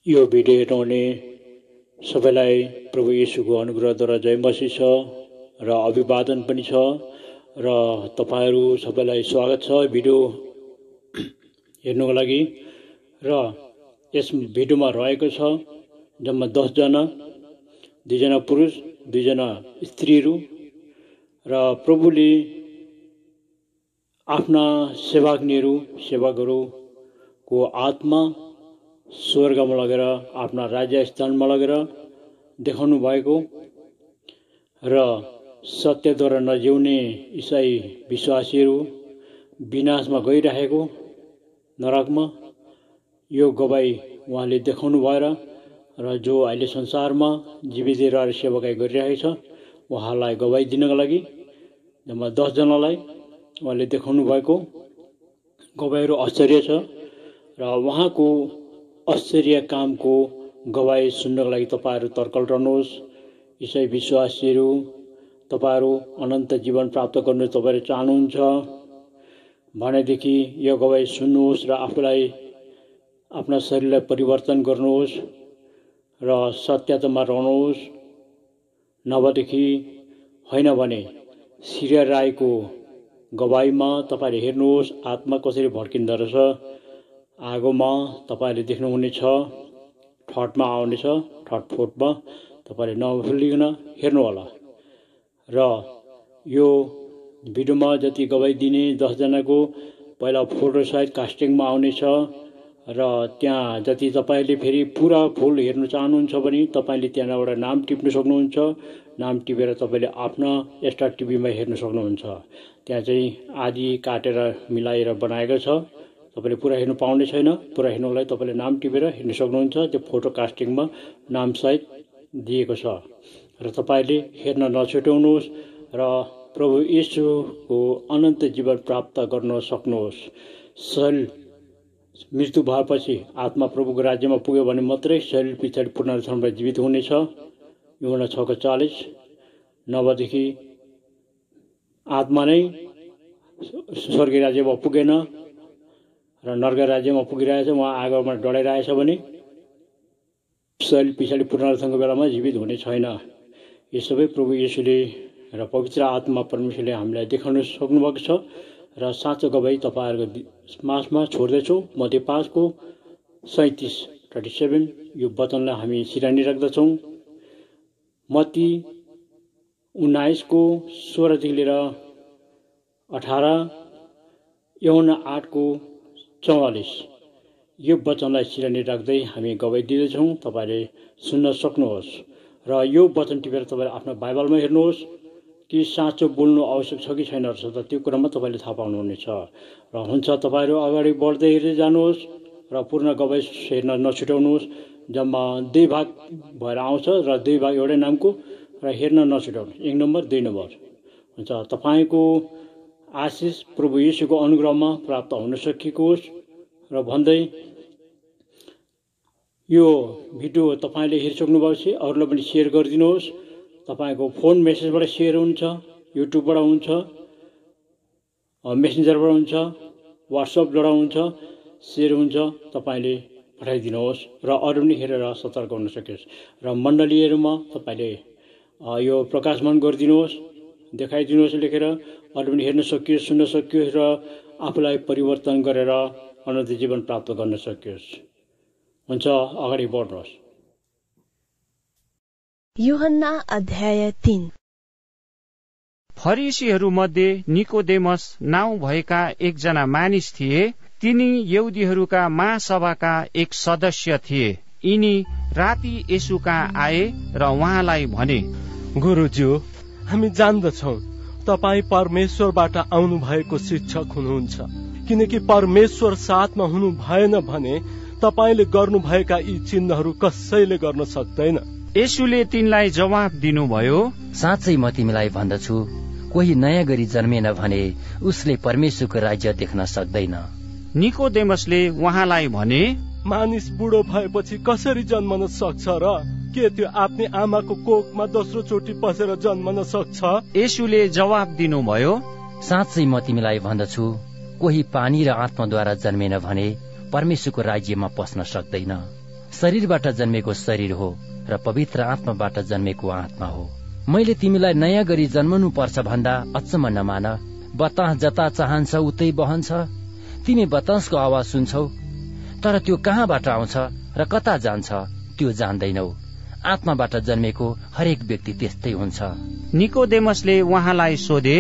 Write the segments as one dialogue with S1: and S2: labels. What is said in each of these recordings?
S1: यो भिडियो हेर्नुहुने सबैलाई प्रभु येशूको अनुग्रहद्वारा जय मसीह छ र अभिवादन पनि छ र तपाईहरु सबैलाई स्वागत छ भिडियो हेर्नुको लागि। र यस भिडियोमा रहेको छ जम्मा 10 जना, 2 जना पुरुष, 2 जना स्त्रीहरू र प्रभुले आफ्ना सेवकहरूको आत्मा स्वर्गमा लगेर आफ्ना राज्य स्थानमा लगेर देखाउनु भएको र सत्यद्वारा नजिउने ईसाई विश्वासीहरू विनाशमा गइरहेको नरकमा यो गवाई उहाँले देखाउनु भएर र जो अहिले संसारमा जीवित रहेर सेवाकाई गरिरहेको छ उहाँलाई गवाई दिनको लागि जम्मा 10 जनालाई उहाँले देखाउनु भएको गवाईहरू आश्चर्य छ र उहाँको आश्चर्य कामको गवाई सुन्नको लागि तपाईहरु तर्कल रहनुहोस्। ईसाई विश्वासीहरू तपाईहरु अनन्त जीवन प्राप्त गर्न तपाईहरु चाहनुहुन्छ भनेदेखि यो गवाई सुन्नुहोस् र आफूलाई आफ्ना शरीरलाई परिवर्तन गर्नुहोस् र सत्यतामा रहनुहोस्। नभएदेखि हैन भने सिरिया राईको गवाईमा तपाईले हेर्नुहोस् आत्मा कसरी भड्किँदो रहेछ। आगोमा तपाईले देख्नुहुनेछ, ठटमा आउनेछ, ठटफोटमा तपाईले नभुलिकन हेर्नु होला। र यो भिडियोमा जति गवाई दिने 10 जनाको पहिला फोटो सहित कास्टिङमा आउनेछ र त्यहाँ जति तपाईले फेरि पूरा फुल हेर्न चाहनुहुन्छ भने तपाईले त्यहाँबाट नाम टिप्न सक्नुहुन्छ। नाम टिपेर तपाईले आफ्ना एक्स्ट्रा टिभीमा हेर्न सक्नुहुन्छ। त्यहाँ चाहिँ आदि काटेर मिलाएर बनाएको छ। तपाईले पूरा हेर्नु पाउने छैन। पूरा हेर्नुलाई तपाईले नाम टिपेर हेर्न सक्नुहुन्छ। त्यो फोटो कास्टिङमा नाम सहित दिएको छ र तपाईले हेर्न नछुटाउनुहोस् र प्रभु येशूको अनन्त जीवन प्राप्त गर्न सक्नुहोस्। शरीर मृत्यु भएपछि आत्मा प्रभुको राज्यमा पुग्यो भने मात्रै शरीर पछाडि पुनरुत्थानमा जीवित हुनेछ। यूहन्ना 6:40। नभएदेखि आत्मा नै स्वर्गीय राज्यमा पुगेन र नरक राज्यमा पुगिरहेछ, उहाँ आगोमा डढाइरहेछ भने शरीर पछाडि पुनरुत्थानको बेलामा जीवित हुने छैन। यो सबै प्रभु येशूले र पवित्र आत्मा परमेश्वरले हामीलाई देखाउन सक्नुभएको छ र साँचो गवाई तपाईहरुको माझमा छोड्दैछु। मत्ती 5:37 यो वचनलाई हामी सिरानी राख्दछौँ। मत्ती 19:16 लिएर 18, यूहन्ना 8:44 यो वचनलाई सिरानी राख्दै हामी गवाई दिँदैछौँ। तपाईले सुन्न सक्नुहोस् र यो वचन टिपेर तपाईले आफ्नो बाइबलमा हेर्नुहोस् कि साँचो बोल्नु आवश्यक छ कि छैन रहेछ त त्यो कुरामा तपाईले थाहा पाउनुहुनेछ। र हुन्छ तपाईहरु अगाडि बढ्दै हेर्दै जानुहोस् र पूर्ण गवाई हेर्न नछुटाउनुहोस्। जम्मा 2 भाग भएर आउँछ र 2 भाग एउटै नामको र हेर्न नछुटाउनुहोस्। 1 नम्बर 2 नम्बर हुन्छ। तपाईको आशिष प्रभु येशूको अनुग्रहमा प्राप्त हुन सकेको होस् र भन्दै यो भिडियो तपाईले हेरिसक्नु भएपछि अरूलाई पनि शेयर गरिदिनुहोस्। तपाईको फोन मेसेजबाट शेयर हुन्छ, युट्युबबाट हुन्छ, मेसेन्जरबाट हुन्छ, व्हाट्सएपबाट हुन्छ, शेयर हुन्छ। तपाईले पठाइदिनुहोस् र अरू पनि हेरेर सतर्क हुन सकोस्। र मण्डलीहरुमा तपाईले यो प्रकाशमान गरिदिनुहोस्, देखाइदिनुहोस् लेखेर अरू पनि हेर्न सकियोस्, सुन्न सकियोस् र आफूलाई परिवर्तन गरेर अनन्त जीवन प्राप्त गर्न सकियोस्। हुन्छ, अगाडि बढ्नुहोस्।
S2: यूहन्ना अध्याय 3।
S3: फरिसीहरू मध्ये निकोदेमस नाउँ भएका एकजना मानिस थिए। तिनी यहुदीहरूका महासभाका एक सदस्य थिए। यिनी राति येशूका आए र उहाँलाई भने,
S4: गुरुज्यू, हामी जान्दछौं तपाई परमेश्वरबाट आउनु भएको शिक्षक हुनुहुन्छ, किनकि परमेश्वर साथमा हुनु भएन भने तपाईले गर्नुभएका यी चिन्हहरू कसैले गर्न सक्दैन।
S3: येशूले तिनलाई जवाफ दिनुभयो,
S5: साँच्चै म तिमीलाई भन्दछु, कोही नयाँ गरी जन्मेन भने उसले परमेश्वरको राज्य देख्न सक्दैन।
S3: निकोदेमसले उहाँलाई भने,
S4: मानिस बुढो भएपछि कसरी जन्मन सक्छ र के त्यो आफ्नै आमाको कोखमा दोस्रो चोटि पसेर जन्मन सक्छ?
S3: येशूले जवाफ दिनुभयो,
S5: साँच्चै म तिमीलाई भन्दछु, कोही पानी र आत्माद्वारा जन्मेन भने परमेश्वरको राज्यमा पस्न सक्दैन। शरीरबाट जन्मेको शरीर हो र पवित्र आत्माबाट जन्मेको आत्मा हो। मैले तिमीलाई नयाँ गरी जन्मनु पर्छ भन्दा अचम्म नमान। बतास जता चाहन्छ उतै बहन्छ। तिमी बतासको आवाज सुन्छौ, तर त्यो कहाँबाट आउँछ र कता जान्छ त्यो जान्दैनौ। आत्माबाट जन्मेको हरेक व्यक्ति त्यस्तै हुन्छ।
S3: निकोदेमसले उहाँलाई सोधे,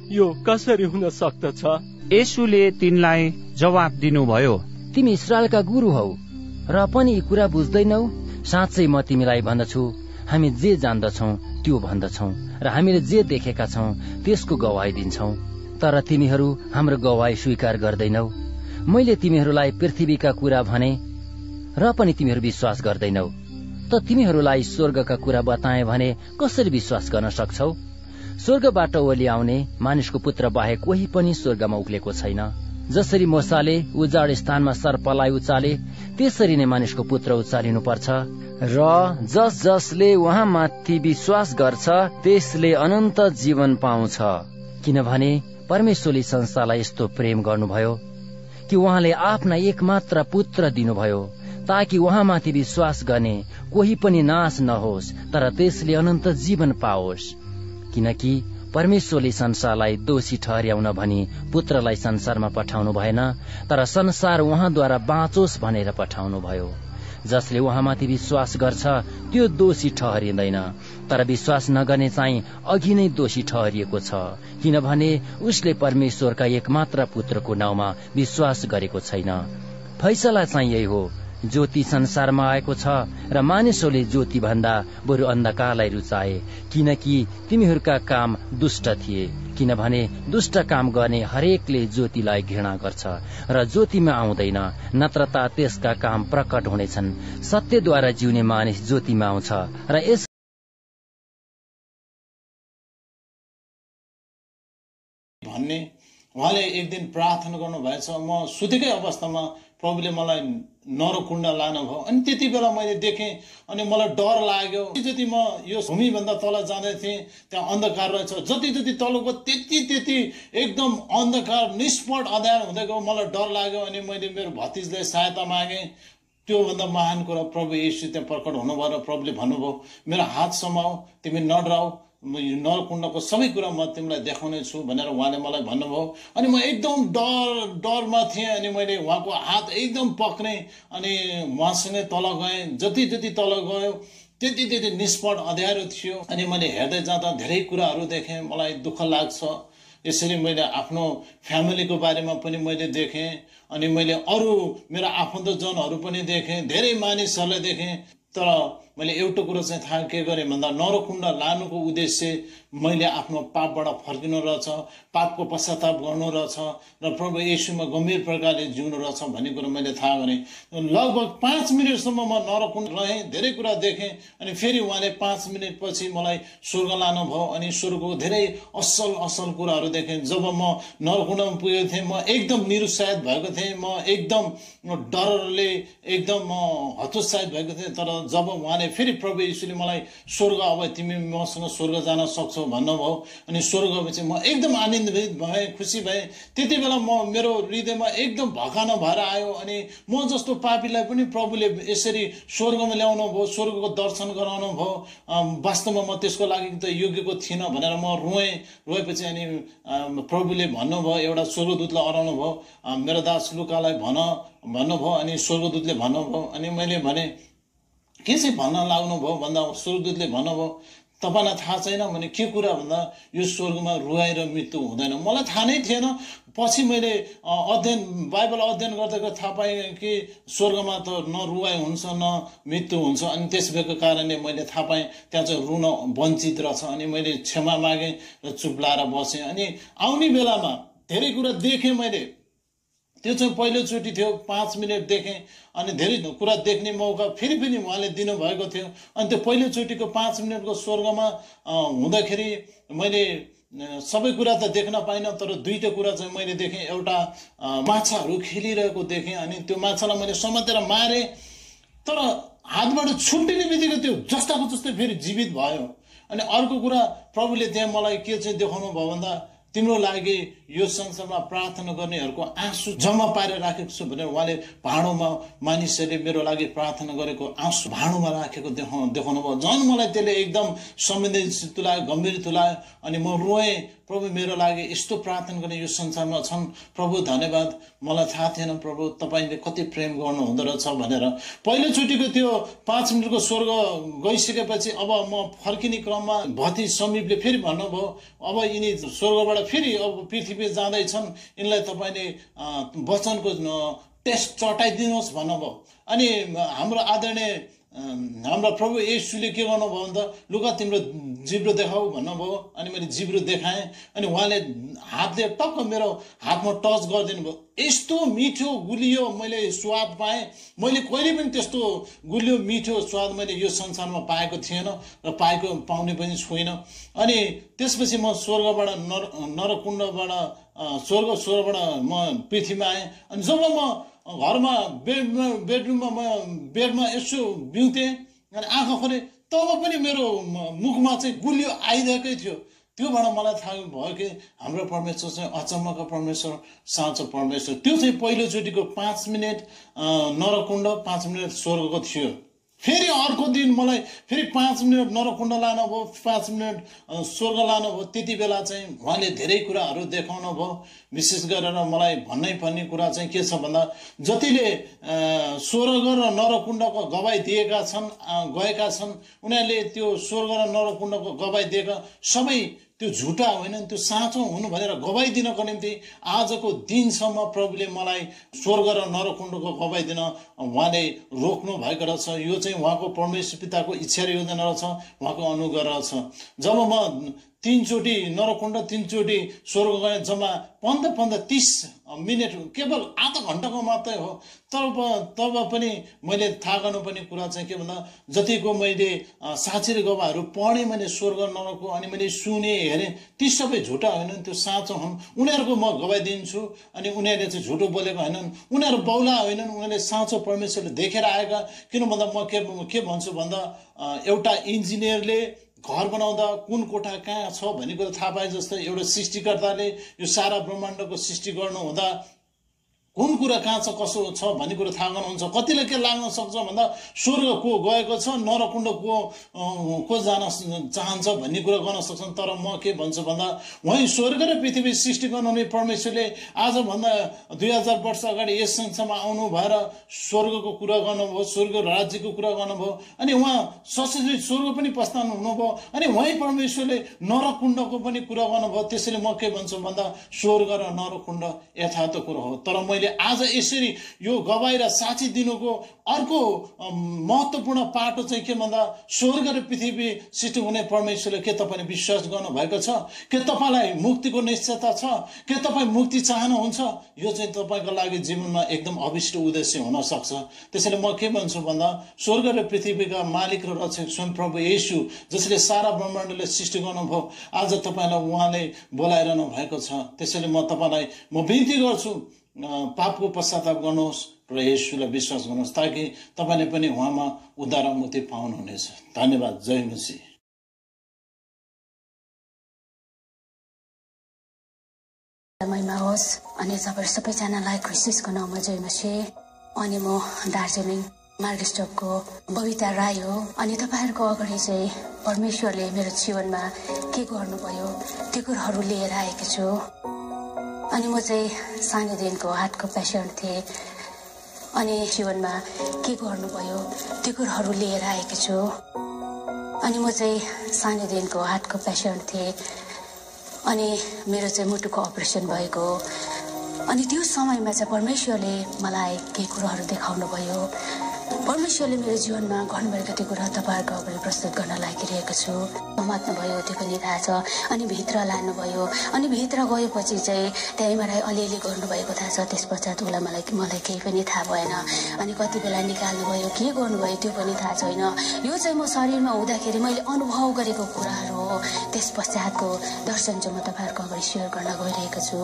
S4: यो कसरी हुन सक्दछ?
S3: येशूले तिनलाई जवाब दिनुभयो,
S5: तिमी इस्राएलका गुरु हौ र पनि यी कुरा बुझ्दैनौ? साँच्चै म तिमीलाई भन्दछु, हामी जे जान्दछौ त्यो भन्दछौ र हामीले जे देखेका छौं त्यसको गवाही दिन्छौ, तर तिमीहरू हाम्रो गवाही स्वीकार गर्दैनौ। मैले तिमीहरूलाई पृथ्वीका कुरा भने र पनि तिमीहरू विश्वास गर्दैनौ, त तिमीहरूलाई स्वर्गका कुरा बताए भने कसरी विश्वास गर्न सक्छौ? स्वर्गबाट ओली आउने मानिसको पुत्र बाहेक कोही पनि स्वर्गमा उक्लेको छैन। जसरी मोसाले उजाड स्थानमा सर्पलाई उचाले त्यसरी नै मानिसको पुत्र उचालिनु पर्छ र जसले उहाँमाथि विश्वास गर्छ त्यसले अनन्त जीवन पाउँछ। किनभने परमेश्वरले संसारलाई यस्तो प्रेम गर्नुभयो कि उहाँले आफ्ना एकमात्र पुत्र दिनुभयो, ताकि उहाँमाथि विश्वास गर्ने कोही पनि नाश नहोस् तर त्यसले अनन्त जीवन पाओस्। किनकि परमेश्वरले संसारलाई दोषी ठहर्याउन भनी पुत्रलाई संसारमा पठाउनु भएन, तर संसार उहाँद्वारा बाँचोस् भनेर पठाउनु भयो। जसले उहाँमाथि विश्वास गर्छ त्यो दोषी ठहरिँदैन, तर विश्वास नगर्ने चाहिँ अघि नै दोषी ठहरिएको छ, किनभने उसले परमेश्वरका एकमात्र पुत्रको नाउँमा विश्वास गरेको छैन। फैसला चाहिँ यही हो, ज्योति संसारमा आएको छ र मानिसहरूले ज्योति भन्दा बरु अन्धकारलाई रुचाए, किनकि तिमीहरूका काम दुष्ट थिए। किनभने दुष्ट काम गर्ने हरेकले ज्योतिलाई घृणा गर्छ र ज्योतिमा आउँदैन, नत्रता त्यसका काम प्रकट हुनेछन्। सत्यद्वारा जिउने मानिस ज्योतिमा आउँछ र यस
S6: भन्ने उहाँले एक दिन प्रार्थना गर्नुभएछ। म सुतेकै अवस्थामा प्रभुले मलाई नरकुण्ड लानुभयो। अनि त्यति बेला मैले देखेँ अनि मलाई डर लाग्यो। जति म यो भूमिभन्दा तल जाँदै थिएँ त्यहाँ अन्धकार रहेछ। जति जति तलको त्यति एकदम अन्धकार निष्पट अँध्यारो हुँदै गयो। मलाई डर लाग्यो अनि मैले मेरो भतिजलाई सहायता मागेँ। त्योभन्दा महान कुरा प्रभु येशू त्यहाँ प्रकट हुनुभयो र प्रभुले भन्नुभयो, मेरो हात समाऊ, तिमी नडराऊ, नरकुण्डको सबै कुरा म तिमीलाई देखाउने छु भनेर उहाँले मलाई भन्नुभयो। अनि म एकदम डरमा थिएँ अनि मैले उहाँको हात एकदम पक्रेँ अनि उहाँसँगै तल गएँ। जति जति तल गयो त्यति निष्पट अँध्यारो थियो। अनि मैले हेर्दै जाँदा धेरै कुराहरू देखेँ। मलाई दुःख लाग्छ। यसरी मैले आफ्नो फ्यामिलीको बारेमा पनि मैले देखेँ अनि मैले अरू मेरो आफन्तजनहरू पनि देखेँ, धेरै मानिसहरूलाई देखेँ। तर मैले एउटा कुरो चाहिँ थाहा के गरेँ भन्दा नरकुण्ड लानुको उद्देश्य मैले आफ्नो पापबाट फर्किनु रहेछ, पापको पश्चाताप गर्नु रहेछ र प्रभु येशूमा गम्भीर प्रकारले जिउनु रहेछ भन्ने कुरो मैले थाहा गरेँ। लगभग 5 मिनटसम्म म नरकुण्ड रहेँ, धेरै कुरा देखेँ। अनि फेरि उहाँले 5 मिनट पछि मलाई स्वर्ग लानुभयो अनि स्वर्गको धेरै असल कुराहरू देखेँ। जब म नरकुण्डमा पुगेको थिएँ म एकदम निरुत्साहित भएको थिएँ, म एकदम डरले एकदम हतोत्साहित भएको थिएँ। तर जब उहाँले फेरि प्रभु येशूले मलाई स्वर्ग, अब तिमी मसँग स्वर्ग जान सक्छौ भन्नुभयो अनि स्वर्गपछि म एकदम आनन्दित भएँ, खुसी भएँ। त्यति बेला मेरो हृदयमा एकदम भकाना भएर आयो। अनि म जस्तो पापीलाई पनि प्रभुले यसरी स्वर्गमा ल्याउनु भयो, स्वर्गको दर्शन गराउनु भयो। वास्तवमा म त्यसको लागि त योग्यको थिइनँ भनेर म रोएपछि अनि प्रभुले भन्नुभयो, एउटा स्वर्गदूतलाई अराउनु भयो, मेरो दास लुकालाई भन्नुभयो। अनि स्वर्गदूतले भन्नुभयो अनि मैले भने के चाहिँ भन्न लाग्नुभयो भन्दा स्वर्गदूतले भन्नुभयो, तपाईँलाई थाहा छैन भने के कुरा भन्दा यो स्वर्गमा रुवाई र मृत्यु हुँदैन। मलाई थाहा नै थिएन। पछि मैले बाइबल अध्ययन गर्दा थाहा पाएँ कि स्वर्गमा त न रुवाई हुन्छ न मृत्यु हुन्छ। अनि त्यस भएको कारणले मैले थाहा पाएँ त्यहाँ चाहिँ रुन वञ्चित रहेछ। अनि मैले क्षमा मागेँ र चुप लाएर बसेँ। अनि आउने बेलामा धेरै कुरा देखेँ मैले। त्यो चाहिँ पहिलोचोटि थियो, 5 मिनट देखेँ अनि धेरै कुरा देख्ने मौका फेरि उहाँले दिनुभएको थियो। अनि त्यो पहिलोचोटिको 5 मिनटको स्वर्गमा हुँदाखेरि मैले सबै कुरा त देख्न पाइनँ, तर 2टा कुरा चाहिँ मैले देखेँ। एउटा माछाहरू खेलिरहेको देखेँ अनि त्यो माछालाई मैले समातेर मारेँ, तर हातबाट छुट्टिने बित्तिकै त्यो जस्ताको जस्तै फेरि जीवित भयो। अनि अर्को कुरा प्रभुले त्यहाँ मलाई के चाहिँ देखाउनु भयो भन्दा तिम्रो लागि यो संसारमा प्रार्थना गर्नेहरूको आँसु जम्मा पारेर राखेको छु भनेर उहाँले भाँडोमा मानिसहरूले मेरो लागि प्रार्थना गरेको आँसु भाँडोमा राखेको देखाउनु भयो। झन् मलाई त्यसले एकदम संवेदनशील तुलायो, गम्भीर तुलायो। अनि म रोएँ, प्रभु मेरो लागि यस्तो प्रार्थना गर्ने यो संसारमा छन्। प्रभु धन्यवाद, मलाई थाहा थिएन प्रभु तपाईँले कति प्रेम गर्नु हुँदो रहेछ भनेर। पहिलोचोटिको त्यो 5 मिनटको स्वर्ग गइसकेपछि अब म फर्किने क्रममा भति समीपले फेरि भन्नुभयो, अब यिनी स्वर्गबाट फेरि अब पृथ्वी जाँदैछन्, यिनलाई तपाईँले वचनको टेस्ट चटाइदिनुहोस् भन्नुभयो। अनि हाम्रो आदरणीय हाम्रा प्रभु येशूले के गर्नुभयो भन्दा लुगा तिम्रो जिब्रो देखाऊ भन्नुभयो। अनि मैले जिब्रो देखाएँ अनि उहाँले हातले टक्क मेरो हातमा टच गरिदिनु भयो। यस्तो मिठो गुलियो मैले स्वाद पाएँ, मैले कहिले पनि त्यस्तो गुलियो मिठो स्वाद मैले यो संसारमा पाएको थिएन र पाउने पनि छुइनँ। अनि त्यसपछि म स्वर्गबाट नरकुण्डबाट स्वर्गबाट म पृथ्वीमा आएँ। अनि जब म घरमा बेडरुममा म बेडमा यसो बिउतेँ अनि आँखा खोलेँ, तब पनि मेरो मुखमा चाहिँ गुलियो आइरहेकै थियो। त्योबाट मलाई थाहा भयो कि हाम्रो परमेश्वर चाहिँ अचम्मको परमेश्वर, साँचो परमेश्वर। त्यो चाहिँ पहिलोचोटिको 5 मिनट नरकुण्ड 5 मिनट स्वर्गको थियो। फेरि अर्को दिन मलाई फेरि 5 मिनट नरकुण्ड लानुभयो, 5 मिनट स्वर्ग लानुभयो। त्यति बेला चाहिँ उहाँले धेरै कुराहरू देखाउनु भयो। विशेष गरेर मलाई भन्नै पर्ने कुरा चाहिँ के छ भन्दा जतिले स्वर्ग र नरकुण्डको गवाई दिएका छन् गएका छन् उनीहरूले त्यो स्वर्ग र नरकुण्डको गवाई दिएका सबै त्यो झुटा होइन, त्यो साँचो हुनु भनेर गवाई दिनको निम्ति आजको दिनसम्म प्रभुले मलाई स्वर्ग र नरकुण्डको गवाई दिन उहाँले रोक्नु भएको रहेछ। यो चाहिँ उहाँको परमेश्वर पिताको इच्छा र योजना रहेछ, उहाँको अनुग्रह रहेछ। जब म 3 चोटि नरकुण्ड 3 चोटि स्वर्ग गए, जम्मा 15-30 मिनट, केवल आधा घन्टाको मात्रै हो। तब पनि मैले थाहा गर्नुपर्ने कुरा चाहिँ के भन्दा जतिको मैले साँच्चै गवाहहरू पढेँ मैले स्वर्ग नरकको, अनि मैले सुने हेरेँ, ती सबै झुटा होइनन्, त्यो साँचो हुन्। उनीहरूको म गवाई दिन्छु। अनि उनीहरूले चाहिँ झुटो बोलेको होइनन्, उनीहरू बौला होइनन्, उनीहरूले साँचो परमेश्वरले देखेर आएका। किन भन्दा म के भन्छु भन्दा एउटा इन्जिनियरले घर बनाउँदा कुन कोठा कहाँ छ भन्ने कुरा थाहा पाए जस्तै एउटा सृष्टिकर्ताले यो सारा ब्रह्माण्डको सृष्टि गर्नु हुँदा कुन कुरा कहाँ छ कसो छ भन्ने कुरा थाहा गर्नुहुन्छ। कतिले के लाग्न सक्छ भन्दा स्वर्ग को गएको छ, नरकुण्ड को जान चाहन्छ भन्ने कुरा गर्न सक्छन्। तर म के भन्छु भन्दा वहीँ स्वर्ग र पृथ्वी सृष्टि गर्नुहुने परमेश्वरले आजभन्दा 2000 वर्ष अगाडि यस संसारमा आउनु भएर स्वर्गको कुरा गर्नुभयो, स्वर्ग राज्यको कुरा गर्नुभयो। अनि उहाँ सशरीर स्वर्ग पनि प्रस्थान हुनुभयो। अनि वहीँ परमेश्वरले नरकुण्डको पनि कुरा गर्नुभयो। त्यसैले म के भन्छु भन्दा स्वर्ग र नरकुण्ड यथार्थ कुरा हो। तर मैले आज यसरी यो गवाई र साक्षी दिनुको अर्को महत्त्वपूर्ण पाटो चाहिँ के भन्दा स्वर्ग र पृथ्वी सृष्टि हुने परमेश्वरले के तपाईले विश्वास गर्नु भएको छ? के तपाईलाई मुक्तिको निश्चयता छ? के तपाई मुक्ति चाहनुहुन्छ? यो चाहिँ तपाईको लागि जीवनमा एकदम अभिष्ट उद्देश्य हुन सक्छ। त्यसैले म के भन्छु भन्दा स्वर्ग र पृथ्वीका मालिक र रक्षक स्वयं प्रभु येशू जसले सारा ब्रह्माण्डलाई सृष्टि गर्नुभयो, आज तपाईलाई उहाँले बोलाइरहनु भएको छ। त्यसैले म तपाईलाई बिन्ती गर्छु पापको पश्चाताप गर्नुहोस् र येशूलाई विश्वास गर्नुहोस् ताकि तपाईले पनि उहाँमा उद्धार र मुक्ति पाउनुहुनेछ। धन्यवाद। जय मसीह।
S7: महिमा होस् अनि तपाईहरु सबैजनालाई ख्रिस्टको नाममा जय मसीह। अनि म दार्जिलिङ मार्गस्टपको बबिता राई हो। अनि तपाईहरुको अगाडि चाहिँ परमेश्वरले मेरो जीवनमा के गर्नुभयो त्यो कुराहरु लिएर आएको छु। अनि म चाहिँ सानैदेखिको हार्टको पेशेन्ट थिएँ। अनि जीवनमा के गर्नुभयो त्यो कुराहरु लिएर आएको छु। अनि म चाहिँ सानैदेखिको हार्टको पेशेन्ट थिएँ। अनि मेरो चाहिँ मुटुको अपरेसन भएको। अनि त्यो समयमा चाहिँ परमेश्वरले मलाई के कुराहरु देखाउनु भयो। परमेश्वरले मेरो जीवनमा गर्नुभएको त्यो कुरा तपाईहरुको अगाडि प्रस्तुत गर्न लागिरहेको छु। समात्नु भयो त्यो पनि थाहा छ। अनि भित्र लानुभयो। अनि भित्र गएपछि चाहिँ त्यही मलाई अलिअलि गर्नुभएको थाहा छ। त्यसपश्चात मलाई केही पनि थाहा भएन। अनि कति बेला निकाल्नुभयो के गर्नुभयो त्यो पनि थाहा छैन। यो चाहिँ म शरीरमा हुँदाखेरि मैले अनुभव गरेको कुराहरू हो। त्यसपश्चातको दर्शन चाहिँ म तपाईहरुको अगाडि शेयर गर्न गइरहेको छु।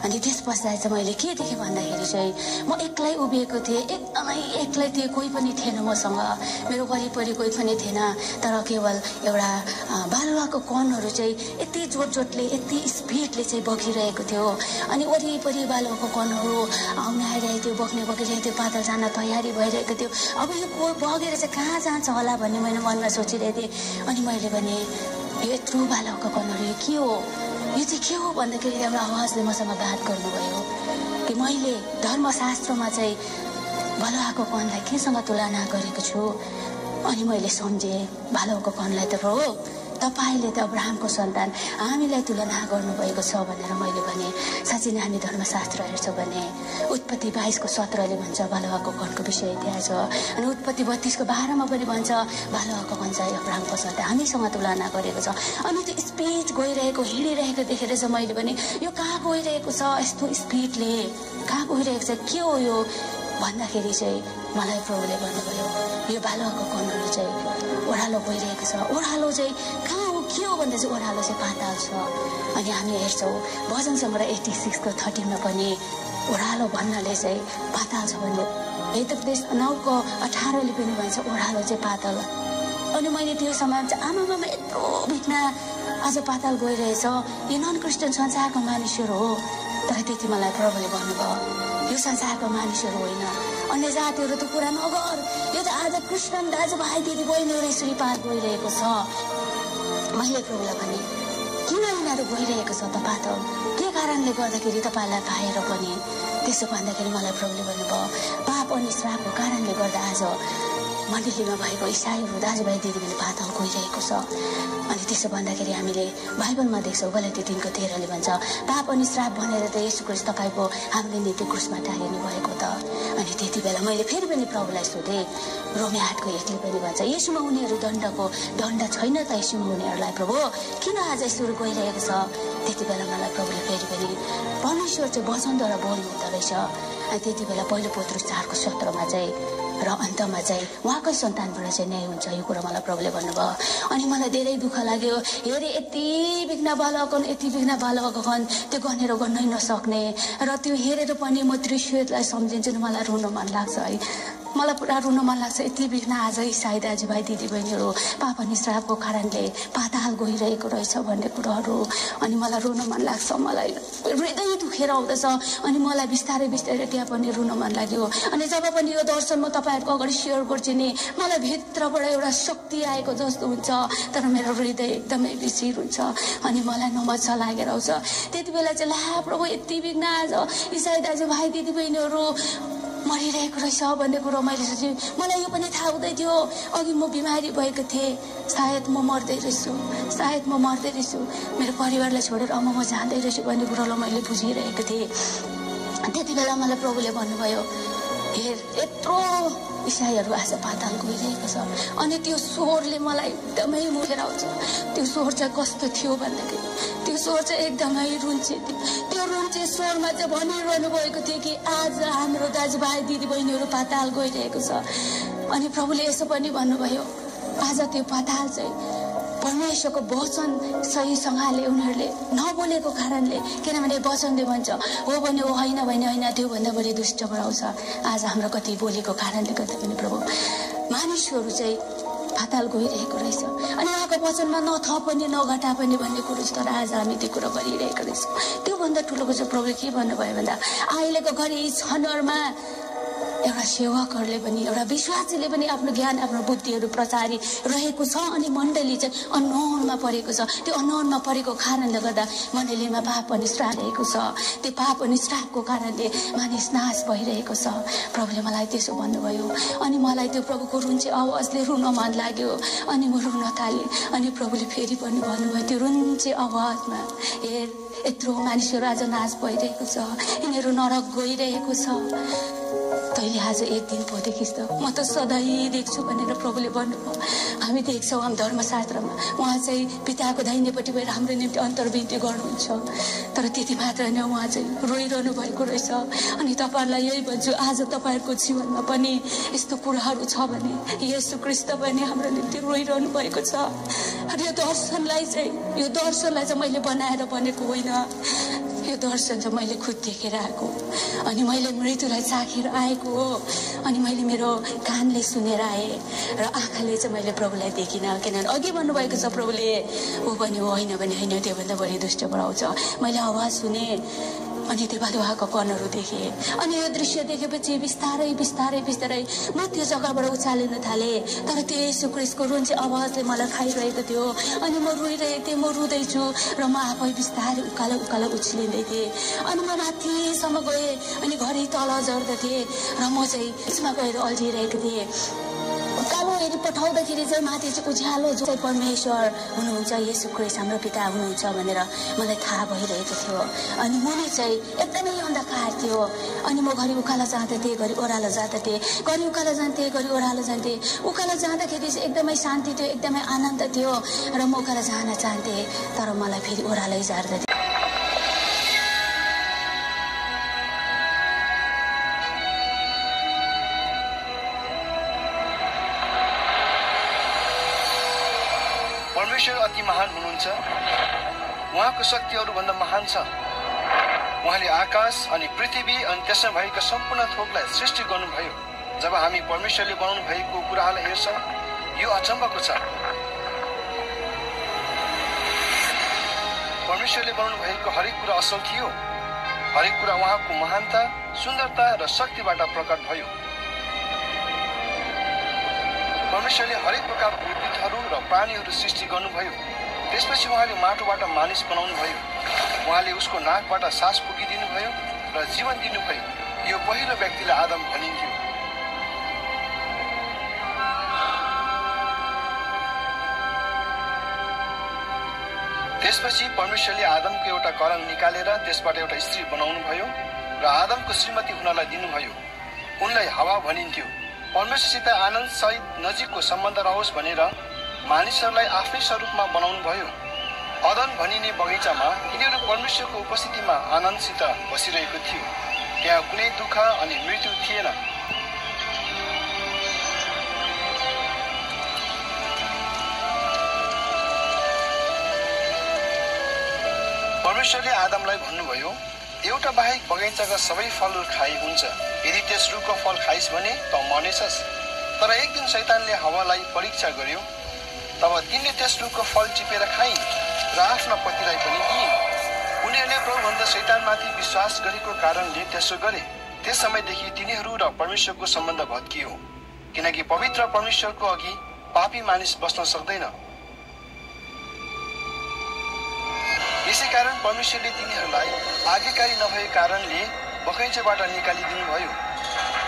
S7: अनि त्यसपश्चात चाहिँ मैले के देखेँ भन्दाखेरि चाहिँ म एक्लै उभिएको थिएँ, एकदमै एक्लै थिएँ। कोही पनि पनि थिएन मसँग, मेरो वरिपरि कोही पनि थिएन। तर केवल एउटा बालुवाको कणहरू चाहिँ यति जोडले यति स्पिडले चाहिँ बगिरहेको थियो। अनि वरिपरि बालुवाको कणहरू आउन आइरहेको थियो, बगिरहेको थियो, पातल जान तयारी भइरहेको थियो। अब यो बगेर चाहिँ कहाँ जान्छ होला भन्ने मैले मनमा सोचिरहेको थिएँ। अनि मैले भने यो यत्रो बालुवाको कणहरू यो के हो, यो चाहिँ के हो भन्दाखेरि एउटा आवाजले मसँग बात गर्नुभयो कि मैले धर्मशास्त्रमा चाहिँ बालुवाको कणलाई केसँग तुलना गरेको छु। अनि मैले सम्झेँ बालुवाको कणलाई त प्रभु तपाईले त अब्राहमको सन्तान हामीलाई तुलना गर्नुभएको छ भनेर मैले भने। साँच्चै नै हामी धर्मशास्त्र हेर्छौँ भने उत्पत्ति 22:17 भन्छ बालुवाको कणको विषय त्यहाँ छ। अनि उत्पत्ति 32:12 पनि भन्छ बालुवाको कण चाहिँ अब्राहमको सन्तान हामीसँग तुलना गरेको छ। अनि त्यो स्पिड गइरहेको हिँडिरहेको देखेर चाहिँ मैले भने यो कहाँ गइरहेको छ, यस्तो स्पिडले कहाँ गइरहेको छ, के हो यो भन्दाखेरि चाहिँ मलाई प्रभुले भन्नुभयो यो बालुवाको कणहरू चाहिँ ओह्रालो गइरहेको छ। ओह्रालो चाहिँ कहाँ हो, के हो भन्दा चाहिँ ओह्रालो चाहिँ पाताल छ। अनि हामी हेर्छौँ भजन सङ्ग्रह 86:13 पनि ओह्रालो भन्नाले चाहिँ पाताल छ भन्ने। हेतोपदेश 9:18 पनि भन्छ ओह्रालो चाहिँ पाताल। अनि मैले त्यो समय चाहिँ आमामा यत्रो भित्न आज पाताल गइरहेछ, यो नन क्रिस्चियन संसारको मानिसहरू हो। तर त्यति मलाई प्रभुले भन्नुभयो यो संसारको मानिसहरू होइन, अन्य जातिहरू त कुरा नगर, यो त आज क्रिस्चियन दाजुभाइ दिदीबहिनीहरू यसरी पार गइरहेको छ। मैले प्रभुलाई भने किन यिनीहरू गइरहेको छ त पातल, के कारणले गर्दाखेरि तपाईँलाई पाएर पनि? त्यसो भन्दाखेरि मलाई प्रभुले भन्नुभयो पाप अनि श्रापको कारणले गर्दा आज मण्डलीमा भएको इसाईहरू दाजुभाइ दिदीबहिनी पातल गइरहेको छ। अनि त्यसो भन्दाखेरि हामीले बाइबलमा देख्छौँ गलाती 3:13 भन्छ पाप अनि श्राप भनेर त येशू ख्रीष्ट तपाईँको हाम्रो निम्ति क्रुसमा टालिनु भएको त। अनि त्यति बेला मैले फेरि पनि प्रभुलाई सोधेँ रोमी 8:1 पनि भन्छ यसुमा उनीहरू दण्ड छैन त यसुमा उनीहरूलाई प्रभु किन आज यसरी गइरहेको छ? त्यति बेला मलाई प्रभुले फेरि पनि परमेश्वर चाहिँ वचनद्वारा बोल्नु हुँदो रहेछ। अनि त्यति बेला पहिलो पत्रुस 4:17 चाहिँ र अन्तमा चाहिँ उहाँकै सन्तानबाट चाहिँ न्याय हुन्छ यो कुरा मलाई प्रभुले भन्नुभयो। अनि मलाई धेरै दुःख लाग्यो, हेरे यति बिघ्न बालकन त्यो गनेर गर्नै नसक्ने। र त्यो हेरेर पनि म दृश्यलाई सम्झिन्छु नि मलाई रुन मन लाग्छ है, मलाई पुरा रुन मन लाग्छ। यति बिघ्न आज इसाई दाजुभाइ दिदीबहिनीहरू पाप अनि श्रापको कारणले पाताल गइरहेको रहेछ भन्ने कुराहरू। अनि मलाई रुन मन लाग्छ, मलाई हृदय दुखेर आउँदछ। अनि मलाई बिस्तारै त्यहाँ पनि रुन मन लाग्यो। अनि जब पनि यो दर्शन म तपाईँहरूको अगाडि सेयर गर्छु नि मलाई भित्रबाट एउटा शक्ति आएको जस्तो हुन्छ, तर मेरो हृदय एकदमै विचिर हुन्छ। अनि मलाई नमजा लागेर आउँछ। त्यति बेला चाहिँ ला प्रभु यति बिघ्न आज इसाई दाजुभाइ दिदीबहिनीहरू मरिरहेको रहेछ भन्ने कुरो मैले सोचेँ। मलाई यो पनि थाहा हुँदै थियो अघि म बिमारी भएको थिएँ, सायद म मर्दै रहेछु, मेरो परिवारलाई छोडेर म जाँदै रहेछु भन्ने कुरोलाई मैले बुझिरहेको थिएँ। त्यति बेला मलाई प्रभुले भन्नुभयो हेर यत्रो इसाईहरू आज पाताल गइरहेको छ। अनि त्यो स्वरले मलाई एकदमै मुखेर आउँछ। त्यो स्वर चाहिँ कस्तो थियो भन्दाखेरि त्यो स्वर चाहिँ एकदमै रुन्चे थियो। त्यो रुन्चे स्वरमा चाहिँ भनिरहनु भएको थियो कि आज हाम्रो दाजुभाइ दिदीबहिनीहरू पाताल गइरहेको छ। अनि प्रभुले यसो पनि भन्नुभयो आज त्यो पाताल चाहिँ परमेश्वरको वचन सहीसँगले उनीहरूले नबोलेको कारणले, किनभने वचनले भन्छ हो भने हो, होइन भने होइन, त्योभन्दा बढी दुष्ट बनाउँछ। आज हाम्रो कति बोलेको कारणले गर्दा पनि प्रभु मानिसहरू चाहिँ पाताल गइरहेको रहेछ। अनि उहाँको वचनमा न थप पनि न घटा पनि भन्ने कुरो छ, तर आज हामी त्यो कुरो गरिरहेको रहेछौँ। त्योभन्दा ठुलोको चाहिँ प्रभुले के भन्नुभयो भन्दा अहिलेको घरि क्षणहरूमा एउटा सेवकहरूले पनि एउटा विश्वासीले पनि आफ्नो ज्ञान आफ्नो बुद्धिहरू प्रचारी रहेको छ। अनि मण्डली चाहिँ अनौनमा परेको छ। त्यो अनौनमा परेको कारणले गर्दा मण्डलीमा पाप अनि श्राप रहेको छ। त्यो पाप अनि श्रापको कारणले मानिस नाश भइरहेको छ। प्रभुले मलाई त्यसो भन्नुभयो। अनि मलाई त्यो प्रभुको रुन्चे आवाजले रुन मन लाग्यो। अनि म रुन थालेँ। अनि प्रभुले फेरि पनि भन्नुभयो त्यो रुन्चे आवाजमा हेर यत्रो मानिसहरू आज नाश भइरहेको छ, यिनीहरू नरक गइरहेको छ, तैँले आज एक दिन पो देखिस् त, म त सधैँ देख्छु भनेर प्रभुले भन्नुभयो। हामी देख्छौँ हामी धर्मशास्त्रमा उहाँ चाहिँ पिताको दाहिनेपट्टि भएर हाम्रो निम्ति अन्तर्विन्ती गर्नुहुन्छ। तर त्यति मात्र नै उहाँ चाहिँ रोइरहनु भएको रहेछ। अनि तपाईँहरूलाई यही भन्छु आज तपाईँहरूको जीवनमा पनि यस्तो कुराहरू छ भने येशू ख्रीष्ट पनि हाम्रो निम्ति रोइरहनु भएको छ। अनि यो दर्शनलाई चाहिँ मैले बनाएर बनेको होइन, यो दर्शन चाहिँ मैले खुद देखेर आएको अनि मैले मृत्युलाई चाखेर आएको हो अनि मैले मेरो कानले सुनेर आएँ र आँखाले चाहिँ मैले प्रभुलाई देखिनँ किनभने अघि भन्नुभएको छ प्रभुले ऊ पनि हो होइन भने होइन त्योभन्दा बढी दुष्ट बनाउँछ मैले आवाज सुने अनि त्यो बालुवाको कणहरू देखेँ अनि यो दृश्य देखेपछि बिस्तारै बिस्तारै बिस्तारै म त्यो जग्गाबाट उचालिन थालेँ तर त्यो येशू ख्रीष्टको रुन चाहिँ आवाजले मलाई खाइरहेको थियो अनि म रोइरहेको थिएँ म रुँदैछु र म आफै बिस्तारै उकालो उकालो उछलिँदै थिएँ अनि म माथिसम्म गएँ अनि घरि तल झर्दथेँ र म चाहिँ यसमा गएर अल्झिरहेको थिएँ उकालो हेरी पठाउँदाखेरि चाहिँ माथि चाहिँ उज्यालो जो चाहिँ परमेश्वर हुनुहुन्छ येशू ख्रीष्ट हाम्रो पिता हुनुहुन्छ भनेर मलाई थाहा भइरहेको थियो अनि मुनि चाहिँ एकदमै अन्धकार थियो अनि म घरि उकालो जाँदथेँ घरि ओह्रालो जाँदथेँ घरि उकालो जान्थेँ घरि ओह्रालो जान्थेँ उकालो जाँदाखेरि चाहिँ एकदमै शान्ति थियो एकदमै आनन्द थियो र म उकालो जान चाहन्थेँ तर मलाई फेरि ओह्रालै झार्दथ्यो
S8: परमेश्वर अति महान हुनुहुन्छ उहाँको शक्ति अरूभन्दा महान छ उहाँले आकाश अनि पृथ्वी अनि त्यसमा भएका सम्पूर्ण थोकलाई सृष्टि गर्नुभयो जब हामी परमेश्वरले बनाउनु भएको कुराहरूलाई हेर्छौँ यो अचम्मको छ परमेश्वरले बनाउनु भएको हरेक कुरा असल थियो हरेक कुरा उहाँको महानता सुन्दरता र शक्तिबाट प्रकट भयो परमेश्वरले हरेक प्रकारको उद्भिदहरू र प्राणीहरू सृष्टि गर्नुभयो त्यसपछि उहाँले माटोबाट मानिस बनाउनु भयो उहाँले उसको नाकबाट सास फुकिदिनु भयो र जीवन दिनुभयो यो पहिलो व्यक्तिलाई आदम भनिन्थ्यो त्यसपछि परमेश्वरले आदमको एउटा करङ निकालेर त्यसबाट एउटा स्त्री बनाउनु भयो र आदमको श्रीमती हुनलाई दिनुभयो उनलाई हवा भनिन्थ्यो परमेश्वरसित आनन्द सहित नजिकको सम्बन्ध रहोस् भनेर मानिसहरूलाई आफ्नै स्वरूपमा बनाउनु भयो अदन भनिने बगैँचामा तिनीहरू परमेश्वरको उपस्थितिमा आनन्दसित बसिरहेको थियो त्यहाँ कुनै दुःख अनि मृत्यु थिएन परमेश्वरले आदमलाई भन्नुभयो एउटा बाहेक बगैँचाका सबै फलहरू खाए हुन्छ यदि त्यस रुखको फल खाइस् भने त मर्नेछस् तर एक दिन शैतानले हवालाई परीक्षा गर्यो तब तिनले त्यस रुखको फल टिपेर खाइन् र आफ्ना पतिलाई पनि दिइन् उनीहरूले प्रभुभन्दा शैतानमाथि विश्वास गरेको कारणले त्यसो गरे त्यस समयदेखि तिनीहरू र परमेश्वरको सम्बन्ध भत्कियो किनकि पवित्र परमेश्वरको अघि पापी मानिस बस्न सक्दैन यसै कारण परमेश्वरले तिनीहरूलाई आज्ञाकारी नभएको कारणले बगैँचाबाट निकालिदिनु भयो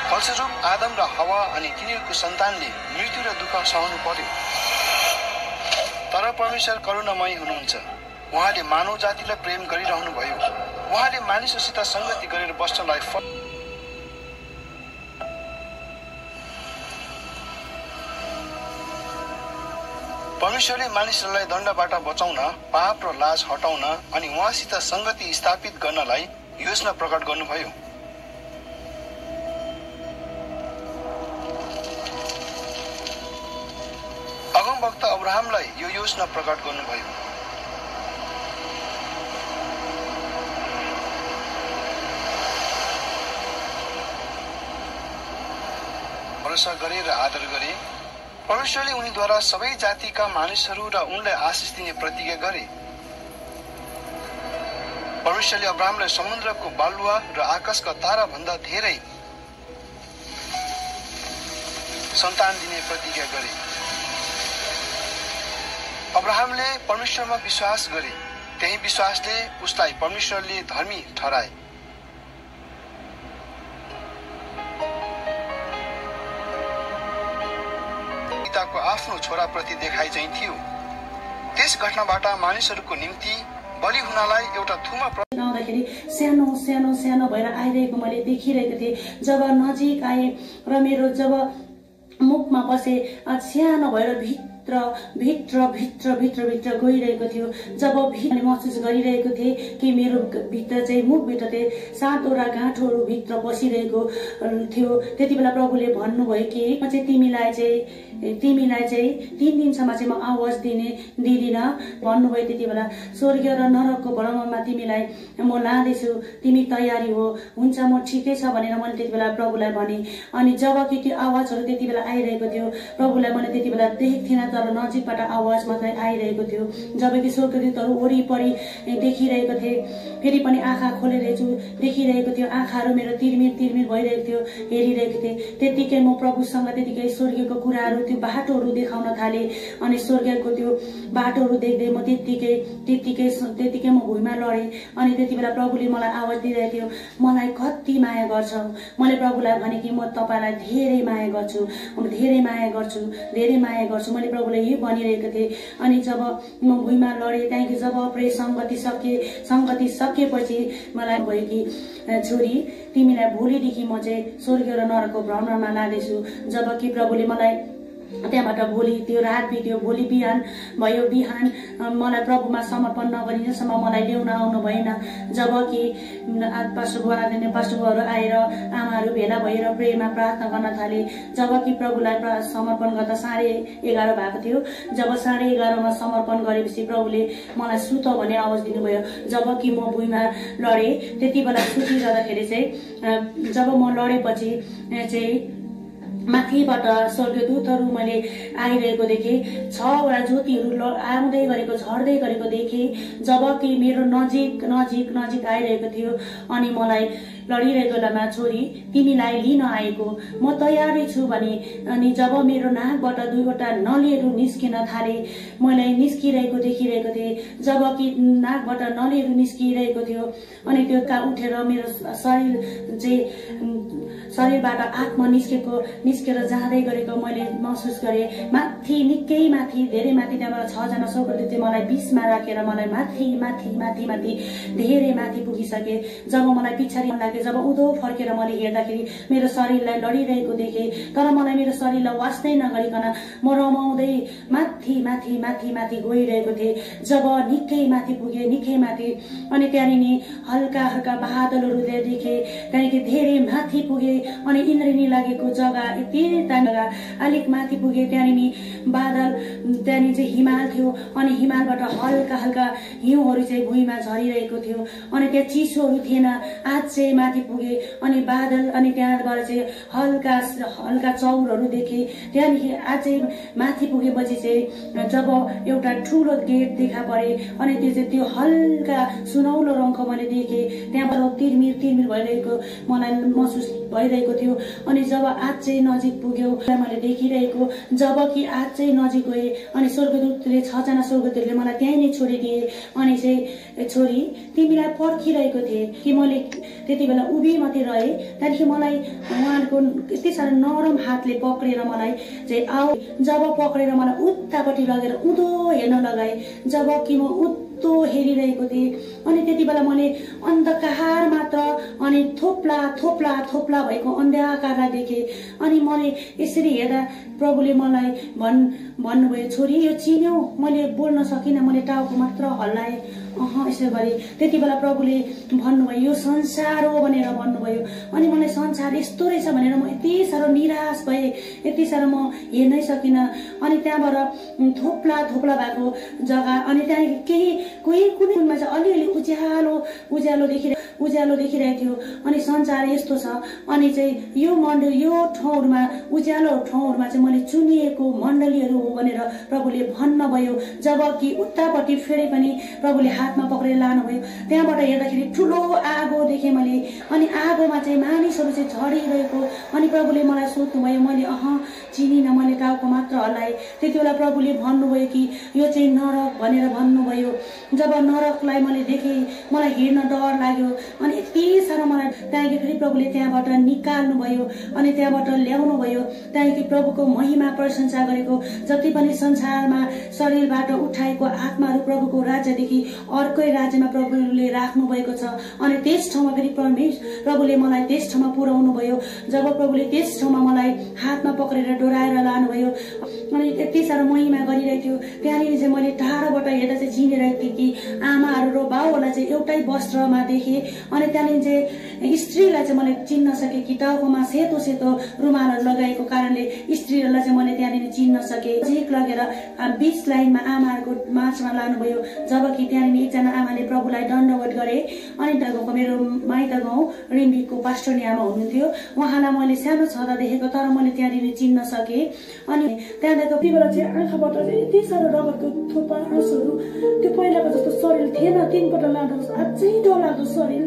S8: फलस्वरूप आदम र हवा अनि तिनीहरूको सन्तानले मृत्यु र दुःख सहनु पर्यो तर परमेश्वर करुणामय हुनुहुन्छ उहाँले मानव जातिलाई प्रेम गरिरहनु भयो उहाँले मानिसहरूसित संगति गरेर बस्नलाई परमेश्वरले मानिसहरूलाई दण्डबाट बचाउन पाप र लाज हटाउन अनि उहाँसित संगति स्थापित गर्नलाई योजना प्रकट गर्नुभयो अगमवक्ता अब्राहमलाई यो योजना प्रकट गर्नुभयो भरोसा गरे र आदर गरे परमेश्वरले उनीद्वारा सबै जातिका मानिसहरू र उनलाई आशिष दिने प्रतिज्ञा गरे परमेश्वरले अब्राहमलाई समुद्रको बालुवा र आकाशका तारा भन्दा धेरै सन्तान दिने प्रतिज्ञा गरे अब्राहमले परमेश्वरमा विश्वास गरे त्यही विश्वासले उसलाई परमेश्वरले धर्मी ठहराए पिताको आफ्नो छोराप्रति देखाइ चाहिँ थियो त्यस घटनाबाट मानिसहरूको निम्ति बलि हुनलाई एउटा थुमा
S9: आउँदाखेरि सानो सानो सानो भएर आइरहेको मैले देखिरहेको थिएँ जब नजिक आए र मेरो जब मुखमा बसे सानो भएर भित्र भित्र भित्र भित्र भित्र गइरहेको थियो। जब भित्र महसुस गरिरहेको थिएँ कि मेरो भित्र चाहिँ मुखभित्र चाहिँ 7वटा गाँठोहरू भित्र पसिरहेको थियो, त्यति बेला प्रभुले भन्नुभयो कि म चाहिँ तिमीलाई चाहिँ 3 दिनसम्म चाहिँ म आवाज दिदिन भन्नुभयो। त्यति बेला स्वर्ग र नरकको भ्रमणमा तिमीलाई म लाँदैछु, तिमी तयारी हो, हुन्छ म ठिकै छ भनेर मैले त्यति बेला प्रभुलाई भने। अनि जब कि त्यो आवाजहरू त्यति बेला आइरहेको थियो, प्रभुलाई मैले त्यति बेला देखेको थिइनँ, तर नजिकबाट आवाज मात्रै आइरहेको थियो। जबकि स्वर्गदूतहरू वरिपरि देखिरहेको थिए, फेरि पनि आँखा खोलिरहेछु देखिरहेको थियो, आँखाहरू मेरो तिरमिर तिरमिर भइरहेको थियो, हेरिरहेको थिएँ। त्यतिकै म प्रभुसँग त्यतिकै स्वर्गीयको कुराहरू, त्यो बाटोहरू देखाउन थालेँ। अनि स्वर्गीयको त्यो बाटोहरू देख्दै म त्यतिकै म भुइँमा लडेँ। अनि त्यति बेला प्रभुले मलाई आवाज दिइरहेको थियो, मलाई कति माया गर्छौ। मैले प्रभुलाई भने कि म तपाईलाई धेरै माया गर्छु, धेरै माया गर्छु, धेरै माया गर्छु, मैले प्रभुलाई यही भनिरहेको थिएँ। अनि जब म भुइँमा लडेँ, त्यहाँदेखि जब प्रे संगति सकिएपछि मलाई भयो कि छोरी तिमीलाई भोलिदेखि म चाहिँ स्वर्ग र नरकको भ्रमणमा लाँदैछु। जबकि प्रभुले मलाई त्यहाँबाट भोलि त्यो रात बित्यो, भोलि बिहान भयो। बिहान मलाई प्रभुमा समर्पण नगरिन्जेलसम्म मलाई ल्याउन आउनु भएन। जबकि पास्टरहरू आएर आमाहरू भेला भएर प्रेयरमा प्रार्थना गर्न थाले। जबकि प्रभुलाई समर्पण गर्दा 11:30 भएको थियो। जब 11:30 समर्पण गरेपछि प्रभुले मलाई सुत भन्ने आवाज दिनुभयो। जबकि म भुइँमा लडेँ, त्यति बेला सुतिरहँदाखेरि चाहिँ जब म लडेपछि चाहिँ माथिबाट स्वर्गदूतहरू मैले आइरहेको देखेँ, 6वटा ज्योतिहरू आउँदै गरेको झर्दै गरेको देखेँ। जबकि मेरो नजिक आइरहेको थियो। अनि मलाई लडिरहेको बेलामा छोरी तिमीलाई लिन आएको, म तयारी छु भने। अनि जब मेरो नाकबाट 2वटा नलीहरू निस्किन थाले, मलाई निस्किरहेको देखिरहेको थिएँ। जबकि नाकबाट नलीहरू निस्किरहेको थियो, अनि त्यो उठेर मेरो शरीरबाट आत्मा निस्केर जाँदै गरेको मैले महसुस गरेँ। माथि निकै माथि, धेरै माथि, त्यहाँबाट 6जना स्वर्गदूतले मलाई 20मा राखेर मलाई माथि धेरै माथि पुगिसके। जब मलाई पछाडि लाग्यो, जब उँधो फर्केर मैले हेर्दाखेरि मेरो शरीरलाई लडिरहेको देखेँ, तर मलाई मेरो शरीरलाई वास्दै नगरिकन म रमाउँदै माथि गइरहेको थिएँ। जब निकै माथि पुगे, अनि त्यहाँनिर हल्का बादलहरूले देखेँ। त्यहाँदेखि धेरै माथि पुगे, अनि इन्द्रेणी लागेको जग्गा, यति जग्गा अलिक माथि पुगे। त्यहाँनिर बादल, त्यहाँनिर चाहिँ हिमाल थियो। अनि हिमालबाट हल्का हिउँहरू चाहिँ भुइँमा झरिरहेको थियो। अनि त्यहाँ चिसोहरू थिएन। आज चाहिँ माथि पुगे, अनि बादल, अनि त्यहाँबाट चाहिँ हल्का चौरहरू देखे। त्यहाँदेखि आज चाहिँ माथि पुगेपछि चाहिँ जब एउटा ठुलो गेट देखा परे, अनि त्यो हल्का सुनौलो रङको मैले देखेँ। त्यहाँबाट तिरमिर भइरहेको मलाई महसुस भइरहेको थियो। अनि जब आज चाहिँ नजिक पुग्यो, मैले देखिरहेको। जबकि आज चाहिँ नजिक गए, अनि स्वर्गदूतले 6जना स्वर्गदूतले मलाई त्यहीँ नै छोडिदिए। अनि चाहिँ छोरी तिमीलाई पर्खिरहेको थिएँ कि मैले त्यति बेला उभि मात्रै रहेँ। त्यहाँदेखि मलाई उहाँको यति साह्रो नरम हातले पक्रेर मलाई चाहिँ जब पक्रेर मलाई उतापट्टि लगेर उँधो हेर्न लगाए। जबकि म उतो हेरिरहेको थिएँ, अनि त्यति बेला मैले अन्धकार मात्र, अनि थोप्ला भएको अन्धकारलाई देखेँ। अनि मैले यसरी हेर्दा प्रभुले मलाई भन्नुभयो, छोरी यो चिन्यौ? मैले बोल्न सकिनँ, मैले टाउको मात्र हल्लाएँ, यसो गरे। त्यति बेला प्रभुले भन्नुभयो यो संसार हो भनेर भन्नुभयो। अनि मलाई संसार यस्तो रहेछ भनेर म यति साह्रो निराश भएँ, यति साह्रो म हेर्नै सकिनँ। अनि त्यहाँबाट थोप्ला भएको जग्गा, अनि त्यहाँदेखि कुनै चाहिँ अलिअलि उज्यालो देखिरहेको थियो। अनि संसार यस्तो छ। अनि चाहिँ यो ठाउँहरूमा, उज्यालो ठाउँहरूमा चाहिँ मैले चुनिएको मण्डलीहरू हो भनेर प्रभुले भन्नुभयो। जबकि उतापट्टि फेरि पनि प्रभुले हातमा पक्रेर लानुभयो। त्यहाँबाट हेर्दाखेरि ठुलो आगो देखेँ मैले। अनि आगोमा चाहिँ मानिसहरू चाहिँ झरिरहेको। अनि प्रभुले मलाई सोध्नुभयो, मैले चिनिनँ, मैले टाउको मात्र हल्लाएँ। त्यति बेला प्रभुले भन्नुभयो कि यो चाहिँ नरक भनेर भन्नुभयो। जब नरकलाई मैले देखेँ, मलाई हेर्न डर लाग्यो। अनि यति साह्रो मलाई त्यहाँदेखि फेरि प्रभुले त्यहाँबाट निकाल्नु भयो अनि त्यहाँबाट ल्याउनु भयो। त्यहाँदेखि प्रभुको महिमा प्रशंसा गरेको जति पनि संसारमा शरीरबाट उठाएको आत्माहरू प्रभुको राज्यदेखि अर्कै राज्यमा प्रभुले राख्नु भएको छ। अनि त्यस ठाउँमा फेरि प्रभुले मलाई त्यस ठाउँमा पुर्याउनु भयो। जब प्रभुले त्यस ठाउँमा मलाई हातमा पक्रेर डोराएर लानुभयो अनि यति साह्रो महिमा गरिरहेको थियो। त्यहाँनिर चाहिँ मैले टाढोबाट हेर्दा चाहिँ चिनिरहेको थिएँ कि आमाहरू र बाउहरूलाई चाहिँ एउटै वस्त्रमा देखेँ। अनि त्यहाँनिर चाहिँ स्त्रीलाई चाहिँ मैले चिन्न सकेँ कि टाउकोमा सेतो सेतो रुमालहरू लगाएको कारणले स्त्रीहरूलाई चाहिँ मैले त्यहाँनिर चिन्न सकेँ। चेक लगेर 20 लाइनमा आमाहरूको मार्चमा लानुभयो। जबकि त्यहाँनिर एकजना आमाले प्रभुलाई दण्डवत गरे। अनि गाउँको मेरो माइत गाउँ रिम्बिकको पास्टरनी आमा हुनुहुन्थ्यो। उहाँलाई मैले सानो छँदा देखेको तर मैले त्यहाँनिर चिन्न सकेँ। अनि त्यहाँदेखि त्यति बेला चाहिँ आँखाबाट चाहिँ यति साह्रो रगतको थोपा आँसुहरू त्यो पहिलाको जस्तो शरीर थिएन। 3 पल्ट लाँदा अझै डरलाग्दो शरीर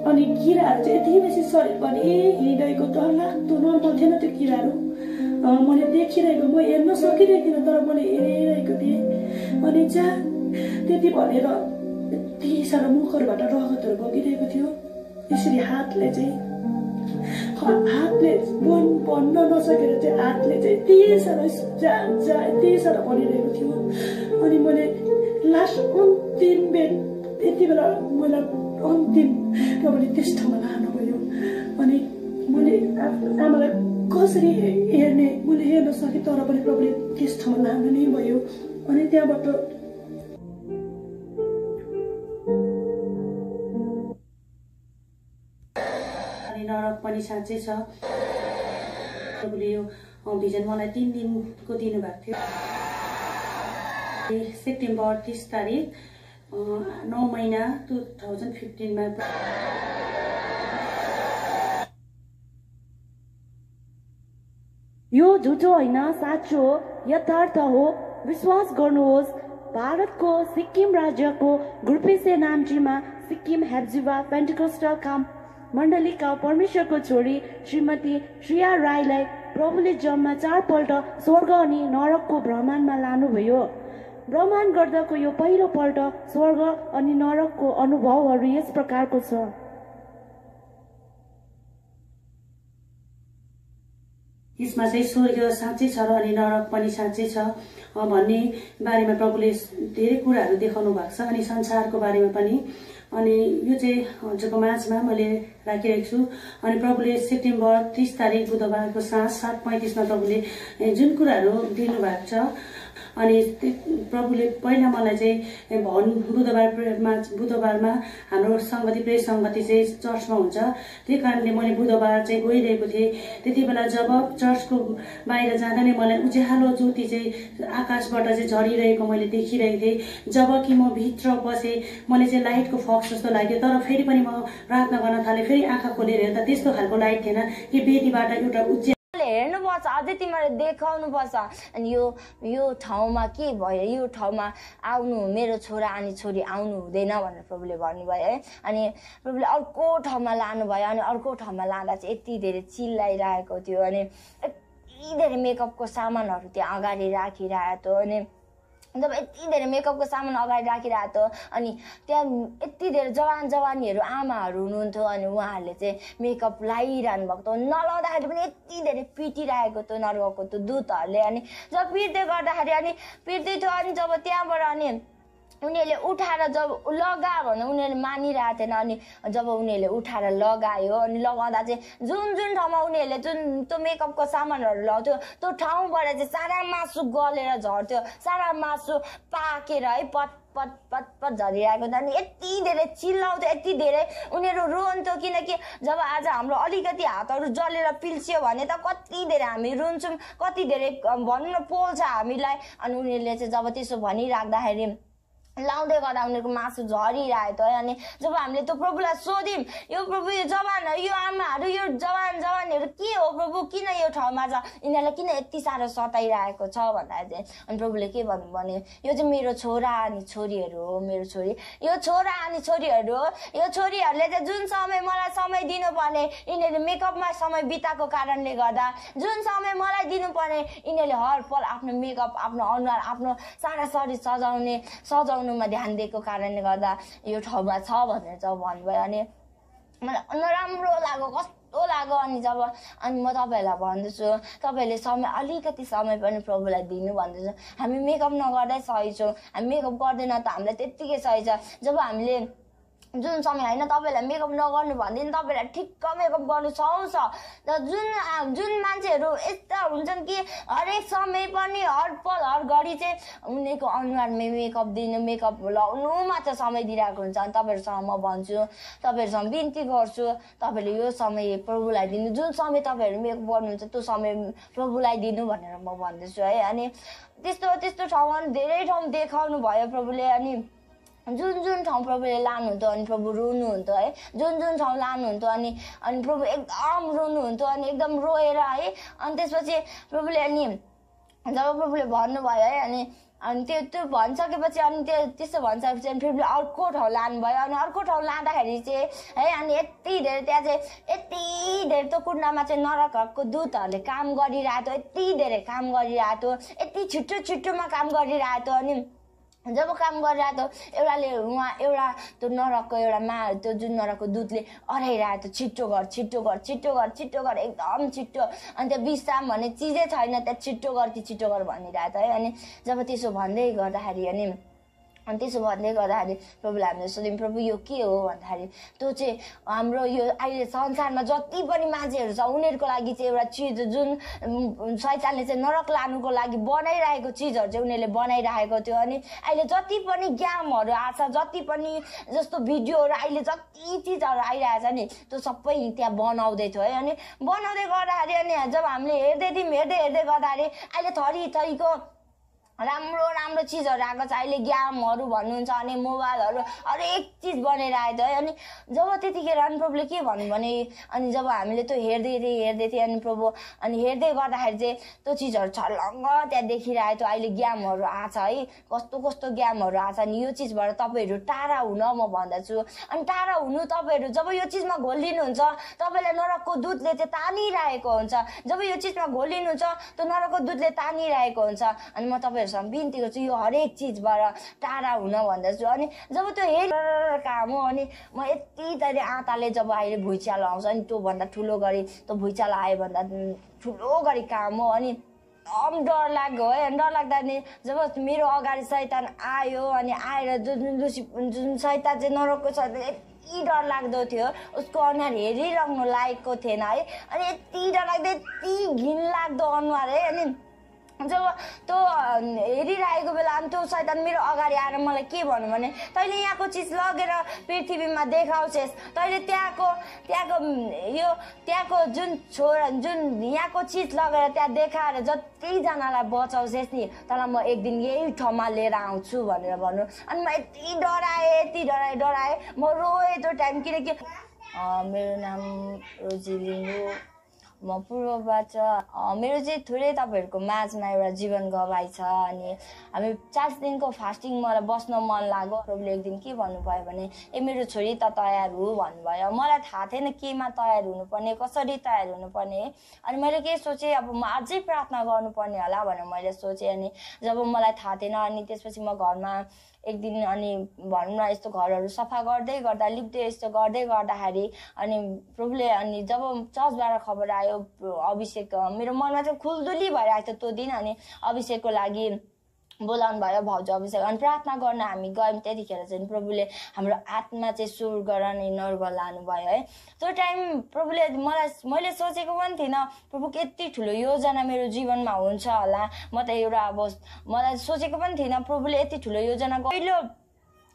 S9: अनि किराहरू चाहिँ यति बेसी शरीरभरि हिँडिरहेको डरलाग्दो नर्मल थिएन त्यो किराहरू। मैले देखिरहेको म हेर्न सकिरहेको थिइनँ तर मैले हेरिरहेको थिएँ। अनि जहाँ त्यति भनेर यति साह्रो मुखहरूबाट रगतहरू बगिरहेको थियो। यसरी हातले भन्न नसकेर चाहिँ हातले चाहिँ यति साह्रो यति साह्रो भनिरहेको थियो। अनि मैले लास्ट अन्तिम बेड यति बेला मलाई अन्तिम प्रभुले त्यस ठाउँमा लानुभयो। अनि मैले आमालाई कसरी हेर्ने मैले हेर्न सकेँ तर पनि प्रभुले त्यस ठाउँमा लानु नै भयो। अनि त्यहाँबाट नरक पनि साँच्चै छ। प्रभुले यो भिजन मलाई 3 दिनको दिनुभएको थियो। सेप्टेम्बर 30 तारिक 9 महिना 2015
S10: यो झुटो होइन, साँचो हो, यथार्थ हो। विश्वास गर्नुहोस्। भारतको सिक्किम राज्यको ग्रुपेसे नाम्चीमा सिक्किम हेप्जिबा पेन्टिकोस्टल काम मण्डलीका परमेश्वरको छोरी श्रीमती श्रेया राईलाई प्रभुले जम्मा 4 पल्ट स्वर्ग अनि नरकको भ्रमणमा लानुभयो। भ्रमण गर्दाको यो पहिलो पल्ट स्वर्ग अनि नरकको अनुभवहरू यस प्रकारको छ।
S9: यसमा चाहिँ स्वर्ग साँच्चै छ र अनि नरक पनि साँच्चै छ भन्ने बारेमा प्रभुले धेरै कुराहरू देखाउनु भएको छ। अनि संसारको बारेमा पनि। अनि यो चाहिँ हजुरको माझमा मैले राखिरहेको छु। अनि प्रभुले सेप्टेम्बर 30 तारिक बुधबारको साँझ 7:35मा प्रभुले जुन कुराहरू दिनुभएको छ अनि प्रभुले पहिला मलाई चाहिँ बुधबारमा हाम्रो संगति प्रेस संगति चाहिँ चर्चमा हुन्छ। त्यही कारणले मैले बुधबार चाहिँ गइरहेको थिएँ। त्यति बेला जब चर्चको बाहिर जाँदा नै मलाई उज्यालो ज्योति चाहिँ आकाशबाट चाहिँ झरिरहेको मैले देखिरहेको थिएँ। जबकि म भित्र बसेँ मैले चाहिँ लाइटको फक्स जस्तो लाग्यो तर फेरि पनि म प्रार्थना गर्न थालेँ। फेरि आँखा खोलेर हेर्दा त्यस्तो खालको लाइट थिएन कि बेदीबाट एउटा
S11: हेर्नुपर्छ, अझै तिमीले देखाउनु पर्छ। अनि यो ठाउँमा के भयो, यो ठाउँमा आउनु मेरो छोरा अनि छोरी आउनु हुँदैन भनेर प्रभुले भन्नुभयो है। अनि प्रभुले अर्को ठाउँमा लानुभयो। अनि अर्को ठाउँमा लाँदा चाहिँ यति धेरै चिल्लाइरहेको थियो। अनि यति धेरै मेकअपको सामानहरू त्यहाँ अगाडि राखिरहेको थियो। अनि जब यति धेरै मेकअपको सामान अगाडि राखिरहेको थियो अनि त्यहाँ यति धेरै जवानीहरू आमाहरू हुनुहुन्थ्यो। अनि उहाँहरूले चाहिँ मेकअप लगाइरहनु भएको थियो। नलाउँदाखेरि पनि यति धेरै पिटिरहेको थियो नर्गको त्यो दूतहरूले। अनि जब पिट्दै गर्दाखेरि अनि पिट्दै थियो। अनि जब त्यहाँबाट अनि उनीहरूले उठाएर जब लगा भने उनीहरूले मानिरहेको थिएन। अनि जब उनीहरूले उठाएर लगायो अनि लगाउँदा चाहिँ जुन ठाउँमा उनीहरूले जुन त्यो मेकअपको सामानहरू लगाउँथ्यो त्यो ठाउँबाट चाहिँ सारा मासु गलेर झर्थ्यो। सारा मासु पाकेर है पट पट पट पट झरिरहेको थियो। अनि यति धेरै चिल्लाउँथ्यो, यति धेरै उनीहरू रोन्थ्यो। किनकि जब आज हाम्रो अलिकति हातहरू जलेर पिल्सियो भने त कति धेरै हामी रुन्छौँ, कति धेरै भन्नु पोल्छ हामीलाई। अनि उनीहरूले चाहिँ जब त्यसो भनिराख्दाखेरि लाउँदै गर्दा उनीहरूको मासु झरिरहेको थियो। अनि जब हामीले त्यो प्रभुलाई सोध्यौँ, यो प्रभु यो जवानहरू यो आमाहरू यो जवानीहरू के हो प्रभु, किन यो ठाउँमा छ, यिनीहरूलाई किन यति साह्रो सताइरहेको छ भन्दाखेरि चाहिँ अनि प्रभुले के भन्नु भने यो चाहिँ मेरो छोरा अनि छोरीहरू हो, मेरो छोरी यो छोरा अनि छोरीहरू हो। यो छोरीहरूले चाहिँ जुन समय मलाई समय दिनुपर्ने यिनीहरूले मेकअपमा समय बिताएको कारणले गर्दा जुन समय मलाई दिनुपर्ने यिनीहरूले हर पल आफ्नो मेकअप आफ्नो अनुहार आफ्नो सारा शरीर सजाउनुमा ध्यान दिएको कारणले गर्दा यो ठाउँमा छ भनेर चाहिँ भन्नुभयो। अनि मलाई नराम्रो लाग्यो, कस्तो लाग्यो। अनि म तपाईँहरूलाई भन्दैछु, तपाईँहरूले समय अलिकति समय पनि प्रभुलाई दिनु भन्दैछु। हामी मेकअप नगर्दै सही छौँ, हामी मेकअप गर्दैन त हामीलाई त्यत्तिकै सही छ। जब हामीले जुन समय होइन तपाईँहरूलाई मेकअप नगर्नु भन्दैन, तपाईँहरूलाई ठिक्क मेकअप गर्नु सुहाउँछ। जुन मान्छेहरू यस्ता हुन्छन् कि हरेक समय पनि हर पल हर घडी चाहिँ उनीहरूको अनुहारमा मेकअप दिनु, मेकअप लाउनु मात्र समय दिइरहेको हुन्छ। अनि तपाईँहरूसँग म भन्छु, तपाईँहरूसँग बिन्ती गर्छु, तपाईँहरूले यो समय प्रभुलाई दिनु, जुन समय तपाईँहरू मेकअप गर्नुहुन्छ त्यो समय प्रभुलाई दिनु भनेर म भन्दैछु है। अनि त्यस्तो ठाउँमा धेरै ठाउँ देखाउनु भयो प्रभुले। अनि जुन ठाउँ प्रभुले लानुहुन्थ्यो अनि प्रभु रुनुहुन्थ्यो है, जुन ठाउँ लानुहुन्थ्यो अनि प्रभु एकदम रुनुहुन्थ्यो अनि एकदम रोएर है। अनि त्यसपछि प्रभुले जब प्रभुले भन्नुभयो है अनि त्यो भनिसकेपछि अनि त्यस्तो भनिसकेपछि अनि प्रभुले अर्को ठाउँ लानुभयो। अनि अर्को ठाउँ लाँदाखेरि चाहिँ है अनि यति धेरै त्यहाँ चाहिँ यति धेरै त्यो कुण्डमा चाहिँ नरकको दूतहरूले काम गरिरहेको थियो, यति धेरै काम गरिरहेको थियो, यति छिटोमा काम गरिरहेको थियो। अनि जब काम गरिरहेको थियो एउटा त्यो नरकको त्यो जुन नरकको दूतले अराइरहेको थियो, छिटो गर एकदम छिटो। अनि त्यो विश्राम भन्ने चिजै छैन, त्यहाँ छिटो गर भनिरहेको थियो है। अनि जब त्यसो भन्दै गर्दाखेरि प्रभुले हामीले सोध्यौँ, प्रभु यो के हो भन्दाखेरि त्यो चाहिँ हाम्रो यो अहिले संसारमा जति पनि मान्छेहरू छ उनीहरूको लागि चाहिँ एउटा चिज जुन शैतानले चाहिँ नरक लानुको लागि बनाइरहेको चिजहरू चाहिँ उनीहरूले बनाइरहेको थियो। अनि अहिले जति पनि गेमहरू आछ, जति पनि जस्तो भिडियोहरू अहिले जति चिजहरू आइरहेछ नि त्यो सबै त्यहाँ बनाउँदै थियो है। अनि बनाउँदै गर्दाखेरि अनि जब हामीले हेर्दै गर्दाखेरि अहिले थरीको राम्रो चिजहरू आएको छ। अहिले गेमहरू भन्नुहुन्छ अनि मोबाइलहरू हरेक चिज बनाइरहेको थियो है। अनि जब त्यतिखेर अनि प्रभुले के भन्नु भने अनि जब हामीले त्यो हेर्दै थियौँ अनि प्रभु अनि हेर्दै गर्दाखेरि चाहिँ त्यो चिजहरू छर्लङ्ग त्यहाँ देखिरहेको थियो। अहिले गेमहरू आछ है, कस्तो गेमहरू आछ। अनि यो चिजबाट तपाईँहरू टाढा हुन म भन्दछु। अनि टाढा हुनु तपाईँहरू जब यो चिजमा घोलिनुहुन्छ तपाईँलाई नरकको दूतले चाहिँ तानिरहेको हुन्छ। जब यो चिजमा घोलिनुहुन्छ त्यो नरकको दूतले तानिरहेको हुन्छ। अनि म तपाईँहरू बिन्ती गर्छु यो हरेक चिजबाट टाढा हुन भन्दछु। अनि जब त्यो हेरेर काम हो अनि म यति धेरै आँताले जब अहिले भुइँचालो आउँछ अनि त्योभन्दा ठुलो गरी त्यो भुइँचालो आयो भन्दा ठुलो गरी काम हो। अनि एकदम डर लाग्यो है। डर लाग्दा नि जब मेरो अगाडि शैतान आयो अनि आएर जुन शैतान चाहिँ नरकको शैतान यति डर लाग्दो थियो, उसको अनुहार हेरिरहनु लायकको थिएन है। अनि यति डर लाग्दो, यति घिन लाग्दो अनुहार है। अनि जब त्यो हेरिरहेको बेला अनि त्यो शैतान मेरो अगाडि आएर मलाई के भन्नु भने तैँले यहाँको चिज लगेर पृथ्वीमा देखाउँछेस्, तैँले त्यहाँको जुन यहाँको चिज लगेर त्यहाँ देखाएर जतिजनालाई बचाउँछेस् नि तँलाई म एक दिन यही ठाउँमा लिएर आउँछु भनेर भन्नु। अनि म यति डराएँ म रोएँ त्यो टाइम। किनकि मेरो नाम रोजी लिम्बू, म पूर्वबाट मेरो चाहिँ थोरै तपाईँहरूको माझमा एउटा जीवन गवाई छ। अनि हामी 40 दिनको फास्टिङ मलाई बस्न मन लाग्यो। प्रभुले एक दिन के भन्नुभयो भने मेरो छोरी त तयार हो भन्नुभयो। मलाई थाहा थिएन केमा तयार हुनुपर्ने, कसरी तयार हुनुपर्ने। अनि मैले के सोचेँ अब म अझै प्रार्थना गर्नुपर्ने होला भनेर मैले सोचेँ। अनि जब मलाई थाहा थिएन अनि त्यसपछि म घरमा एक दिन अनि भनौँ न यस्तो घरहरू सफा गर्दै लिप्दै यस्तो गर्दै गर्दाखेरि अनि प्रभुले अनि जब चर्चबाट खबर आयो अभिषेक मेरो मनमा चाहिँ खुल्दुली भइरहेको थियो त्यो दिन। अनि अभिषेकको लागि बोलाउनु भयो भाउजू अभिषेक। अनि प्रार्थना गर्न हामी गयौँ। त्यतिखेर चाहिँ प्रभुले हाम्रो आत्मा चाहिँ स्वर्ग र नर्क लानुभयो है। त्यो टाइम प्रभुले मैले सोचेको पनि थिइनँ प्रभु यति ठुलो योजना मेरो जीवनमा हुन्छ होला। म त एउटा अब मलाई सोचेको पनि थिइनँ प्रभुले यति ठुलो योजना।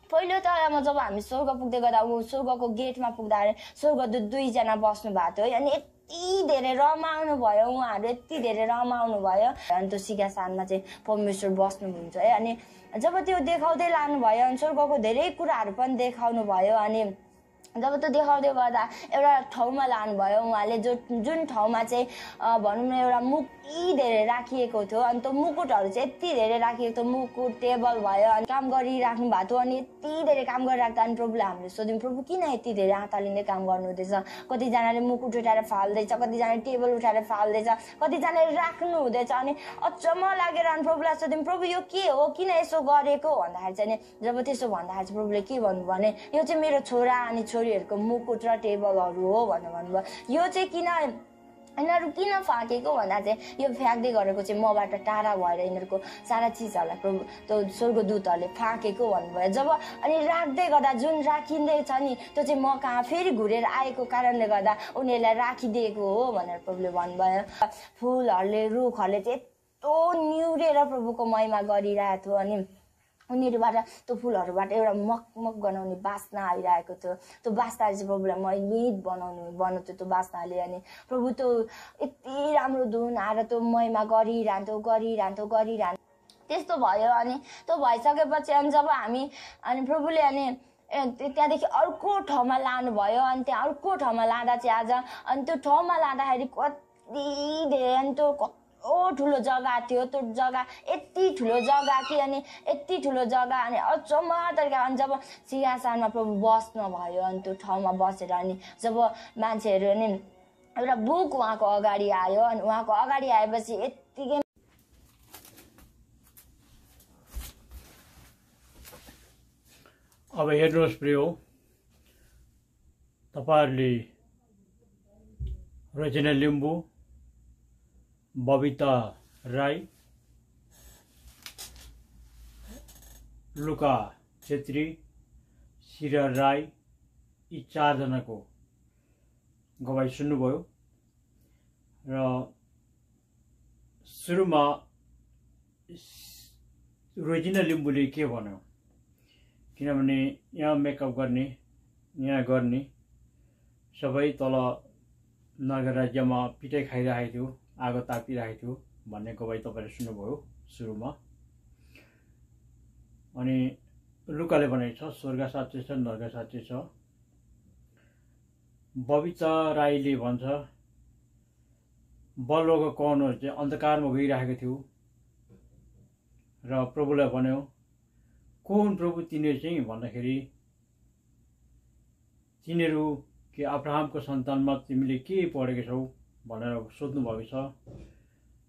S11: पहिलो तहमा जब हामी स्वर्ग पुग्दै गर्दा स्वर्गको गेटमा पुग्दाखेरि स्वर्गदूत 2 जना बस्नु भएको थियो है। अनि यति धेरै रमाउनु भयो उहाँहरू, यति धेरै रमाउनु भयो। अनि त्यो सिंहासनमा चाहिँ परमेश्वर बस्नुहुन्छ है। अनि जब त्यो देखाउँदै लानुभयो अनि स्वर्गको धेरै कुराहरू पनि देखाउनु भयो। अनि जब त्यो देखाउँदै गर्दा एउटा ठाउँमा लानुभयो उहाँले जुन ठाउँमा चाहिँ भनौँ न एउटा मुकुट धेरै राखिएको थियो। अनि त्यो मुकुटहरू चाहिँ यति धेरै राखिएको थियो, मुकुट टेबल भयो अनि काम गरिराख्नु भएको थियो। अनि यति धेरै काम गरिराख्दा अनि प्रभुले हामीले सोध्यौँ प्रभु किन यति धेरै आँतालिँदै काम गर्नु हुँदैछ? कतिजनाले मुकुट उठाएर फाल्दैछ, कतिजनाले टेबल उठाएर फाल्दैछ, कतिजनाले राख्नु हुँदैछ। अनि अचम्म लागेर अनि प्रभुलाई सोध्यौँ प्रभु यो के हो, किन यसो गरेको भन्दाखेरि चाहिँ जब त्यसो भन्दाखेरि चाहिँ प्रभुले के भन्नु भने यो चाहिँ मेरो छोरा अनि छोरी छोरीहरूको मुकुट र टेबलहरू हो भनेर भन्नुभयो। यो चाहिँ यिनीहरू किन फ्याँकेको भन्दा चाहिँ यो फ्याँक्दै गरेको चाहिँ मबाट टाढा भएर यिनीहरूको सारा चिजहरूलाई प्रभु त्यो स्वर्गदूतहरूले फ्याँकेको भन्नुभयो। जब अनि राख्दै गर्दा जुन राखिँदैछ नि त्यो चाहिँ म कहाँ फेरि घुरेर आएको कारणले गर्दा उनीहरूलाई राखिदिएको हो भनेर प्रभुले भन्नुभयो। फुलहरूले रुखहरूले चाहिँ यस्तो निहुरेर प्रभुको महिमा गरिरहेको थियो अनि उनीहरूबाट त्यो फुलहरूबाट एउटा मकमक गनाउने बास्ना आइरहेको थियो। त्यो बास्नाले चाहिँ प्रभुलाई महिमित बनाउँथ्यो त्यो बास्नाले। अनि प्रभु त्यो यति राम्रो धुन आएर त्यो महिमा गरिरहन्थ्यो। त्यस्तो भयो अनि त्यो भइसकेपछि अनि जब हामी अनि प्रभुले अनि त्यहाँदेखि अर्को ठाउँमा लानुभयो। अनि त्यहाँ अर्को ठाउँमा लाँदा चाहिँ आज अनि त्यो ठाउँमा लाँदाखेरि कति धेरै अनि त्यो ठुलो जग्गा थियो। त्यो जग्गा यति ठुलो जग्गा कि अनि यति ठुलो जग्गा अनि अचम्म तरिका। अनि जब सिंहासनमा प्रभु बस्नु भयो अनि त्यो ठाउँमा बसेर अनि जब मान्छेहरू अनि एउटा बुक उहाँको अगाडि आयो अनि उहाँको अगाडि आएपछि यत्तिकै
S1: अब हेर्नुहोस् प्रिय, तपाईहरुले रचना लिम्बू, बबिता राई, लुका छेत्री, सिरा राई यी 4 जनाको गवाई सुन्नुभयो। र सुरुमा रोजिना लिम्बूले के भन्यो, किनभने यहाँ मेकअप गर्ने यहाँ गर्ने सबै तल नगर राज्यमा पिटाइ खाइरहेको थियो, आगो तापिरहेको थियो भन्ने गवाई तपाईले सुन्नुभयो सुरुमा। अनि लुकाले भनेको छ स्वर्ग साँच्चै छ, नरक साँच्चै छ। बबिता राईले भन्छ बलुवाको कणहरू चाहिँ अन्धकारमा गइरहेको थियो र प्रभुलाई भन्यो को हुन् प्रभु तिनीहरू चाहिँ भन्दाखेरि तिनीहरू के अब्राहमको सन्तानमा तिमीले के पढेको छौ भनेर सोध्नु भएको छ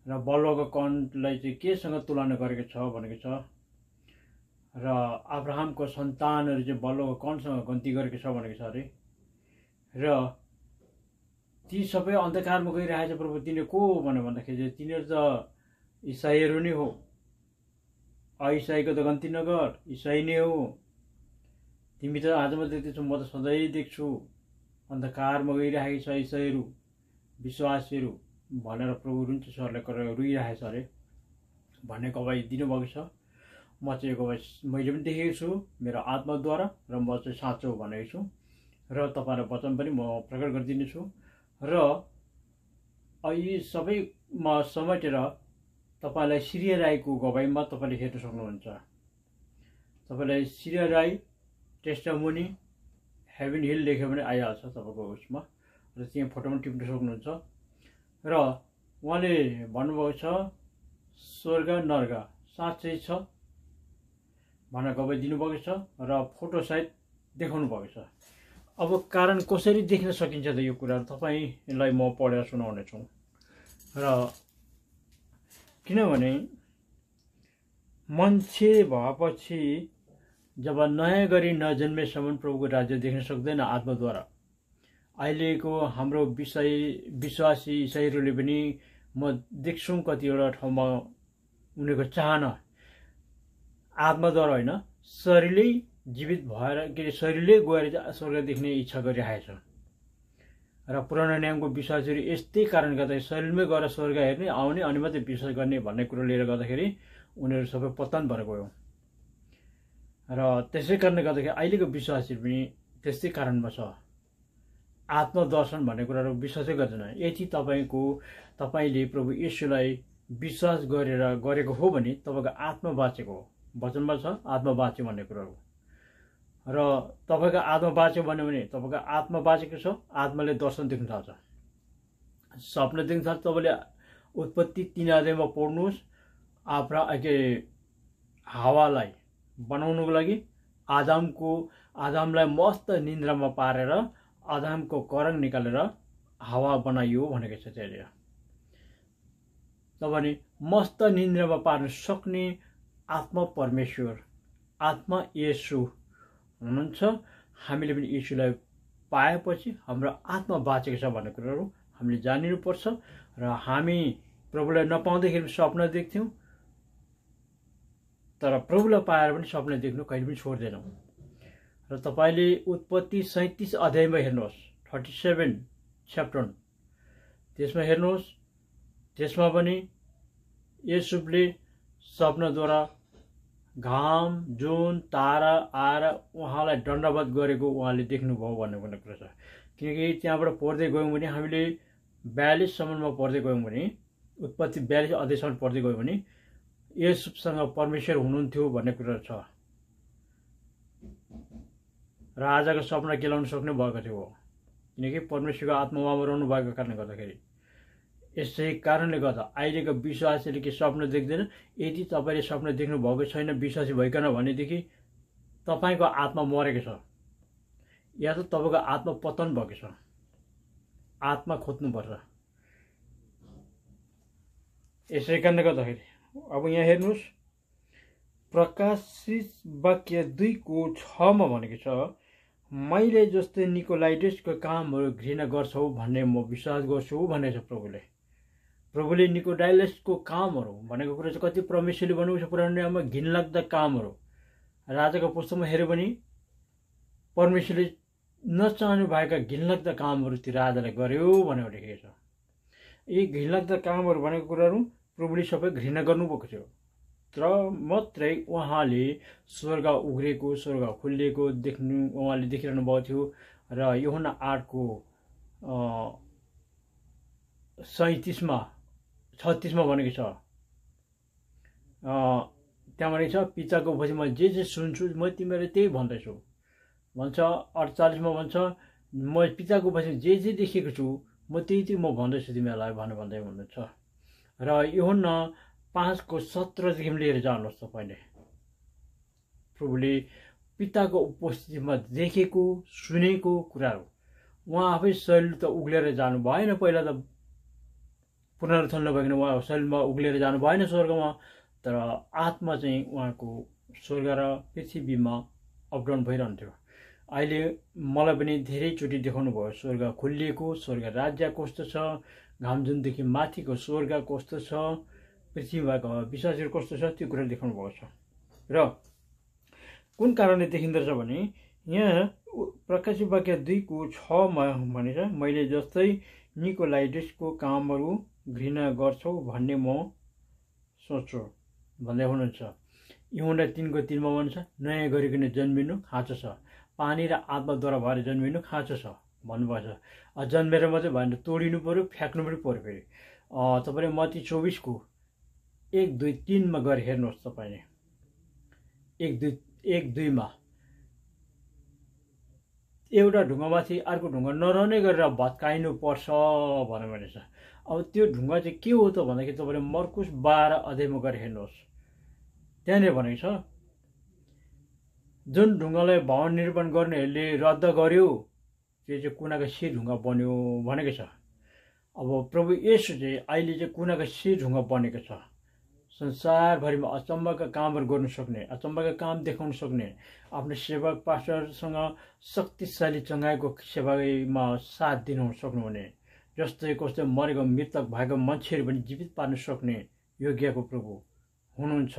S1: र बलुवाको कणलाई चाहिँ केसँग तुलना गरेको छ भनेको छ र अब्राहमको सन्तानहरू चाहिँ बलुवाको कणसँग गन्ती गरेको छ भनेको छ अरे। र ती सबै अन्धकारमा गइरहेको छ प्रभु तिनीहरू को भन्यो भन्दाखेरि तिनीहरू त इसाईहरू नै हो। इसाईको त गन्ती नगर, इसाई नै हो तिमी। त आज मात्रै देख्छौ, म त सधैँ देख्छु अन्धकारमा गइरहेको छ इसाईहरू विश्वासीहरू भनेर प्रभु रुन्छ सरले गरेर रुइरहेछ अरे भन्ने गवाई दिनुभएको छ। म चाहिँ यो गवाई मैले पनि देखेको छु मेरो आत्माद्वारा र म चाहिँ साँचो भनेको छु र तपाईहरुलाई वचन पनि म प्रकट गरिदिनेछु। र यी सबैमा समेटेर तपाईलाई सिरिया राईको गवाईमा तपाईले हेर्न सक्नुहुन्छ। तपाईलाई सिरिया राई टेस्टामोनी हेभन हिल लेख्यो भने आइहाल्छ तपाईको उसमा र त्यहाँ फोटोमा टिप्न सक्नुहुन्छ। र उहाँले भन्नुभएको छ स्वर्ग नरक साँच्चै छ भनेर गवाई दिनुभएको छ र फोटो सहित देखाउनु भएको छ। अब कारण कसरी देख्न सकिन्छ त यो कुरा तपाईलाई म पढेर सुनाउने छु। र किनभने मान्छे भएपछि जब नयाँ गरी नजन्मेसम्म प्रभुको राज्य देख्न सक्दैन आत्माद्वारा। अहिलेको हाम्रो विश्वासी इसाईहरूले पनि म देख्छु कतिवटा ठाउँमा उनीहरूको चाहना आत्माद्वारा होइन शरीरले जीवित भएर के शरीरले गएर स्वर्ग देख्ने इच्छा गरिरहेछ। र पुरानो नियमको विश्वासीहरू यस्तै कारण गर्दा शरीरमै गएर स्वर्ग हेर्ने आउने अनि मात्रै विश्वास गर्ने भन्ने कुरो लिएर गर्दाखेरि उनीहरू सबै पतन भएर गयो। र त्यसै कारणले गर्दाखेरि अहिलेको विश्वासीहरू पनि त्यस्तै कारणमा छ। आत्मदर्शन भन्ने कुराहरू विश्वासै गर्दैन। यदि तपाईले प्रभु येशूलाई विश्वास गरेको हो भने तपाईको आत्मा बाँचेको हो। वचनमा छ आत्मा बाँच्यो भन्ने कुराहरू। र तपाईको आत्मा बाँच्यो भन्यो भने तपाईको आत्मा बाँचेको छ, आत्माले दर्शन देख्न थाल्छ, सपना देख्न थाल्छ। तपाईले उत्पत्ति 3 अध्यायमा पढ्नुहोस्। हावालाई बनाउनुको लागि आदमलाई मस्त निन्द्रामा पारेर आदमको करङ निकालेर हावा बनाइयो भनेको छ त्यसले। तपाईले मस्त निन्द्रामा पार्न सक्ने आत्मा परमेश्वर, आत्मा येशू हुनुहुन्छ। हामीले पनि येशूलाई पाएपछि हाम्रो आत्मा बाँचेको छ भन्ने कुराहरू हामीले जानिनुपर्छ। र हामी प्रभुलाई नपाउँदाखेरि सपना देख्थ्यौँ, तर प्रभुलाई पाएर पनि सपना देख्नु कहिले पनि छोड्दैनौँ। र तपाईँले उत्पत्ति 37 अध्यायमा हेर्नुहोस्, 37 च्याप्टर, त्यसमा हेर्नुहोस्, त्यसमा पनि युसुफले सपनाद्वारा घाम, जुन, तारा आएर उहाँलाई दण्डवत गरेको उहाँले देख्नुभयो भन्ने कुरा छ। किनकि त्यहाँबाट पढ्दै गयौँ भने हामीले 42 सम्ममा पढ्दै गयौँ भने, उत्पत्ति 42 अध्यायसम्म पढ्दै गयौँ भने युसुफसँग परमेश्वर हुनुहुन्थ्यो भन्ने कुरा छ। र आजको सपना केलाउन सक्ने भएको थियो, किनकि परमेश्वरको आत्मा उहाँमा रहनु भएको कारणले गर्दाखेरि। यसै कारणले गर्दा अहिलेको विश्वासीले के सपना देख्दैन। यदि तपाईँले सपना देख्नु भएको छैन विश्वासी भइकन भनेदेखि तपाईँको आत्मा मरेको छ, या त तपाईँको आत्मा पतन भएको छ। आत्मा खोज्नुपर्छ। यसै कारणले गर्दाखेरि अब यहाँ हेर्नुहोस्, प्रकाशित वाक्य 2:6 भनेको छ, मैले जस्तै निकोलाइटसको कामहरू घृणा गर्छौ भन्ने म विश्वास गर्छु भनेको छ प्रभुले। प्रभुले निकोलाइटसको कामहरू भनेको कुरा चाहिँ कति परमेश्वरले भनेको छ पुरानो नियममा घिनलाग्दा कामहरू। राजाको पुस्तकमा हेऱ्यो भने परमेश्वरले नचाहनु भएका घिनलाग्दा कामहरू ती राजाले गर्यो भनेर लेखेको छ। यी घिनलाग्दा कामहरू भनेको कुराहरू प्रभुले सबै घृणा गर्नुभएको थियो। तर मात्रै उहाँले स्वर्ग उघ्रेको, स्वर्ग खुलिएको देख्नु उहाँले देखिरहनु भएको थियो। र यूहन्ना 8:37 भनेको छ, त्यहाँ भनेको छ, पिताको पछि म जे जे सुन्छु म तिमीलाई त्यही भन्दैछु भन्छ। 48 भन्छ, म पिताको पछि जे जे देखेको छु म त्यही म भन्दैछु तिमीहरूलाई भन्दै भन्नुहुन्छ। र यूहन्ना 5:17 लिएर जानुहोस् तपाईँले। प्रभुले पिताको उपस्थितिमा देखेको सुनेको कुराहरू, उहाँ आफै शरीर त उग्लेर जानु भएन, पहिला त पुनरुत्थान नभइकन उहाँ शरीरमा उग्लेर जानु भएन स्वर्गमा, तर आत्मा चाहिँ उहाँको स्वर्ग र पृथ्वीमा अपडाउन भइरहन्थ्यो। अहिले मलाई पनि धेरैचोटि देखाउनु भयो स्वर्ग खुलिएको, स्वर्ग राज्य कस्तो छ, घाम जुनदेखि माथिको स्वर्ग कस्तो छ, पृथ्वीको विश्वासहरू कस्तो छ, त्यो कुरा देखाउनु भएको छ। र कुन कारणले देखिँदछ भने यहाँ प्रकाशित वाक्य 2:6 भनेर मैले जस्तै निकोलाइटसको कामहरू घृणा गर्छौ भन्ने म सोच्छु भन्दै हुनुहुन्छ। यूहन्ना 3:3 भन्छ, नयाँ गरिकन जन्मिनु खाँचो छ, पानी र आत्माद्वारा भएर जन्मिनु खाँचो छ भन्नुभएको छ। जन्मेर मात्रै भएन, तोडिनु पऱ्यो, फ्याँक्नु पनि पऱ्यो। फेरि तपाईँले मत्ती 24:1-2-3 गएर हेर्नुहोस्। तपाईँले 1-2 एउटा ढुङ्गामाथि अर्को ढुङ्गा नरहने गरेर भत्काइनु पर्छ भनेको छ। अब त्यो ढुङ्गा चाहिँ के हो त भन्दाखेरि तपाईँले मर्कुस 12 अध्यायमा गएर हेर्नुहोस्। त्यहाँनिर भनेको छ, जुन ढुङ्गालाई भवन निर्माण गर्नेहरूले रद्द गर्यो त्यो चाहिँ कुनाको शिर ढुङ्गा बन्यो भनेको छ। अब प्रभु येशू चाहिँ अहिले चाहिँ कुनाको शिर ढुङ्गा बनेको छ। संसारभरिमा अचम्मका कामहरू गर्नु सक्ने, अचम्मका काम देखाउन सक्ने, आफ्नो सेवक पास्टरसँग शक्तिशाली चङ्गाइको सेवामा साथ दिनु सक्नुहुने, जस्तै कस्तै मरेको मृतक भएको मान्छेहरू पनि जीवित पार्न सक्ने योग्यको प्रभु हुनुहुन्छ।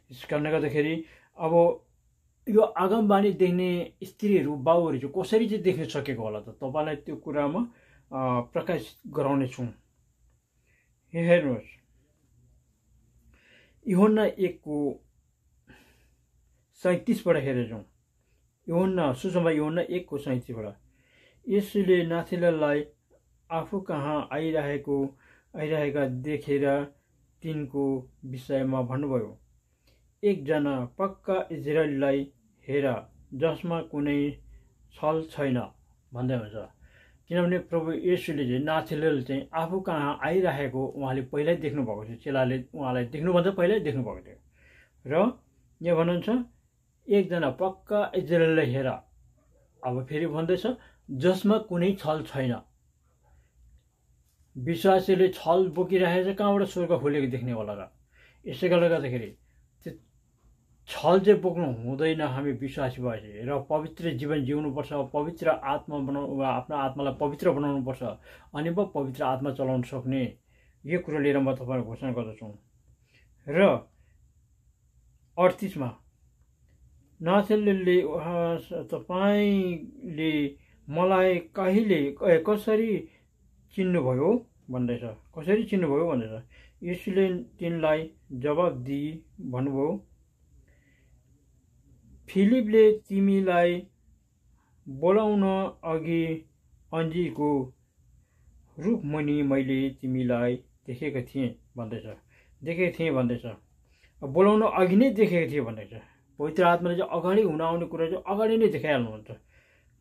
S1: यस कारणले गर्दाखेरि अब यो आगमबाणी देख्ने स्त्रीहरू, बाउहरू चाहिँ कसरी चाहिँ देख्न सकेको होला त, तपाईँलाई त्यो कुरामा प्रकाश गराउने छौँ। हेर्नुहोस्, यूहन्ना 1:37 हेरेर जाउँ। सुसमाचार यूहन्ना 1:37, यसुले नाथानिएललाई आफू कहाँ आइरहेका देखेर तिनको विषयमा भन्नुभयो, एकजना पक्का इजरायलीलाई हेर जसमा कुनै छल छैन भन्दै हुन्छ। किनभने प्रभु येशूले चाहिँ नाथानिएल चाहिँ आफू कहाँ आइरहेको उहाँले पहिल्यै देख्नु भएको थियो। चेलाले उहाँलाई देख्नुभन्दा पहिल्यै देख्नु भएको थियो। र यहाँ भन्नुहुन्छ, एकजना पक्का इजरायलीलाई हेर। अब फेरि भन्दैछ, जसमा कुनै छल छैन। विश्वासीले छल बोकिरहेको छ, कहाँबाट स्वर्ग खुलेको देख्ने होला र। यसै कारणले गर्दाखेरि त्यो छल चाहिँ बोक्नु हुँदैन। हामी विश्वासी भएपछि र पवित्र जीवन जिउनुपर्छ, पवित्र आत्मा बनाउनु, आफ्नो आत्मालाई पवित्र बनाउनुपर्छ, अनि पो पवित्र आत्मा चलाउन सक्ने, यो कुरो लिएर म तपाईँलाई घोषणा गर्दछु। र 38 नाथेलले तपाईँले मलाई कसरी चिन्नुभयो भन्दैछ, कसरी चिन्नुभयो भन्दैछ। यीशुले तिनलाई जवाब दिई भन्नुभयो, फिलिपले तिमीलाई बोलाउन अघि अन्जीरको रुखमुनि मैले तिमीलाई देखेको थिएँ भन्दैछ। बोलाउन अघि नै देखेको थिएँ भन्दैछ। पवित्र आत्माले चाहिँ अगाडि हुन आउने कुरा चाहिँ अगाडि नै देखाइहाल्नुहुन्छ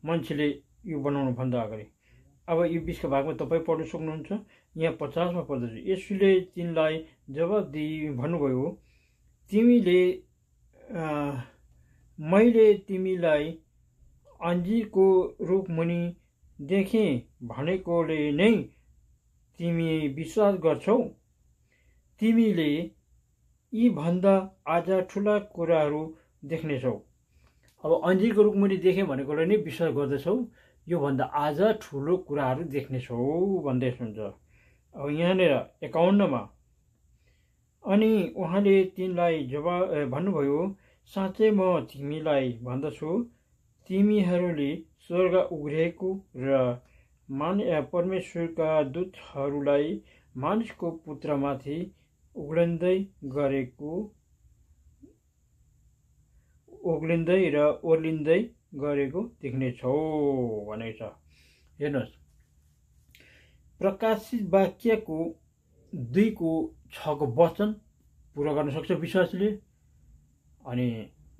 S1: मान्छेले यो बनाउनुभन्दा अगाडि। अब यो 20 को भागमा तपाईँ पढ्न सक्नुहुन्छ। यहाँ 50 मा पढ्दैछ, यसुले तिनलाई जवाब दिई भन्नुभयो, मैले तिमीलाई अन्जीरको रुखमुनि देखेँ भनेकोले नै तिमी विश्वास गर्छौ? तिमीले यी भन्दा आज ठुला कुराहरू देख्नेछौ। अब अन्जीरको रुखमुनि देखेँ भनेकोले नै विश्वास गर्दछौ, यो भन्दा आज ठुलो कुराहरू देख्नेछौ भन्दै हुन्छ। अब यहाँनिर 51 मा अनि उहाँले तिनलाई जवाब भन्नुभयो, साँच्चै म तिमीलाई भन्दछु, तिमीहरूले स्वर्ग उघिएको र परमेश्वरका दूतहरूलाई मानिसको पुत्रमाथि उग्लिँदै र ओर्लिँदै गरेको देख्नेछौ भनेको छ। हेर्नुहोस्, प्रकाशित वाक्यको 2:6 वचन पुरा गर्न सक्छ विश्वासले। अनि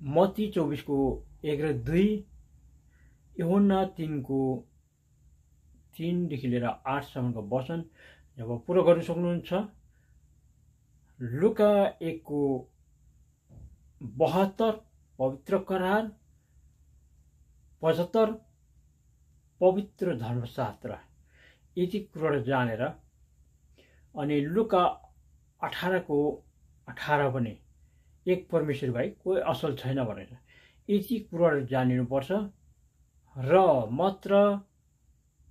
S1: मत्ती 24:1 र 2, यूहन्ना 3:3 देखि लिएर 8 सम्मको वचन जब पुरा गर्न सक्नुहुन्छ। लुका 1:72 पवित्र करार, 75 पवित्र धर्मशास्त्र, यति कुरा जानेर, अनि लुका 18:18 पनि एक परमेश्वर भाइ कोही असल छैन भनेर यति कुराहरू जानिनुपर्छ र मात्र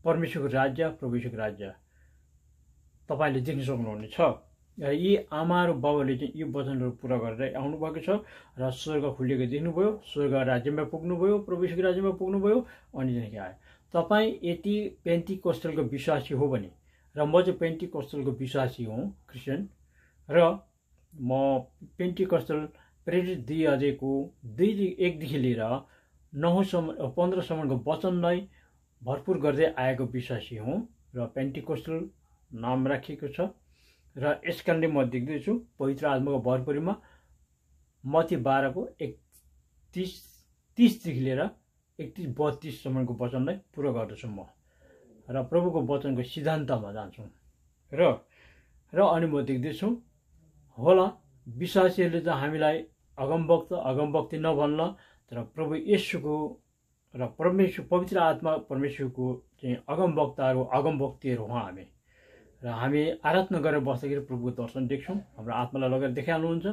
S1: परमेश्वरको राज्य, प्रभुको राज्य तपाईँले देख्न सक्नुहुनेछ। यी आमा र बाबुले चाहिँ यो वचनहरू पुरा गरेर आउनु भएको छ र स्वर्ग खुलेको देख्नुभयो, स्वर्ग राज्यमा पुग्नुभयो, प्रभुको राज्यमा पुग्नुभयो, अनि चाहिँ आयो। तपाईँ यति पेन्टिकोस्टलको विश्वासी हो भने, र म चाहिँ पेन्टिकोस्टलको विश्वासी हुँ, क्रिस्चियन, र म पेन्टिकोस्टल प्रेरित 2 अध्यायको 1देखि लिएर 9-15 सम्मको वचनलाई भरपुर गर्दै आएको विश्वासी हुँ र पेन्टिकोस्टल नाम राखिएको छ। र यसकारणले म देख्दैछु पवित्र आत्माको भरपुरीमा मत्ती 12:31-30 लिएर 31-32 सम्मको वचनलाई पुरा गर्दछु म, र प्रभुको वचनको सिद्धान्तमा जान्छु। र अनि म देख्दैछु होला विश्वासीहरूले त हामीलाई अगमवक्ति नभन्ला, तर प्रभु येशूको र परमेश्वर पवित्र आत्मा परमेश्वरको चाहिँ अगमवक्तिहरू हौँ हामी। र हामी आराधना गरेर बस्दाखेरि प्रभुको दर्शन देख्छौँ, हाम्रो आत्मालाई लगेर देखाउनुहुन्छ।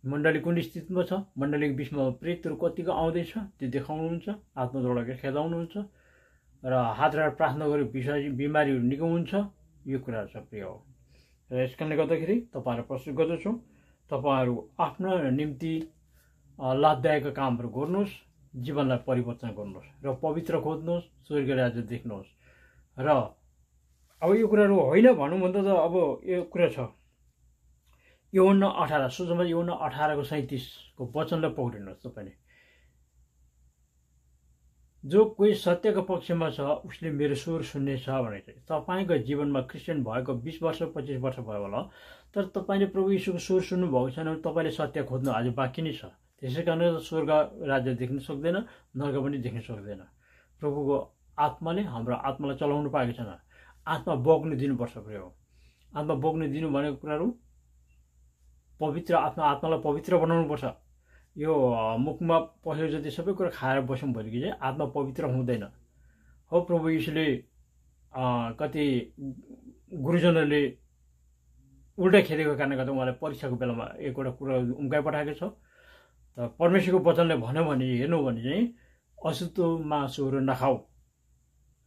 S1: मण्डली कुन स्थितिमा छ, मण्डलीको बिचमा प्रेतहरू कतिको आउँदैछ त्यो देखाउनुहुन्छ, आत्माद्वारा लगेर खेदाउनुहुन्छ, र हात राखेर प्रार्थना गरेर बिमारीहरू निको हुन्छ। यो कुराहरू सब प्रिय हो। र यस कारणले गर्दाखेरि तपाईँहरू प्रस्तुत गर्दछु, तपाईँहरू आफ्नो निम्ति लाभदायक कामहरू गर्नुहोस्, जीवनलाई परिवर्तन गर्नुहोस् र पवित्र खोज्नुहोस्, स्वर्गीय राज्य देख्नुहोस्। र अब यो कुराहरू होइन भनौँ भन्दा त अब यो कुरा छ। यूहन्ना 18 सुसमाचार यूहन्ना 18:37 वचनलाई पक्रिनुहोस् तपाईँले। जो कोही सत्यको पक्षमा छ उसले मेरो स्वर सुन्नेछ भनेको छ। तपाईँको जीवनमा क्रिस्चियन भएको 20 वर्ष 25 वर्ष भयो होला, तर तपाईँले प्रभु यीशुको स्वर सुन्नुभएको छैन भने तपाईँले सत्य खोज्नु आज बाँकी नै छ। त्यसै कारणले स्वर्ग राज्य देख्न सक्दैन, नर्क पनि देख्न सक्दैन। प्रभुको आत्माले हाम्रो आत्मालाई चलाउनु पाएको छैन, आत्मा बोक्नु दिनुपर्छ। प्रिय हो, आत्मा बोक्नु दिनु भनेको कुराहरू पवित्र आत्मालाई पवित्र बनाउनुपर्छ। यो मुखमा पस्यो जति सबै कुरा खाएर बस्यौँ भनेदेखि चाहिँ आत्मा पवित्र हुँदैन हो। प्रभु यीशुले कति गुरुजनहरूले उल्टा खेदेको कारणले गर्दा उहाँलाई परीक्षाको बेलामा एकवटा कुरा उम्काइ पठाएको छ। परमेश्वरको वचनले भन्यो भने हेर्नु भने चाहिँ अशुद्ध मासुहरू नखाऊ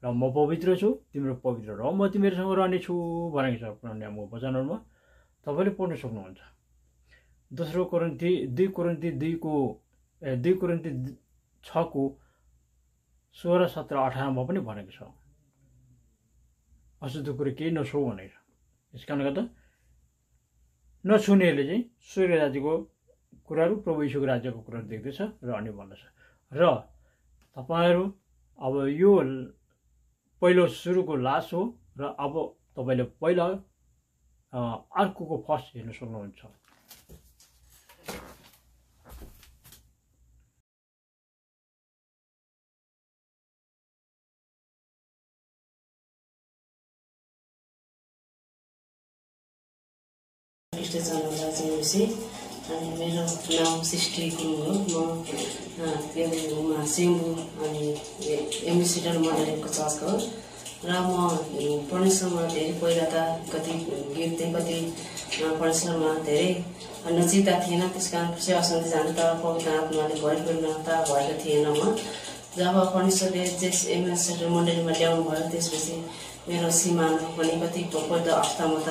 S1: र म पवित्र छु तिम्रो पवित्र र म तिमीहरूसँग रहनेछु भनेको छ पुरानो नियमको वचनहरूमा तपाईँले पढ्न सक्नुहुन्छ। दोस्रो कोरिन्थी 6 16, 17, 18 पनि भनेको छ अशुद्ध कुरो केही नछौ भनेको छ। यस कारणले गर्दा नछुनेहरूले चाहिँ स्वर्ग राज्यको कुराहरू प्रभु यीशुको राज्यको कुराहरू देख्दैछ र अनि भन्दछ। र तपाईँहरू अब यो पहिलो सुरुको लास्ट हो र अब तपाईँले पहिला अर्कोको फर्स्ट हेर्न सक्नुहुन्छ।
S12: अनि मेरो नाम सृष्टि गुरुङ हो। म सेम्बु अनि एमबिसिडर मण्डलीको चर्चको हो र म परमेश्वरमा धेरै पहिला त कति गीत कति परमेश्वरमा धेरै नचिता थिएन, त्यस कारण खुसी अशान्ति जाने तर पवित्र आत्माले भरिपूर्णता भएको थिएन। म जब परमेश्वरले त्यस एमबिसिडर मण्डलीमा ल्याउनु भयो त्यसपछि मेरो श्रीमानको पनि कति पहिलो अवस्थामा त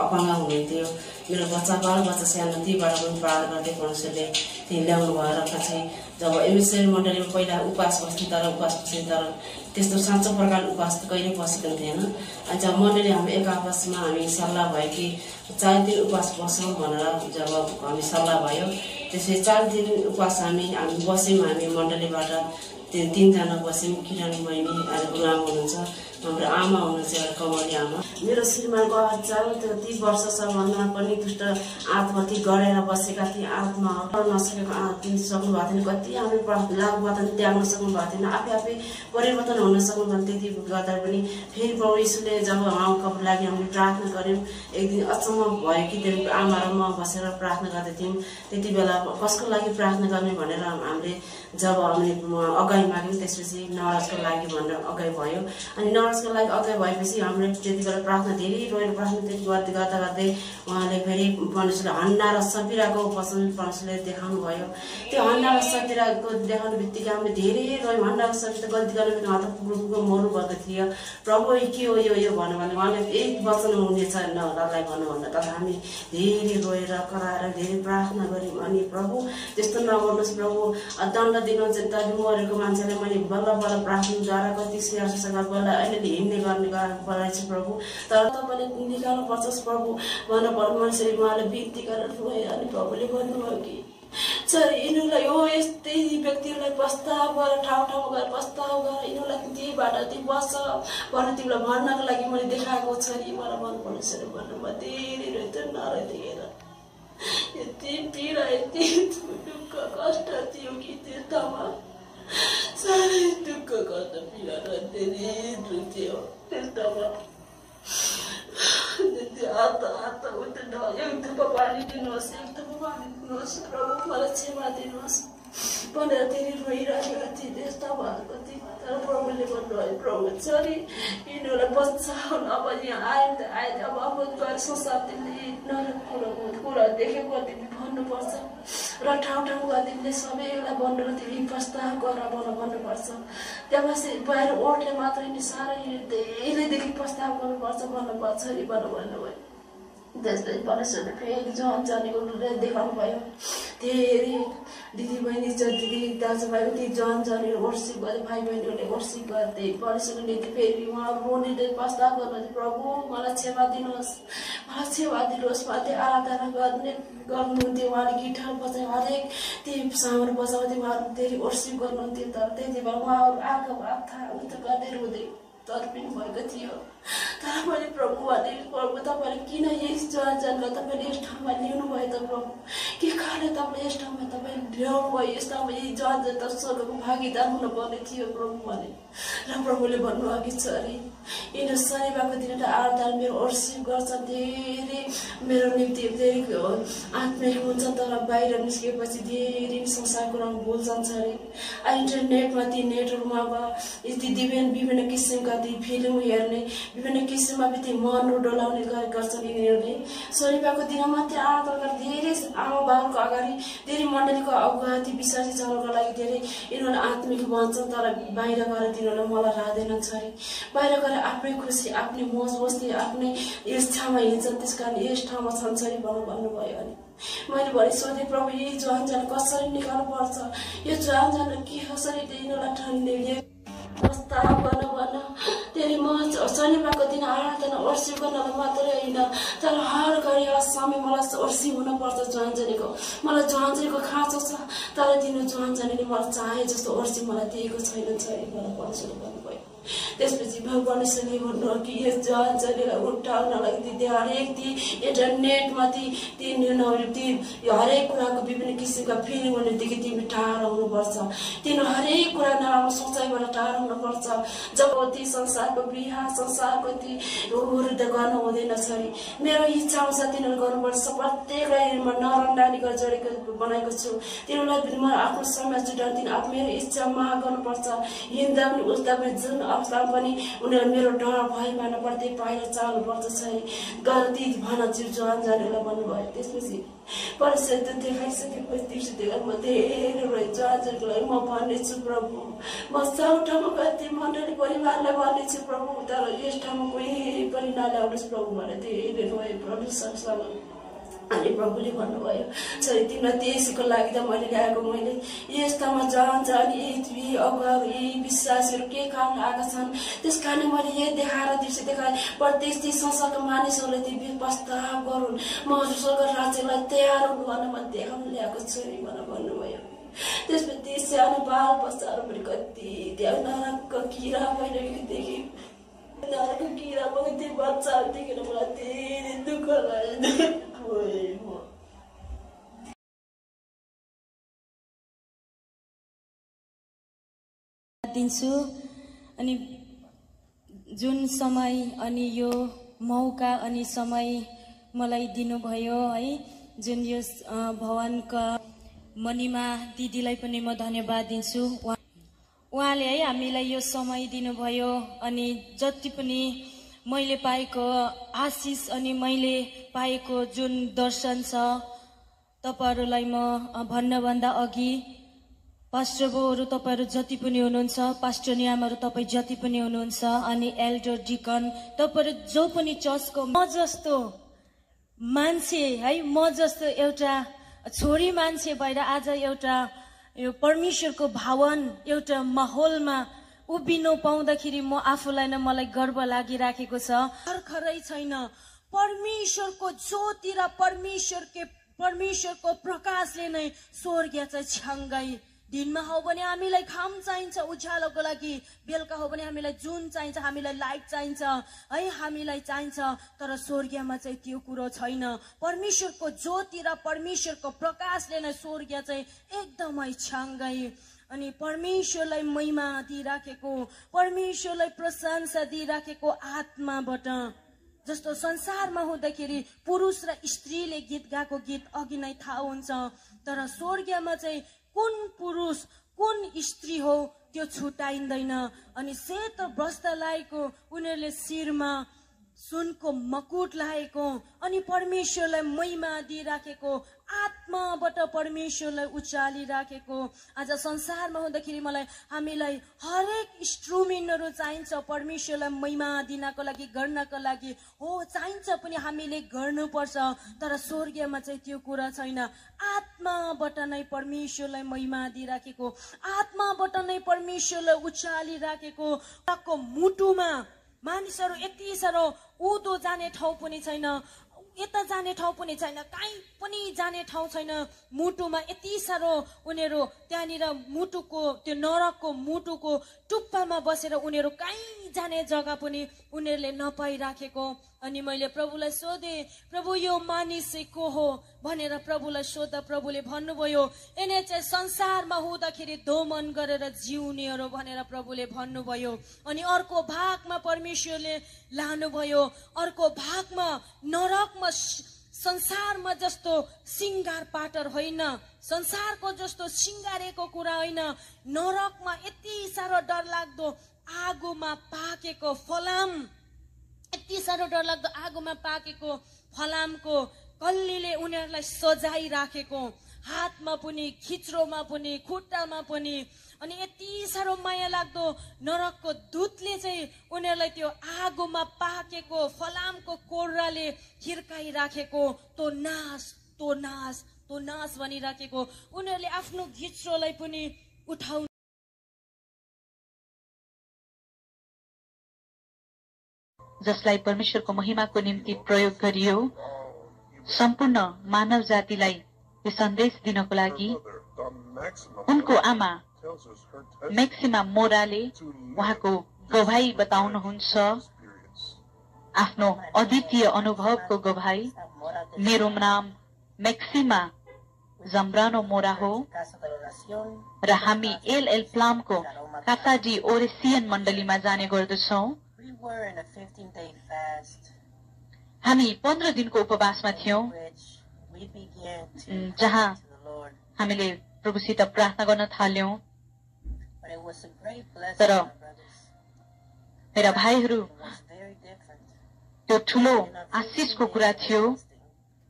S12: अपाङ्ग हुनुहुन्थ्यो। मेरो बाल बच्चा सानो तीबाट पनि प्रार्थना गर्दै परमेश्वरले त्यही ल्याउनु भयो र पछि जब एमबिसिडर मण्डलीमा पहिला उपवास बस्थ्यौँ तर उपवास बस्थ्यौँ तर त्यस्तो साँचो प्रकार उपवास त कहिले बसेको थिएन। अनि जब मण्डली हामी एक आपसमा हामी सल्लाह भयो कि 4 दिन उपवास बसौँ भनेर जब हामी सल्लाह भयो त्यसपछि 4 दिन उपवास हामी बस्यौँ। हामी मण्डलीबाट 3 जना बस्यौँ। किरण बहिनी अहिले गुरुआमा हुनुहुन्छ, हाम्रो आमा हुनुहुन्छ एउटा कमली आमा। मेरो श्रीमानको 30 वर्षसम्म पनि दुष्ट आत्मा ती गढेर बसेका थिए, आत्मा नसकेको सक्नु भएको थिएन। कति हामी लागुबाट त्याग्न सक्नु भएको थिएन, आफै परिवर्तन हुन सक्नु भएको। त्यति गर्दा पनि फेरि प्रभु यीशुले जब उहाँको लागि हामीले प्रार्थना गऱ्यौँ, एक दिन अचम्म भयो कि त्यो आमा र म बसेर प्रार्थना गर्दै थियौँ। त्यति बेला कसको लागि प्रार्थना गर्ने भनेर हामीले जब हामीले अगाडि माग्यौँ त्यसपछि नवराजको लागि भनेर अगाडि भयो। अनि नवराजको लागि अगाडि भएपछि हामीले त्यति बेला प्रार्थना धेरै रोएर प्रार्थना त्यति गर्दा गर्दै उहाँले फेरि परमेश्वरले हन्ना र सपिराको वचन परमेश्वरले देखाउनु भयो। त्यो हन्ना र सपिराको देखाउने बित्तिकै हामीले धेरै रोयौँ। हन्ना र सपिरा गल्ती गर्ने हात पुग्नुको मर्नु भएको थियो। प्रभु के हो यो भन्यो भने उहाँले एक वचन हुनेछ नलाई भन्नु भन्दा तर हामी धेरै रोएर कराएर धेरै प्रार्थना गऱ्यौँ। अनि प्रभु त्यस्तो नगर्नुहोस् प्रभु, दण्ड दिनुहुन्छ त मरेको मान्छेले मैले बल्ल बल्ल प्रार्थनाद्वारा कति सियासँग बल्ल अहिले हिँड्ने गर्ने बनाएछ प्रभु, तर तपाईँले निकाल्नुपर्छ प्रभु भनेर मान्छेले उहाँले बिन्ती गरेर रोए। अनि प्रभुले भन्नुभयो कि सर यिनीहरूलाई हो यस्तै व्यक्तिहरूलाई प्रस्ताव गरेर ठाउँ ठाउँमा गएर प्रस्ताव गरेर यिनीहरूलाई त्यहीबाट त्यही बस्छ भनेर तिमीलाई भन्नको लागि मैले देखाएको छ नि मलाई भन्नुपर्ने सर भन्नुभयो। धेरै रहेछ नरहेर यति पीडा यति दुःख कष्ट थियो कि त्यस्तोमा साह्रै दुःख कष्ट पीडा धेरै थियो त्यस्तोमा। हात उठ्दैन, एक थुप्रो पानी दिनुहोस्, एक थुप्रो पानी दिनुहोस् प्रभु मलाई क्षमा दिनुहोस् भनेर धेरै रोइरहेको थिएँ। त्यस्तो भएको थिएँ तर प्रभुले भन्नुभयो प्रभु छोरी यिनीहरूलाई बचाउन अब यहाँ आयो अब गएर संसार तिमीले नराम्रो कुरा देखेको तिमीले भन्नुपर्छ र ठाउँ ठाउँ गएर तिमीले सबैलाई भनेर तिमीले प्रस्ताव गर भन्नुपर्छ। त्यहाँपछि बाहिर ओठले मात्रै नि साह्रै धेरैदेखि प्रस्ताव गर्नुपर्छ भन्नुपर्छ नि भन्नुभयो। त्यसपछि परमेश्वरले फेरि जन जानेको देखाउनु भयो। धेरै दिदीबहिनी दिदी दाजुभाइको ती जन जानेर वर्षिप गरे, भाइ बहिनीहरूले वर्षिप गर्दै परमेश्वरले फेरि उहाँ रोनीले प्रस्ताव गर्नु प्रभु मलाई क्षमा दिनुहोस्, मलाई क्षमा दिनुहोस् भन्दै आराधना गर्नुहुन्थ्यो। उहाँले गिटार बजाइ हरेक ती सामान बजाउँदै उहाँहरू धेरै वर्षिप गर्नुहुन्थ्यो। तर त्यति बेला उहाँहरू आँखा भाथा उता गर्दै रुँदै तर्पिनु भएको थियो। तर मैले प्रभु भने प्रभु तपाईँले किन यस जनलाई तपाईँले यस ठाउँमा ल्याउनु भयो त प्रभु, के कारणले तपाईँले यस ठाउँमा तपाईँले ल्याउनु भयो, यस ठाउँमा यी जन त स्वर्गको भागीदार हुनुपर्ने थियो प्रभु भने। र प्रभुले भन्नुभयो कि छोरी यिनीहरू शनिबारको दिन आराधना मेरो वर्षिप गर्छ, धेरै मेरो निम्ति धेरै आत्मिक हुन्छ तर बाहिर निस्केपछि धेरै संसारको रङ भुल जान्छ अरे। इन्टरनेटमा ती नेटहरूमा अब यति विभिन्न किसिमका ती फिल्म हेर्ने
S13: विभिन्न किसिममा बित्ति मन डोलाउने गर्छन् यिनीहरूले। शनिबारको दिन मात्रै आराधना गरेर धेरै आमा बाबुको अगाडि धेरै मण्डलीको अगुवाती विश्वासी जनको लागि धेरै यिनीहरूले आत्मिक भन्छन्, तर बाहिर गएर तिनीहरूले मलाई राख्दैनन् छोरी। बाहिर गएर आफ्नै खुसी आफ्नै मोज मस्ती आफ्नै यस ठाउँमा हिँड्छन्, त्यस कारण यस ठाउँमा छन् छोरी भन्नुभयो। अनि मैले भने सोधेँ प्रभु यही ज्वानजान कसरी निकाल्नु पर्छ, यो ज्वानजान के कसरी यिनीहरूलाई ठान्ने प्रस्ताव भन त्यसले म शनिबारको दिन आराधना वर्षी गर्नलाई मात्रै होइन, तर हर घडी समय मलाई वर्षी हुनुपर्छ ज्वानजानीको। मलाई ज्वानजानीको खाँचो छ, तर तिनीहरू ज्वानजानीले मलाई चाहे जस्तो वर्षी मलाई दिएको छैन छोरी मलाई परमेश्वरले भन्नुभयो। त्यसपछि परमेश्वरले भन्नुभयो कि यस ज्वानजानीलाई उठाउनलाई ती हरेक ती इन्टरनेटमा ती हरेक कुराको विभिन्न किसिमका फिल्महरूदेखि तिमी टाढा हुनुपर्छ। तिनीहरू हरेक कुरा नराम्रो सोचाइबाट टाढा हुनुपर्छ। जब ती संसारको बिहा संसारको ती विरुद्ध गर्नु हुँदैन छोरी। मेरो इच्छा आउँछ तिनीहरू गर्नुपर्छ। प्रत्येकलाई नरन्डानी गरेर जोडेको बनाएको छु। तिनीहरूलाई म आफ्नो समय छुट्याउनु दिन मेरो इच्छा माग गर्नुपर्छ। हिँड्दा पनि उठ्दा पनि जुन अवस्थामा पनि उनीहरू मेरो डर भय मान्नुपर्छ, पाइला चाल्नुपर्छ छोरी गएर ती भन ज्वानजानीलाई भन्नुभयो। त्यसपछि परमेश्वरले देखाइसकेपछि तिर्सिदिएर म धेरै ज्वानजानीलाई म भन्नेछु प्रभु, म ठाउँमा कति मण्डली परिवारलाई भन्नेछु प्रभु, तर यस ठाउँमा कोही पनि नल्याउनुहोस् प्रभु भनेर धेरै रोएँ परमेश्वरसँग। अनि प्रभुले भन्नुभयो छोरी तिमीलाई त्यसको लागि त मैले ल्याएको, मैले यस्तामा जान्छ यी अगुवा यी विश्वासीहरू के कारण आएका छन्, त्यस कारण मैले यही देखाएर दृश्य देखाएँ। प्रत्येक ती संसारका मानिसहरूले ती प्रस्ताव गरून्, म स्वर्ग राज्यलाई तयार हुनु भनेर म देखाउनु ल्याएको छोरी भनेर भन्नुभयो। त्यसपछि सानो बाल बच्चाहरू पनि कति त्यहाँ नरकको किरा भइरहेकोदेखि नरकको किरा पनि त्यो बच्चाहरू देखेर मलाई धेरै दुःख लाग्यो।
S14: दिन्छु अनि जुन समय अनि यो मौका अनि समय मलाई दिनुभयो है, जुन यो भवनका मणिमा दिदीलाई पनि म धन्यवाद दिन्छु। उहाँले है हामीलाई यो समय दिनुभयो अनि जति पनि मैले पाएको आशिष अनि मैले पाएको जुन दर्शन छ तपाईहरुलाई म भन्नभन्दा अघि पास्टर बोहरू तपाईहरु जति पनि हुनुहुन्छ, पास्टर नियामहरु तपाई जति पनि हुनुहुन्छ अनि एल्डर डिकन तपाईहरु जो पनि चर्चको म जस्तो मान्छे है, म जस्तो एउटा छोरी मान्छे भएर आज एउटा यो परमेश्वरको भवन एउटा माहौलमा उभिनु पाउँदाखेरि म आफूलाई नै मलाई गर्व लागिराखेको छ। खरै छैन परमेश्वरको ज्योति र परमेश्वरको प्रकाशले नै स्वर्ग चाहिँ छ्याङ्गाई। दिनमा हो भने हामीलाई घाम चाहिन्छ उज्यालोको लागि, बेलुका हो भने हामीलाई जुन चाहिन्छ, हामीलाई लाइट चाहिन्छ है, हामीलाई चाहिन्छ, तर स्वर्गमा चाहिँ त्यो कुरो छैन। परमेश्वरको ज्योति र परमेश्वरको प्रकाशले नै स्वर्ग चाहिँ एकदमै छ्याङ्गाई। अनि परमेश्वरलाई महिमा दिइराखेको, परमेश्वरलाई प्रशंसा दिइराखेको आत्माबाट, जस्तो संसारमा हुँदाखेरि पुरुष र स्त्रीले गीत गाएको गीत अघि नै थाहा हुन्छ, तर स्वर्गमा चाहिँ कुन पुरुष कुन स्त्री हो त्यो छुटाइँदैन। अनि सेतो वस्त्र लाएको, उनीहरूले शिरमा सुनको मकुट लाएको अनि परमेश्वरलाई महिमा दिइराखेको, आत्माबाट परमेश्वरलाई उचालिराखेको। आज संसारमा हुँदाखेरि हामीलाई हरेक इन्स्ट्रुमेन्टहरू चाहिन्छ परमेश्वरलाई महिमा दिनको लागि, गर्नको लागि हो, चाहिन्छ पनि हामीले गर्नुपर्छ, तर स्वर्गमा चाहिँ त्यो कुरा छैन। आत्माबाट नै परमेश्वरलाई महिमा दिइराखेको, आत्माबाट नै परमेश्वरलाई उचालिराखेको। मुटुमा मानिसहरू यति साह्रो उँधो जाने ठाउँ पनि छैन, यता जाने ठाउँ पनि छैन, कहीँ पनि जाने ठाउँ छैन। मुटुमा यति साह्रो उनीहरू त्यहाँनिर मुटुको त्यो नरकको मुटुको टुप्पामा बसेर उनीहरू कहीँ जाने जग्गा पनि उनीहरूले नपाइराखेको। अनि मैले प्रभुलाई सोधेँ, प्रभु यो मानिस चाहिँ को हो भनेर प्रभुलाई सोध्दा प्रभुले भन्नुभयो, यिनी चाहिँ संसारमा हुँदाखेरि दोमन गरेर जिउनेहरू भनेर प्रभुले भन्नुभयो। अनि अर्को भागमा परमेश्वरले लानुभयो, अर्को भागमा नरकमा संसारमा जस्तो सिंगार पाटर होइन, संसारको जस्तो सिंगारेको कुरा होइन, नरकमा यति साह्रो डरलाग्दो आगोमा पाकेको फलाम यति साह्रो डरलाग्दो आगोमा पाकेको फलामको कल्लीले उनीहरूलाई सजाइराखेको, हातमा पनि, खिच्रोमा पनि, खुट्टामा पनि, अनि यति साह्रो माया लाग्दो नरकको दूतले चाहिँ उनीहरूलाई त्यो आगोमा पाकेको फलामको कोर्राले हिर्काइराखेको, तो नाश तो नाश तो नाश भनिराखेको, उनीहरूले आफ्नो घिच्रोलाई पनि उठाउ
S15: जसलाई परमेश्वरको महिमाको निम्ति प्रयोग गरियो, सम्पूर्ण मानव जातिलाई यो सन्देश दिनको लागि उनको आमा मैक्सिमा मोराले उहाँको गवाही बताउनुहुन्छ, आफ्नो अद्वितीय अनुभवको गवाही। मेरो नाम मैक्सिमा जम्ब्रानो मोरा हो र हामी एलएल प्लामको कासाडी ओरेसियन मण्डलीमा जाने गर्दछौं। हामी 15 दिनको उपवासमा थियौं, जहाँ हामीले प्रभुसित प्रार्थना गर्न थाल्यौं। तर मेरा भाइहरू, त्यो ठूलो आशिषको कुरा थियो।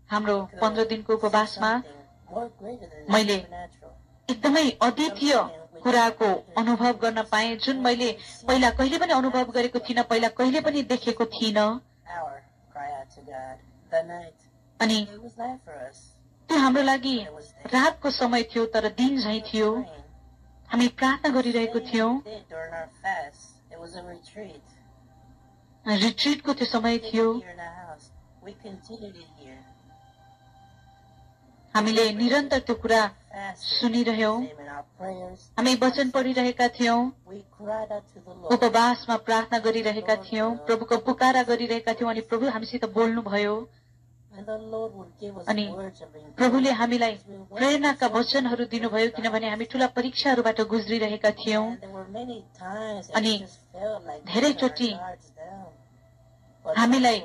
S15: हाम्रो 15 दिनको उपवासमा मैले एकदमै अद्वितीय कुराको अनुभव गर्न पाएँ, जुन मैले पहिला कहिले पनि अनुभव गरेको थिइनँ, पहिला कहिले पनि देखेको थिइनँ। अनि त्यो हाम्रो लागि रातको समय थियो, तर दिन झैं थियो। हामी प्रार्थना गरिरहेको थियौं। रिट्रिटको त्यो समय थियो। हामीले निरन्तर त्यो कुरा सुनिरह्यौं। हामी वचन पढिरहेका थियौं, उपवासमा प्रार्थना गरिरहेका थियौं, प्रभुको पुकारा गरिरहेका थियौं। अनि प्रभु हामीसित बोल्नुभयो अनि प्रभुले हामीलाई प्रेरणाका वचनहरू दिनुभयो, किनभने हामी ठूला परीक्षाहरूबाट गुज्रिरहेका थियौं। अनि धेरैचोटि हामीलाई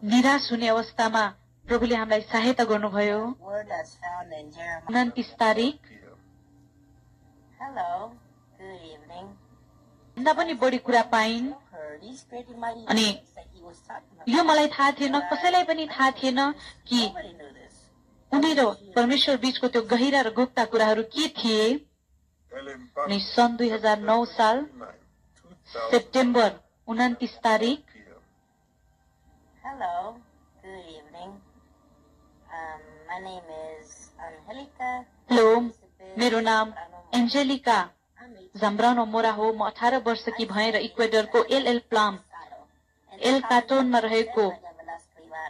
S15: निराश हुने अवस्थामा प्रभुले हामीलाई सहायता गर्नुभयो। 29 तारिक भन्दा पनि बढी कुरा पाइन्। अनि यो मलाई थाहा थिएन, कसैलाई पनि थाहा थिएन कि उनीहरू परमेश्वर बीचको त्यो गहिरा र गुप्त कुराहरू के थिए। अनि सन् 2009 साल सेप्टेम्बर 29 तारिक हेलो, मेरो नाम एन्जेलिका जम्ब्रानो मोरा हो। म 18 वर्षकी भएर इक्वेडरको एलएल प्लाम एल काटोनमा रहेको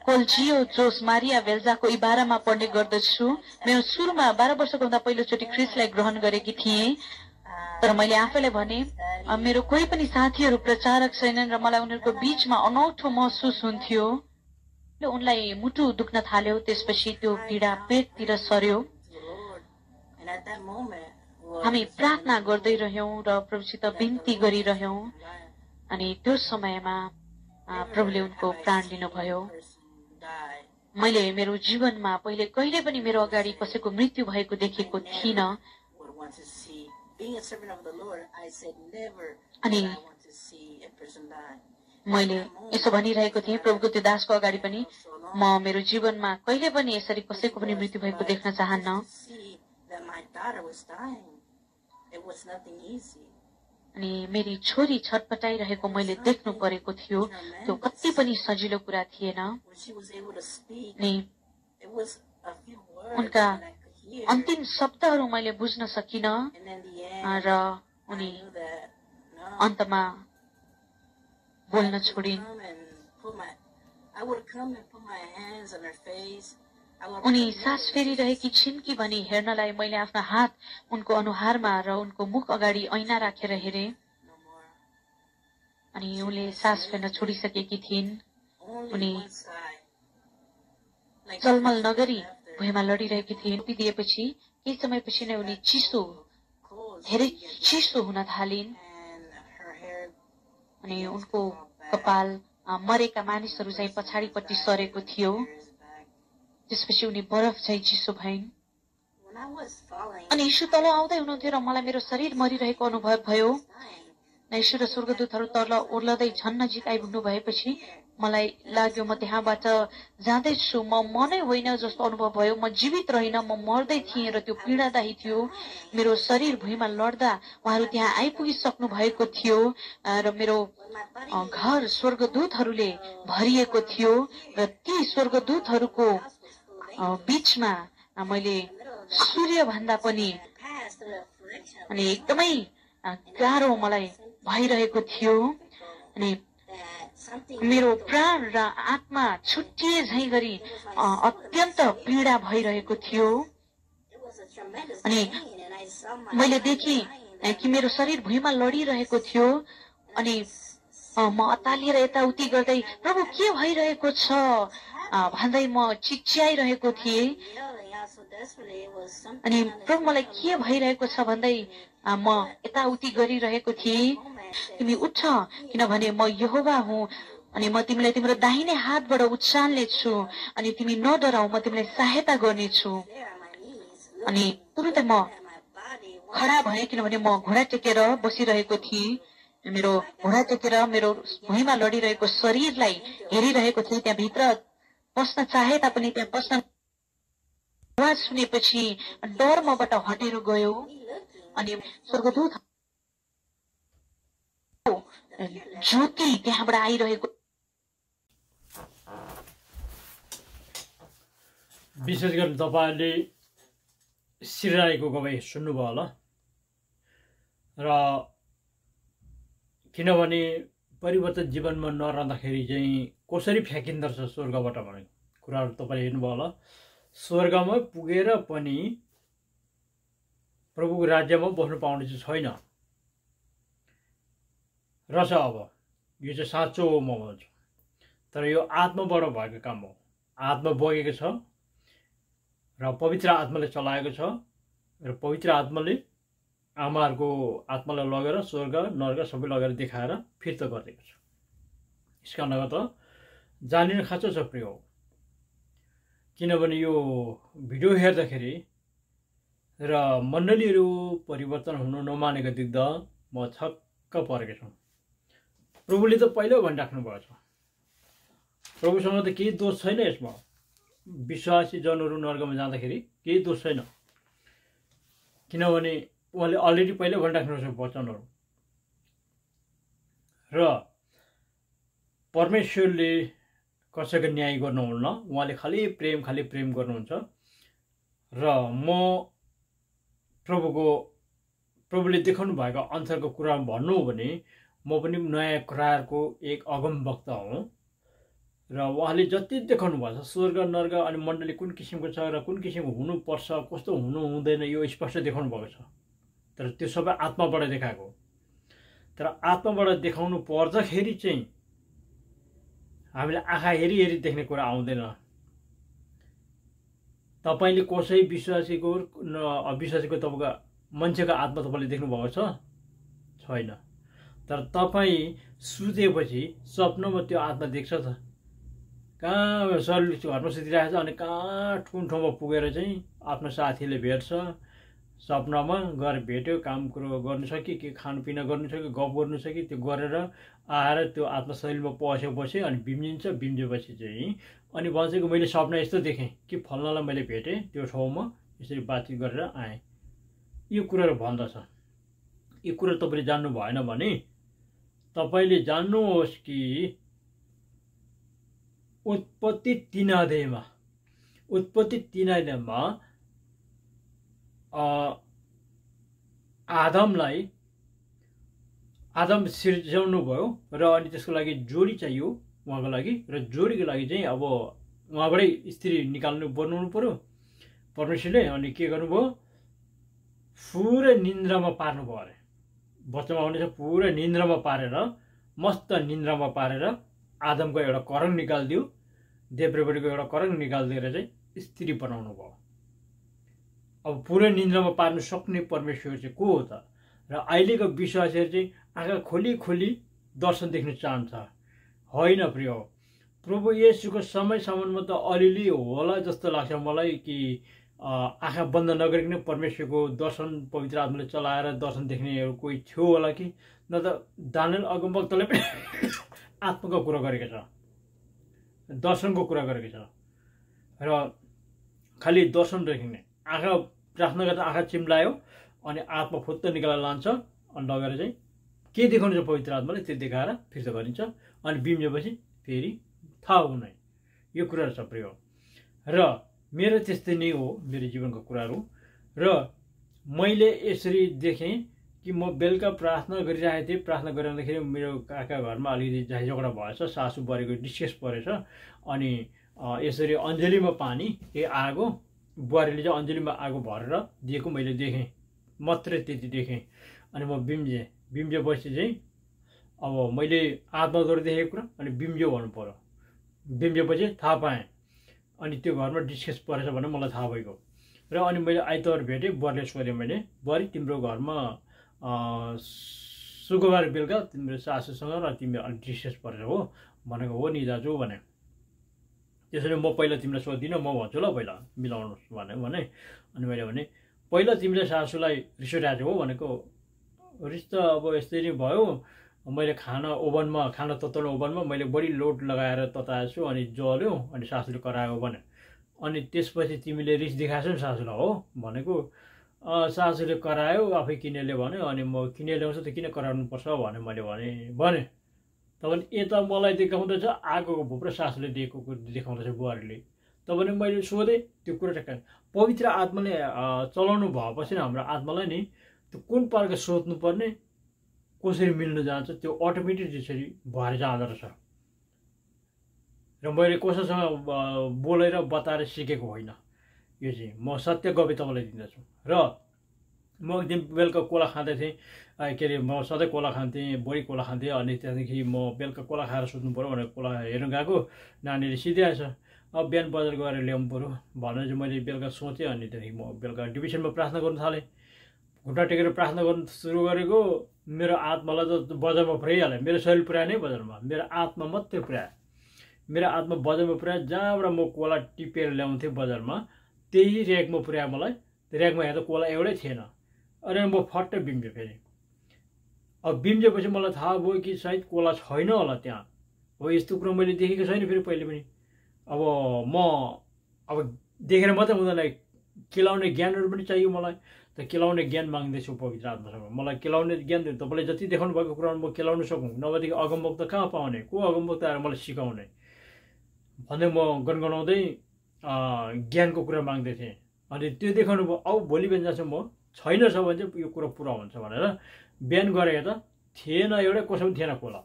S15: कोल्जियो जोस मारिया भेल्जाको इबारामा पढ्ने गर्दछु। मेरो सुरुमा 12 वर्षको हुँदा पहिलोचोटि ख्रिस्टलाई ग्रहण गरेकी थिएँ। तर मैले आफैलाई भने मेरो कोही पनि साथीहरू प्रचारक छैनन् र मलाई उनीहरूको बीचमा अनौठो महसुस हुन्थ्यो। उनलाई मुटु दुख्न थाल्यो, त्यसपछि त्यो पीडा पेटतिर सर्यो। हामी प्रार्थना गर्दै रह्यौं र प्रभुसित बिन्ती गरिरह्यौं। अनि त्यो समयमा प्रभुले उनको प्राण लिनुभयो। मैले मेरो जीवनमा पहिले कहिले पनि मेरो अगाडि कसैको मृत्यु भएको देखेको थिइनँ। अनि मैले यसो भनिरहेको थिएँ प्रभुको त्यो दासको अगाडि पनि, म मेरो जीवनमा कहिले पनि यसरी कसैको पनि मृत्यु भएको देख्न चाहन्न। अनि मेरी छोरी छटपटाइरहेको मैले देख्नु परेको थियो। त्यो कति पनि सजिलो कुरा थिएन। अनि उनका अन्तिम शब्दहरू मैले बुझ्न सकिन र उनी अन्तमा बोल्न छोडिन्। उनी सास फेरिरहेकी छिन् कि भनी हेर्नलाई मैले आफ्नो हात उनको अनुहारमा र उनको मुख अगाडि ऐना राखेर हेरे। अनि उनले सास फेर्न छोडिसकेकी थिइन्। उनी चलमल नगरी भुइँमा लडिरहेकी थिइन्। दिएपछि केही समयपछि नै उनी धेरै चिसो हुन थालिन्। अनि उनको कपाल मरेका मानिसहरू चाहिँ पछाडिपट्टि सरेको थियो। त्यसपछि उनी बरफ चाहिँ चिसो भइन्। अनि यीशु तल आउँदै हुनुहुन्थ्यो र मलाई मेरो शरीर मरिरहेको अनुभव भयो। ईश्वर र स्वर्गदूतहरू तल ओर्लदै झन् नजिक आइपुग्नु भएपछि मलाई लाग्यो म त्यहाँबाट जाँदैछु, म नै होइन जस्तो अनुभव भयो। म जीवित रहिन, म मर्दै थिएँ र त्यो पीडादायी थियो। मेरो शरीर भुइँमा लड्दा उहाँहरू त्यहाँ आइपुगिसक्नु भएको थियो र मेरो घर स्वर्गदूतहरूले भरिएको थियो र ती स्वर्गदूतहरूको बीचमा मैले सूर्य भन्दा पनि अनि एकदमै गाह्रो मलाई भइरहेको थियो। अनि मेरो प्राण र आत्मा छुट्टिए झैं गरी अत्यन्त पीडा भइरहेको थियो। अनि मैले देखेँ कि मेरो शरीर भुइँमा लडिरहेको थियो। अनि म अतालिएर यताउति गर्दै प्रभु के भइरहेको छ भन्दै म चिच्याइरहेको थिएँ। अनि प्रभु मलाई के भइरहेको छ भन्दै म यताउति गरिरहेको थिएँ। तिमी उठ, किनभने म यहोवा हुँ अनि म तिमीलाई तिम्रो दाहिने हातबाट उचाल्ने छु अनि तिमी नडराऊ, म तिमीलाई सहायता गर्नेछु। अनि तुरुन्तै म खडा भएँ, किनभने म घोडा टेकेर बसिरहेको थिएँ। मेरो घोडा टेकेर मेरो भुइँमा लडिरहेको शरीरलाई हेरिरहेको थिएँ। त्यहाँभित्र पस्न चाहे तापनि त्यहाँ पस्न आवाज सुनेपछि डर मबाट हटेर गयो। अनि स्वर्गदूत ज्योति त्यहाँबाट आइरहेको।
S1: विशेष गरी तपाईँहरूले सिराईको गवाई सुन्नुभयो होला। र किनभने परिवर्तन जीवनमा नरहँदाखेरि चाहिँ कसरी फ्याँकिँदो रहेछ स्वर्गबाट भन्ने कुराहरू तपाईँले हेर्नुभयो होला। स्वर्गमा पुगेर पनि प्रभुको राज्यमा बस्नु पाउने चाहिँ छैन रहेछ। अब यो चाहिँ साँचो हो म भन्छु। तर यो आत्माबाट भएको काम हो। आत्मा बगेको छ र पवित्र आत्माले चलाएको छ र पवित्र आत्माले आमाहरूको आत्मालाई लगेर स्वर्ग नर्क सबै लगेर देखाएर फिर्ता गरिदिएको छ। यस कारणले गर्दा जानिन खाँचो छ प्रिय हो। किनभने यो भिडियो हेर्दाखेरि र मण्डलीहरू परिवर्तन हुनु नमानेको देख्दा म छक्क परेको छु। प्रभुले त पहिल्यै भनिराख्नु भएको छ, प्रभुसँग त केही दोष छैन। यसमा विश्वासी जनहरू नर्कमा जाँदाखेरि केही दोष छैन, किनभने उहाँले अलरेडी पहिल्यै भनिराख्नु छ वचनहरू। र परमेश्वरले कसैको न्याय गर्नुहुन्न, उहाँले खालि प्रेम गर्नुहुन्छ। र म प्रभुले देखाउनु भएको अन्सारको कुरा भन्नु हो भने म पनि नयाँ करारको एक अगमवक्ता हुँ। र उहाँले जति देखाउनु भएको छ स्वर्ग नर्क अनि मण्डली कुन किसिमको छ र कुन किसिमको हुनुपर्छ, कस्तो हुनु हुँदैन, यो स्पष्ट देखाउनु भएको छ। तर त्यो सबै आत्माबाट देखाएको। तर आत्माबाट देखाउनु पर्दाखेरि चाहिँ हामीलाई आँखा हेरी देख्ने कुरा आउँदैन। तपाईँले कसै विश्वासीको अविश्वासीको तपाईँको मान्छेको आत्मा तपाईँले देख्नुभएको छैन। तर तपाईँ सुतेपछि सपनामा त्यो आत्मा देख्छ त। कहाँ शरीर घरमा सुतिरहेको छ अनि कहाँ कुन ठाउँमा पुगेर चाहिँ आफ्नो साथीले भेट्छ, सपनामा गएर भेट्यो, काम कुरो गर्नु सक्यो, के खानपिना गर्नु सक्यो, गफ गर्नु सक्यो, त्यो गरेर आएर त्यो आत्मा शरीरमा पसेपछि अनि बिम्जिएपछि चाहिँ अनि भन्छ कि मैले सपना यस्तो देखेँ कि फल्नालाई मैले भेटेँ, त्यो ठाउँमा यसरी बातचित गरेर आएँ। यो कुराहरू भन्दछ। यो कुरा तपाईँले जान्नु भएन भने तपाईँले जान्नुहोस् कि उत्पत्ति 3 अध्यायमा आदम सिर्जाउनु भयो र अनि त्यसको लागि जोडी चाहियो उहाँको लागि। र जोडीको लागि चाहिँ अब उहाँबाटै स्त्री बनाउनु पर्यो परमेश्वरले। अनि के गर्नुभयो, पुरै निन्द्रामा पार्नु भयो अरे। बच्चामा हुनेछ पुरै निन्द्रामा पारेर, मस्त निन्द्रामा पारेर आदमको एउटा करङ निकालिदियो, देब्रेपट्टिको एउटा करङ निकालिदिएर चाहिँ स्त्री बनाउनु भयो। अब पुरै निन्द्रामा पार्नु सक्ने परमेश्वर चाहिँ को हो त? र अहिलेको विश्वासीहरू चाहिँ आँखा खोली दर्शन देख्न चाहन्छ। होइन प्रिय हो, प्रभु येशूको समयसम्ममा त अलिअलि होला जस्तो लाग्छ मलाई कि आँखा बन्द नगरिकन परमेश्वरको दर्शन पवित्र आत्माले चलाएर दर्शन देख्नेहरू कोही थियो होला कि न त दानियल अगमवक्ताले पनि आत्माको कुरा गरेको छ, दर्शनको कुरा गरेको छ। र खालि दर्शन देख्ने, आँखा प्रार्थना गर्दा आँखा चिम्लायो अनि आत्मा फुत्त निकालेर लान्छ अनि लगेर चाहिँ के देखाउनु छ पवित्र आत्माले त्यो देखाएर फिर्ता गरिन्छ अनि बिम्जेपछि फेरि थाहा हुने यो कुराहरू छ प्रिय। र मेरो त्यस्तै नै हो मेरो जीवनको कुराहरू। र मैले यसरी देखेँ कि म बेलुका प्रार्थना गरिरहेको थिएँ, प्रार्थना गरिरहँदाखेरि मेरो काका घरमा अलिकति झै झगडा भएछ, सासू बरेको डिस्कस परेछ अनि यसरी अञ्जलीमा पानी आगो बुहारीले चाहिँ अञ्जलीमा आगो भरेर दिएको मैले देखेँ, मात्रै त्यति देखेँ। अनि म बिम्जेपछि चाहिँ अब मैले आत्माद्वारा देखेको कुरा अनि बिम्ज्यो भन्नु पर्यो, बिम्जेपछि थाहा पाएँ अनि त्यो घरमा डिस्कस परेछ भने मलाई थाहा भएको। र अनि मैले आइतबार भेटेँ, बुहारीले सोधेँ मैले, बुहारी तिम्रो घरमा शुक्रबार बेलुका तिम्रो सासूसँग र तिम्रो अलिक डिस्कस परेछ हो भनेको, हो नि दाजु भने। त्यसरी म पहिला तिमीलाई सोधिनँ, म भन्छु ल पहिला मिलाउनुहोस् भने। अनि मैले भने पहिला तिमीले सासूलाई रिस उठाएको हो भनेको, रिस त अब यस्तै नै भयो, मैले खाना तताउने ओभनमा मैले बढी लोड लगाएर तताएको छु अनि जल्यो अनि सासूले करायो भने। अनि त्यसपछि तिमीले रिस देखाएको नि सासूलाई हो भनेको, सासूले करायो आफै किनेले भन्यो अनि म किने ल्याउँछु त किन कराउनुपर्छ भने मैले भने तपाईँले यता मलाई देखाउँदैछ आगोको भुप्रो सासूले दिएको देखाउँदैछ बुहारीले। तपाईँले मैले सोधेँ त्यो कुरा ठ्याक्क पवित्र आत्माले चलाउनु भएपछि हाम्रो आत्मालाई नि त्यो कुन प्रकारको सोध्नुपर्ने कसरी मिल्नु जान्छ त्यो अटोमेटिक त्यसरी भएर जाँदो रहेछ। र मैले कसैसँग बोलेर बताएर सिकेको होइन, यो चाहिँ म सत्य गफै तपाईँलाई दिँदछु। र म एक दिन बेलुका कोला खाँदै थिएँ, के अरे म सधैँ कोला खान्थेँ, बढी कोला खान्थेँ। अनि त्यहाँदेखि म बेलुका कोला खाएर सुत्नु पऱ्यो भनेर कोला हेर्नु गएको, नानीले सिधै आएछ, अब बिहान बजार गएर ल्याउनु पऱ्यो भनेर चाहिँ मैले बेलुका सोचेँ। अनि त्यहाँदेखि म बेलुका डिभिजनमा प्रार्थना गर्नु थालेँ, घुट्टा टेकेर प्रार्थना गर्नु सुरु गरेको। मेरो आत्मालाई त बजारमा पुर्याइहाल्यो, मेरो शरीर पुर्याए नै बजारमा, मेरो आत्मा मात्रै पुर्यायो। मेरो आत्मा बजारमा पुर्यायो, जहाँबाट म कोला टिपेर ल्याउँथेँ बजारमा त्यही ऱ्याकमा पुर्यायो मलाई। ऱ्याकमा हेर्दा कोला एउटै थिएन। अनि म फट्टै बिम्जेँ फेरि। अब बिम्जेपछि मलाई थाहा भयो कि सायद कोला छैन होला त्यहाँ, हो यस्तो कुरा मैले देखेको छैन फेरि पहिले पनि। अब देखेर मात्रै हुँदैन, केलाउने ज्ञानहरू पनि चाहियो मलाई। त केलाउने ज्ञान माग्दैछु पवित्र आत्मासँग, मलाई केलाउने ज्ञान दिनु। तपाईँले जति देखाउनु भएको कुराहरू म केलाउन सकौँ, नभएदेखि अगमवक्ता कहाँ पाउने, को अगमवक्ता आएर मलाई सिकाउने भन्दै म गनगनाउँदै ज्ञानको कुरा माग्दै थिएँ। अनि त्यो देखाउनु भयो। अब भोलि बिहान जान्छ म छैन छ भने चाहिँ यो कुरा पुरा हुन्छ भनेर बिहान गरे त थिएन, एउटै कसै पनि थिएन कोला।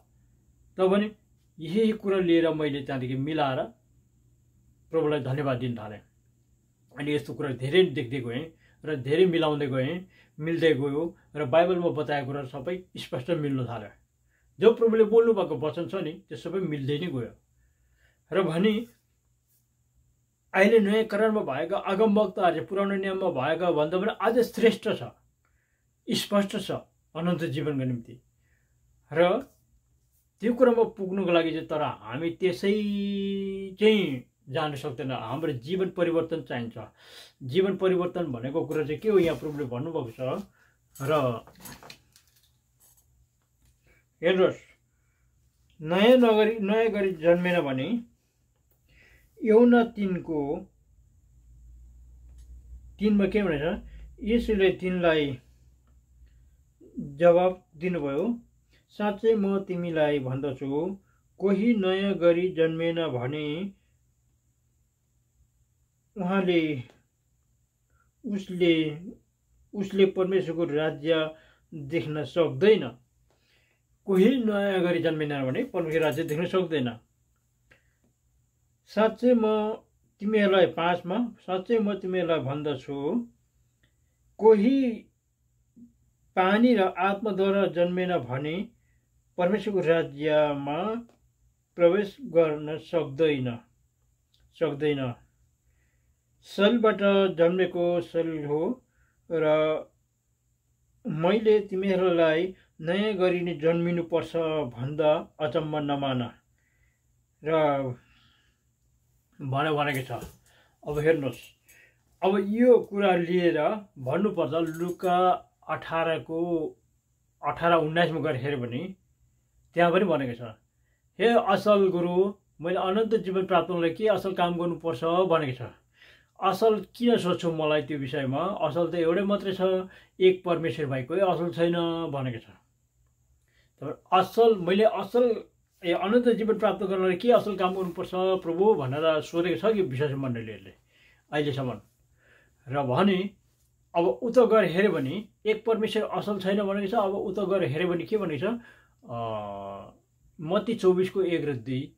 S1: त भने यही कुरा लिएर मैले त्यहाँदेखि मिलाएर प्रभुलाई धन्यवाद दिन थालेँ। अनि यस्तो कुरा धेरै देख्दै गएँ र धेरै मिलाउँदै गएँ, मिल्दै गयो र बाइबलमा बताएको कुरा सबै स्पष्ट मिल्नु थाल्यो। जो प्रभुले बोल्नु भएको वचन छ नि त्यो सबै मिल्दै नै गयो। र भनी अहिले नयाँ करारमा भएका अगमवक्ताहरू चाहिँ पुरानो नियममा भएका भन्दा पनि अझ श्रेष्ठ छ, स्पष्ट छ अनन्त जीवनको निम्ति। र त्यो कुरामा पुग्नुको लागि चाहिँ तर हामी त्यसै चाहिँ जान सक्दैन, हाम्रो जीवन परिवर्तन चाहिन्छ। जीवन परिवर्तन भनेको कुरा चाहिँ के हो यहाँ प्रभुले भन्नुभएको छ। र हेर्नुहोस्, नयाँ गरी जन्मेन भने यौना तिनमा के भनेछ, यसुले तिनलाई जवाब दिनुभयो, साँच्चै म तिमीलाई भन्दछु, कोही नयाँ गरी जन्मेन भने उसले परमेश्वरको राज्य देख्न सक्दैन। कोही नयाँ गरी जन्मेन भने परमेश्वरको राज्य देख्न सक्दैन। साँच्चै म तिमीहरूलाई 5 मा साँच्चै म तिमीहरूलाई भन्दछु, कोही पानी र आत्माद्वारा जन्मेन भने परमेश्वरको राज्यमा प्रवेश गर्न सक्दैन। शरीरबाट जन्मेको शरीर हो र मैले तिमीहरूलाई नयाँ गरी नै जन्मिनुपर्छ भन्दा अचम्म नमान र भनेको छ। अब हेर्नुहोस्, अब यो कुरा लिएर भन्नुपर्छ लुका 18:19 गएर हेऱ्यो भने त्यहाँ पनि भनेको छ, हे असल गुरु, मैले अनन्त जीवन प्राप्त गर्नलाई के असल काम गर्नुपर्छ भनेको छ। असल किन सोध्छु मलाई त्यो विषयमा? असल त एउटै मात्रै छ, एक परमेश्वर भाइ, कोही असल छैन भनेको छ। असल मैले असल अनन्त जीवन प्राप्त गर्नलाई के असल काम गर्नुपर्छ प्रभु भनेर सोधेको छ कि विश्वासी मण्डलीहरूले अहिलेसम्म। र भने अब उता गएर हेऱ्यो भने एक परमेश्वर असल छैन भनेको छ। अब उता गएर हेऱ्यो भने के भनेको छ? मत्ती 24:1-2,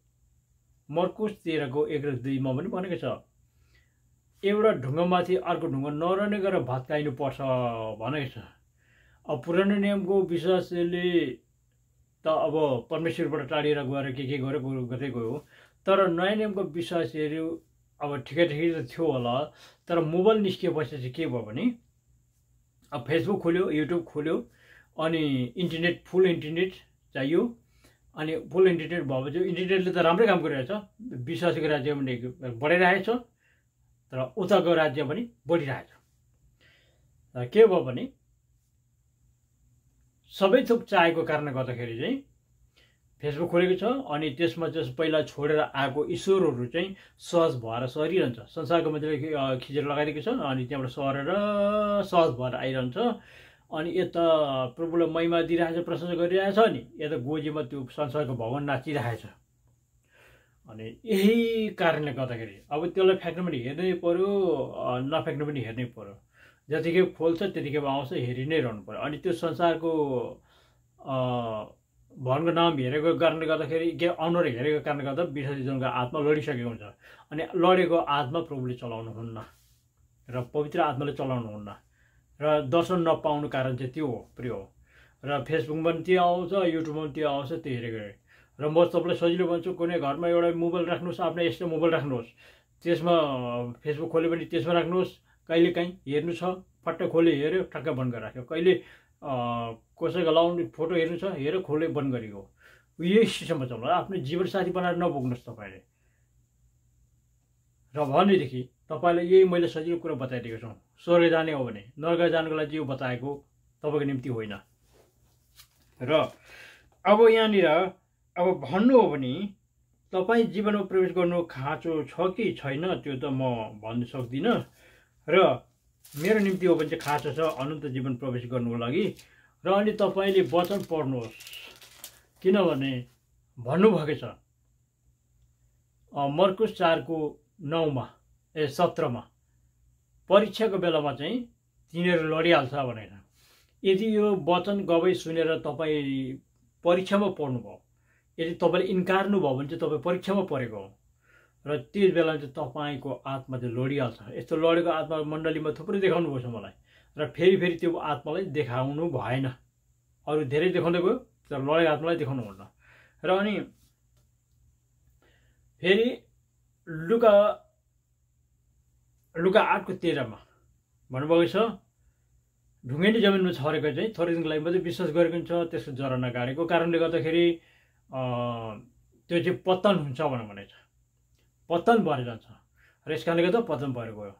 S1: मर्कुस 13:1-2मा पनि भनेको छ, एउटा ढुङ्गामाथि अर्को ढुङ्गा नरहने गरेर भत्काइनु पर्छ भनेको छ। अब पुरानो नियमको विश्वासले त अब परमेश्वरबाट टाढिएर गएर के गर्यो गर्दै गयो, तर नयाँ नियमको विश्वासीहरू अब ठिकै त थियो होला, तर मोबाइल निस्किएपछि चाहिँ के भयो भने अब फेसबुक खोल्यो, युट्युब खोल्यो, अनि इन्टरनेट फुल इन्टरनेट चाहियो। अनि फुल इन्टरनेट भएपछि इन्टरनेटले त राम्रै काम गरिरहेछ, विश्वासीको राज्य पनि बढाइरहेछ, तर उताको राज्य पनि बढिरहेछ। के भयो भने सबै थोक चाहेको कारणले गर्दाखेरि चाहिँ फेसबुक खोलेको छ, अनि त्यसमा चाहिँ पहिला छोडेर आएको ईश्वरहरू चाहिँ सहज भएर सरिरहन्छ। संसारको मान्छेले खिचेर लगाइदिएको छ, अनि त्यहाँबाट सरेर सहज भएर आइरहन्छ। अनि यता प्रभुलाई महिमा दिइरहेछ, प्रशंसा गरिरहेछ, नि यता गोजीमा त्यो संसारको भगवान नाचिरहेछ। अनि यही कारणले गर्दाखेरि अब त्यसलाई फ्याक्नु पनि हेर्नै पर्यो, नफ्याक्नु पनि हेर्नै पर्यो। जतिकै खोल्छ त्यतिकै आउँछ, हेरि नै रहनु पर्यो। अनि त्यो संसारको भगवानको नाम हेरेको कारणले गर्दाखेरि के अनुहार हेरेको कारणले गर्दा विश्वासीजनको आत्मा लडिसकेको हुन्छ। अनि लडेको आत्मा प्रभुले चलाउनुहुन्न र पवित्र आत्माले चलाउनुहुन्न, र दर्शन नपाउनु कारण चाहिँ त्यो हो, प्रिय हो। र फेसबुकमा पनि त्यो आउँछ, युट्युबमा पनि त्यो आउँछ, त्यो हेरेको। र म तपाईँलाई सजिलो भन्छु, कुनै घरमा एउटा मोबाइल राख्नुहोस्, आफ्नो एक्स्ट्रा मोबाइल राख्नुहोस्, त्यसमा फेसबुक खोल्यो भने त्यसमा राख्नुहोस्। कहिले काहीँ हेर्नु छ, फट्ट खोल्यो हेऱ्यो, ठक्क बन्द गरेर राख्यो। कहिले कसैको लाउने फोटो हेर्नु छ, हेऱ्यो, खोल्यो, बन्द गरेको। यही सिस्टममा चल्नु, आफ्नो जीवनसाथी बनाएर नबोक्नुहोस् तपाईँले। र भनेदेखि तपाईँलाई यही मैले सजिलो कुरा बताइदिएको छु। स्वर्ग जाने हो भने नर्क जानुको लागि यो बताएको तपाईँको निम्ति होइन। र अब यहाँनिर अब भन्नु हो भने तपाईँ जीवनमा प्रवेश गर्नु खाँचो छ कि छैन त्यो त म भन्न सक्दिनँ। र मेरो निम्ति हो भने चाहिँ खाँचो छ अनन्त जीवन प्रवेश गर्नुको लागि। र अनि तपाईँले वचन पढ्नुहोस्, किनभने भन्नुभएको छ मर्कुस 4:9-17 परीक्षाको बेलामा चाहिँ तिनीहरू लडिहाल्छ भनेर। यदि यो वचन गवाई सुनेर तपाईँ परीक्षामा पर्नुभयो, यदि तपाईँले इन्कार्नु भयो भने चाहिँ तपाईँ परीक्षामा परेको हो, र त्यस बेला चाहिँ तपाईँको आत्मा चाहिँ लडिहाल्छ। यस्तो लडेको आत्मा मण्डलीमा थुप्रै देखाउनु भएको छ मलाई, र फेरि त्यो आत्मालाई देखाउनु भएन। अरू धेरै देखाउँदै गयो, तर लडेको आत्मालाई देखाउनु हुन्न। र अनि फेरि लुका 8:13 भन्नुभएको छ, ढुङ्गेनी जमिनमा छरेको चाहिँ थोरै दिनको लागि मात्रै विश्वास गरेको हुन्छ, त्यसको जरा नगाडेको कारणले गर्दाखेरि त्यो चाहिँ पतन हुन्छ भनेको छ। पतन भएर जान्छ, र यस कारणले गर्दा पतन भएर गयो।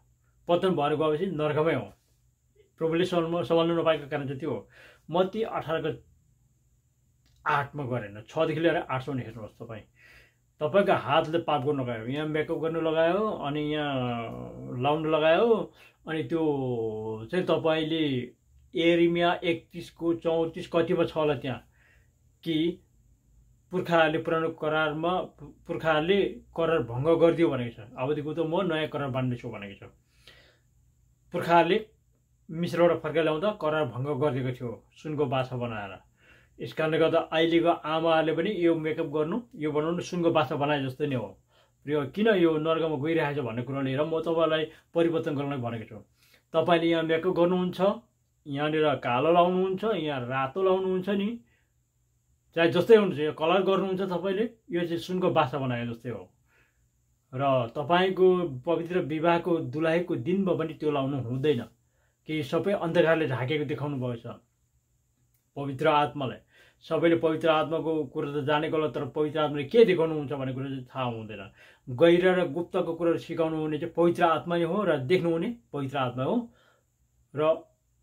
S1: पतन भएर गएपछि नर्कमै हो। प्रभुले सम्हाल्नु नपाएको कारण चाहिँ त्यो हो। मत्ती 18:8 गरेन, 6देखि लिएर 8सम्म हेर्नुहोस्। तपाईँको हातले पाप गर्नु लगायो, यहाँ मेकअप गर्नु लगायो, अनि यहाँ लाउनु लगायो, अनि त्यो चाहिँ तपाईँले एरिमिया 31:34 कतिमा छ होला त्यहाँ, कि पुर्खाहरूले पुरानो करारमा पुर्खाहरूले करार भङ्ग गरिदियो भनेको छ। अबदेखि त म नयाँ करार बाँड्नेछु भनेको छ। पुर्खाहरूले मिश्रबाट फर्काइ ल्याउँदा करार भङ्ग गरिदिएको थियो सुनको बाछा बनाएर। यस कारणले गर्दा अहिलेको आमाहरूले पनि यो मेकअप गर्नु, यो बनाउनु सुनको बाछा बनाए जस्तै नै हो। र किन यो नर्कमा गइरहेछ भन्ने कुरा लिएर म तपाईँलाई परिवर्तन गर्नलाई भनेको छु। तपाईँले यहाँ मेकअप गर्नुहुन्छ, यहाँनिर कालो लाउनुहुन्छ, यहाँ रातो लाउनुहुन्छ नि, चाहे जस्तै हुनुहुन्छ, यो कलर गर्नुहुन्छ तपाईँले, यो चाहिँ सुनको बाछा बनाए जस्तै हो। र तपाईँको पवित्र विवाहको दुलाहीको दिनमा पनि त्यो लाउनु हुँदैन, कि सबै अन्धकारले ढाकेको देखाउनु भएको छ पवित्र आत्मालाई। सबैले पवित्र आत्माको कुरा त जानेको होला, तर पवित्र आत्माले के देखाउनुहुन्छ भन्ने कुरा चाहिँ थाहा हुँदैन। गहिर र गुप्तको कुराहरू सिकाउनु हुने चाहिँ पवित्र आत्मा नै हो र देख्नुहुने पवित्र आत्मा हो र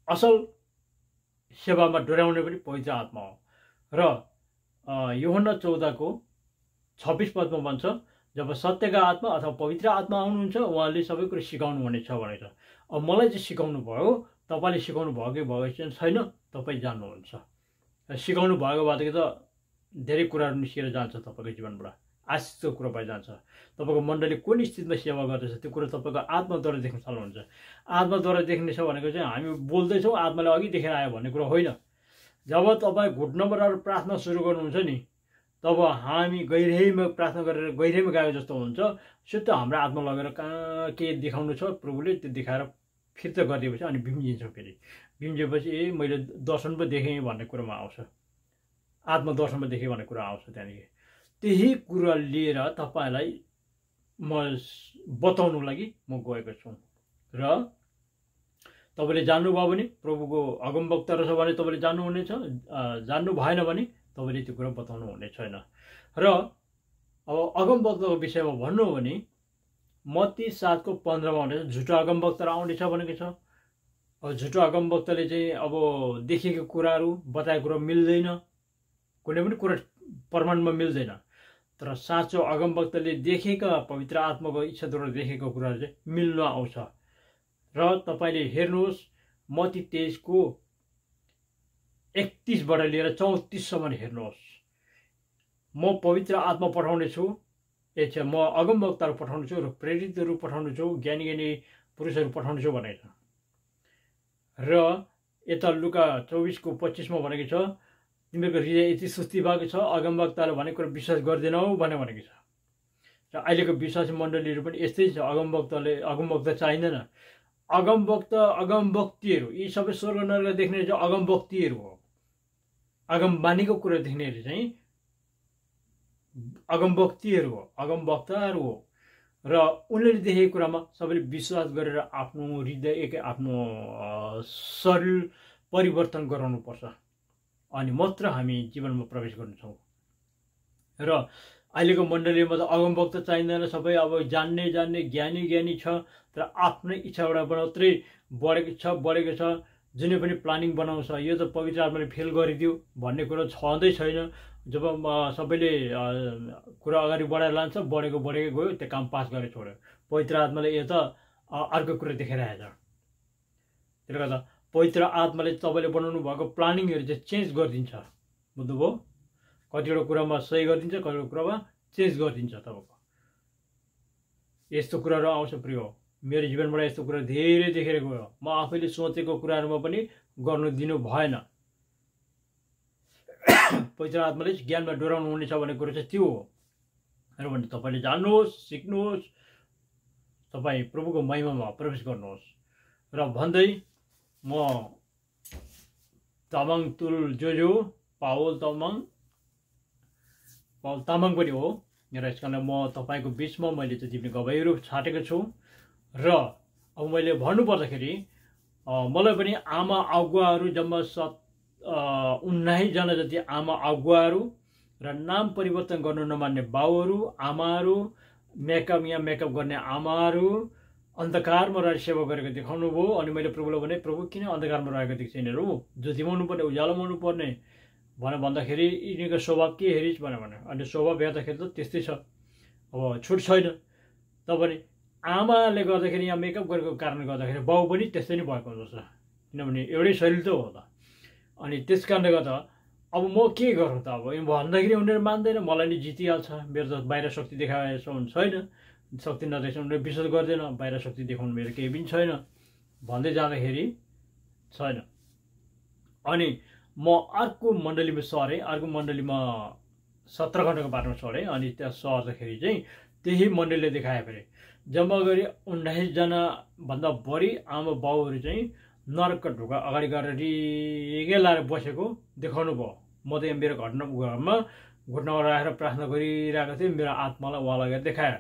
S1: असल सेवामा डोर्याउने पनि पवित्र आत्मा हो। र यूहन्ना 14:26 पदमा भन्छ, जब सत्यका आत्मा अथवा पवित्र आत्मा आउनुहुन्छ उहाँले सबै कुरा सिकाउनु हुनेछ भनेर। अब मलाई चाहिँ सिकाउनु भयो, तपाईँले सिकाउनु भएकै भएको छैन, तपाईँ जान्नुहुन्छ। सिकाउनु भएको भएदेखि त धेरै कुराहरू निस्केर जान्छ तपाईँको जीवनबाट, आशिषको कुरा भइजान्छ। तपाईँको मण्डली कुन स्थितिमा सेवा गर्दैछ त्यो कुरा तपाईँको आत्माद्वारा देख्न सक्नुहुन्छ। आत्माद्वारा देख्ने छ भनेको चाहिँ हामी बोल्दैछौँ आत्माले अघि देखेर आयो भन्ने कुरा होइन। जब तपाईँ घुट्नमा रहेर प्रार्थना सुरु गर्नुहुन्छ नि, तब हामी गहिराइमा प्रार्थना गरेर गहिराइमा गएको जस्तो हुन्छ। शुद्ध हाम्रो आत्मा लगेर कहाँ के देखाउनु छ प्रभुले त्यो देखाएर फिर्ता गरिदिएपछि अनि बिम्जिन्छौँ। फेरि बिम्जिएपछि मैले दर्शन पो देखेँ भन्ने कुरामा आउँछ, आत्मा दर्शनमा देखेँ भन्ने कुरा आउँछ। त्यहाँदेखि त्यही कुरा लिएर तपाईँलाई म बताउनु लागि म गएको छु। र तपाईँले जान्नुभयो भने प्रभुको अगमवक्ता रहेछ भने तपाईँले जान्नुहुनेछ, जान्नु भएन भने तपाईँले त्यो कुरा बताउनु हुने छैन। र अब अगमवक्ताको विषयमा भन्नु हो भने मत्ती 7:15 भनेको झुटो अगमवक्ता आउनेछ भनेको छ। अब झुटो अगमवक्ताले चाहिँ अब देखेको कुराहरू बताएको कुरा मिल्दैन, कुनै पनि कुरा प्रमाणमा मिल्दैन। तर साँचो अगमवक्ताले देखेका पवित्र आत्माको इच्छाद्वारा देखेको कुराहरू चाहिँ मिल्न आउँछ। र तपाईँले हेर्नुहोस् मत्ती 23:31बाट लिएर 34सम्म हेर्नुहोस्। म पवित्र आत्मा पठाउने छु, म अगमवक्ताहरू पठाउने छु र प्रेरितहरू पठाउने छु, ज्ञानी ज्ञानी पुरुषहरू पठाउने छु भनेको छ। र यता लुका 24:25मा भनेको छ, तिमीहरूको हृदय यति सुस्ती भएको छ, अगमवक्ताले भनेको कुरा विश्वास गर्दैनौ भनेको छ। र अहिलेको विश्वासी मण्डलीहरू पनि यस्तै छ, अगमवक्ता चाहिँदैन। अगमवक्ता अगमवक्तीहरू यी सबै स्वर्ग नरक देख्ने चाहिँ अगमवक्तीहरू हो। अगमबानीको कुरा देख्नेहरू चाहिँ अगमवक्तीहरू हो, अगमवक्ताहरू हो। र उनीहरूले देखेको कुरामा सबैले विश्वास गरेर आफ्नो हृदय आफ्नो शरीर परिवर्तन गराउनुपर्छ, अनि मात्र हामी जीवनमा प्रवेश गर्छौँ। र अहिलेको मण्डलीमा त अगमवक्ता चाहिँदैन, सबै अब जान्ने ज्ञानी छ, तर आफ्नै इच्छाबाट मात्रै बढेको छ। जुनै पनि प्लानिङ बनाउँछ, यो त पवित्र आत्माले फेल गरिदियो भन्ने कुरो छँदै छैन। जब सबैले कुरा अगाडि बढाएर लान्छ, बढेको गयो, त्यो काम पास गरेर छोड्यो। पवित्र आत्माले यो त अर्को कुरा देखाइरहेछ। त्यसले गर्दा पवित्र आत्माले तपाईँले बनाउनु भएको प्लानिङहरू चाहिँ चेन्ज गरिदिन्छ। बुझ्नुभयो? कतिवटा कुरामा सही गरिदिन्छ, कतिवटा कुरामा चेन्ज गरिदिन्छ। तपाईँको यस्तो कुराहरू आउँछ प्रिय, मेरो जीवनबाट यस्तो कुरा धेरै देखेर गयो। म आफैले सोचेको कुराहरूमा पनि गर्नु दिनु भएन। पवित्र आत्माले ज्ञानमा डोराउनु हुनेछ भन्ने कुरो चाहिँ त्यो हो। र भने तपाईँले जान्नुहोस्, सिक्नुहोस्, तपाईँ प्रभुको महिमामा प्रवेश गर्नुहोस्। र भन्दै म तामाङ तुल जो पावल तामाङ पनि हो, र यस कारण म तपाईँको बिचमा मैले चाहिँ जिब्ने गवाईहरू छाटेको छु। र अब मैले भन्नुपर्दाखेरि मलाई पनि आमा अगुवाहरू जम्मा 19 जना जति आमा अगुवाहरू र नाम परिवर्तन गर्नु नमान्ने बाउहरू, आमाहरू, मेकअप गर्ने आमाहरू अन्धकारमा रहेर सेवा गरेको देखाउनु भयो। अनि मैले प्रभुलाई भने, प्रभु किन अन्धकारमा रहेको देख्छ यिनीहरू, ज्योतिमाउनु पर्ने, उज्यालोमा हुनु पर्ने भन्दाखेरि यिनीहरूको स्वभाव के हेरिस् भने अनि स्वभाव हेर्दाखेरि त त्यस्तै छ, अब छुट छैन। तपाईँ आमाले गर्दाखेरि यहाँ मेकअप गरेको कारणले गर्दाखेरि बाउ पनि त्यस्तै नै भएको हुन्छ, किनभने एउटै शरीर त हो त। अनि त्यस कारणले गर्दा अब म के गरौँ त, अब भन्दाखेरि उनीहरू मान्दैन, मलाई नै जितिहाल्छ, मेरो त बाहिर शक्ति देखाएसम्म छैन, शक्ति नदेखेसम्म उनीहरू विश्वास गर्दैन, बाहिर शक्ति देखाउनु मेरो केही पनि छैन भन्दै जाँदाखेरि छैन। अनि म अर्को मण्डलीमा सरेँ, अर्को मण्डलीमा 17 घन्टाको बाटोमा सरेँ। अनि त्यहाँ सर्दाखेरि चाहिँ त्यही मण्डलीले देखायो। फेरि जम्मा गरी 19 जना भन्दा बढी आमा बाउहरू चाहिँ नरकका ढोका अगाडि गरेर रिगे लाएर बसेको देखाउनु भयो। म त मेरो घरमा घुट्नामा राखेर प्रार्थना गरिरहेको थिएँ, मेरो आत्मालाई उहाँ लगेर देखायो।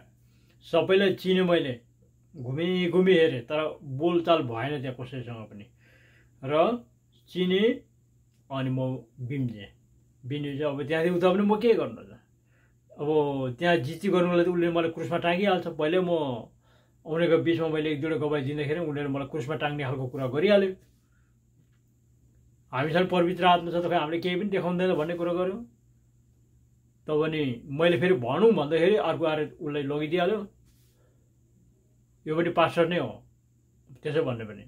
S1: सबैलाई चिने, मैले घुमी हेरेँ, तर बोलचाल भएन त्यहाँ कसैसँग पनि। र चिने अनि म बिम्जेँ। चाहिँ अब त्यहाँदेखि उता पनि म के गर्नु त, अब त्यहाँ जिती गर्नुलाई त उसले मलाई क्रुसमा टाँगिहाल्छ। पहिले म आउनेको बिचमा मैले एक दुईवटा गवाई दिँदाखेरि उनीहरूले मलाई क्रुसमा टाँग्ने खालको कुरा गरिहाल्यो। हामीसँग पवित्र आत्मा छ त खै हामीले केही पनि देखाउँदैन भन्ने कुरा गर्यो। त भने मैले फेरि भनौँ भन्दाखेरि अर्को आएर उसलाई लगिदिइहाल्यो, यो पनि पास्टर नै हो त्यसो भन्ने पनि।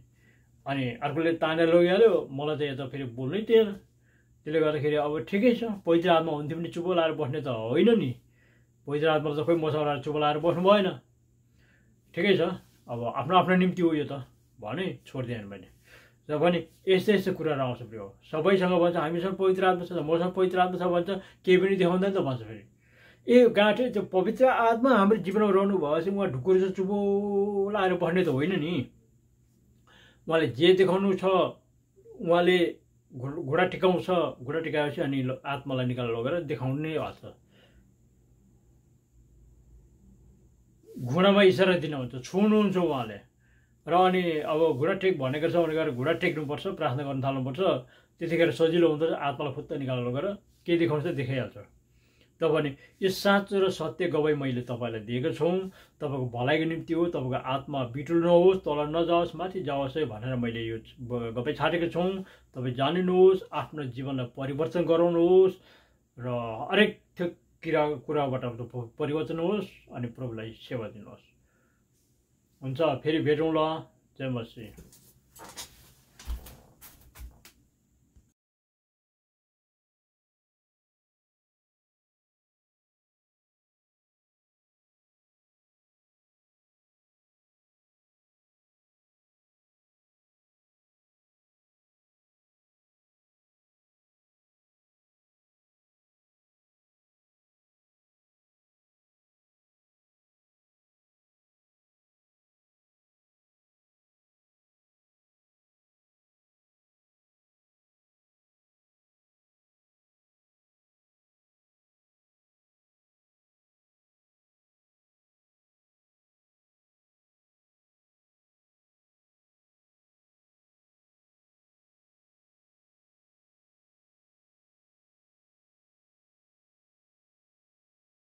S1: अनि अर्कोले तानेर लगिहाल्यो, मलाई त यता फेरि बोल्नै थिएन। त्यसले गर्दाखेरि अब ठिकै छ, पवित्र आत्मा हुन्थ्यो भने चुप लाएर बस्ने त होइन नि। पवित्र आत्मा त खोइ मसँग लाएर चुप लाएर बस्नु भएन। ठिकै छ, अब आफ्नो आफ्नो निम्ति हो यो त भने छोडिदिएन मैले। र पनि यस्तो यस्तो कुराहरू आउँछ प्रिय। सबैसँग भन्छ हामीसँग पवित्र आत्मा छ, मसँग पवित्र आत्मा छ भन्छ, केही पनि देखाउँदैन त भन्छ फेरि। ए गाँठे त्यो पवित्र आत्मा हाम्रो जीवनमा रहनु भएपछि उहाँ ढुकुर चाहिँ चुप लाएर बस्ने त होइन नि। उहाँले जे देखाउनु छ, उहाँले घुँडा टिकाउँछ, घुँडा टिकाएपछि अनि आत्मालाई निकालेर लगेर देखाउनै हाल्छ। घुँडामा इसारा दिनुहुन्छ, छुनुहुन्छ उहाँले। र अनि अब घुँडा टेक भनेको छ भने गएर घुँडा टेक्नुपर्छ, प्रार्थना गर्न थाल्नुपर्छ। त्यतिखेर सजिलो हुन्छ, आत्मालाई फुत्त निकालेर लगेर के देखाउँछ देखाइहाल्छ। त भने यो साँचो र सत्य गवाई मैले तपाईँलाई दिएको छौँ। तपाईँको भलाइको निम्ति हो, तपाईँको आत्मा बिटुल नहोस्, तल नजाओस्, माथि जाओस् है भनेर मैले यो गवाई छाडेको छौँ। तपाईँ जानिनुहोस्, आफ्नो जीवनलाई परिवर्तन गराउनुहोस् र हरेक त्यो कुराबाट परिवर्तन होस् अनि प्रभुलाई सेवा दिनुहोस्। हुन्छ, फेरि भेटौँला। जय मसीह।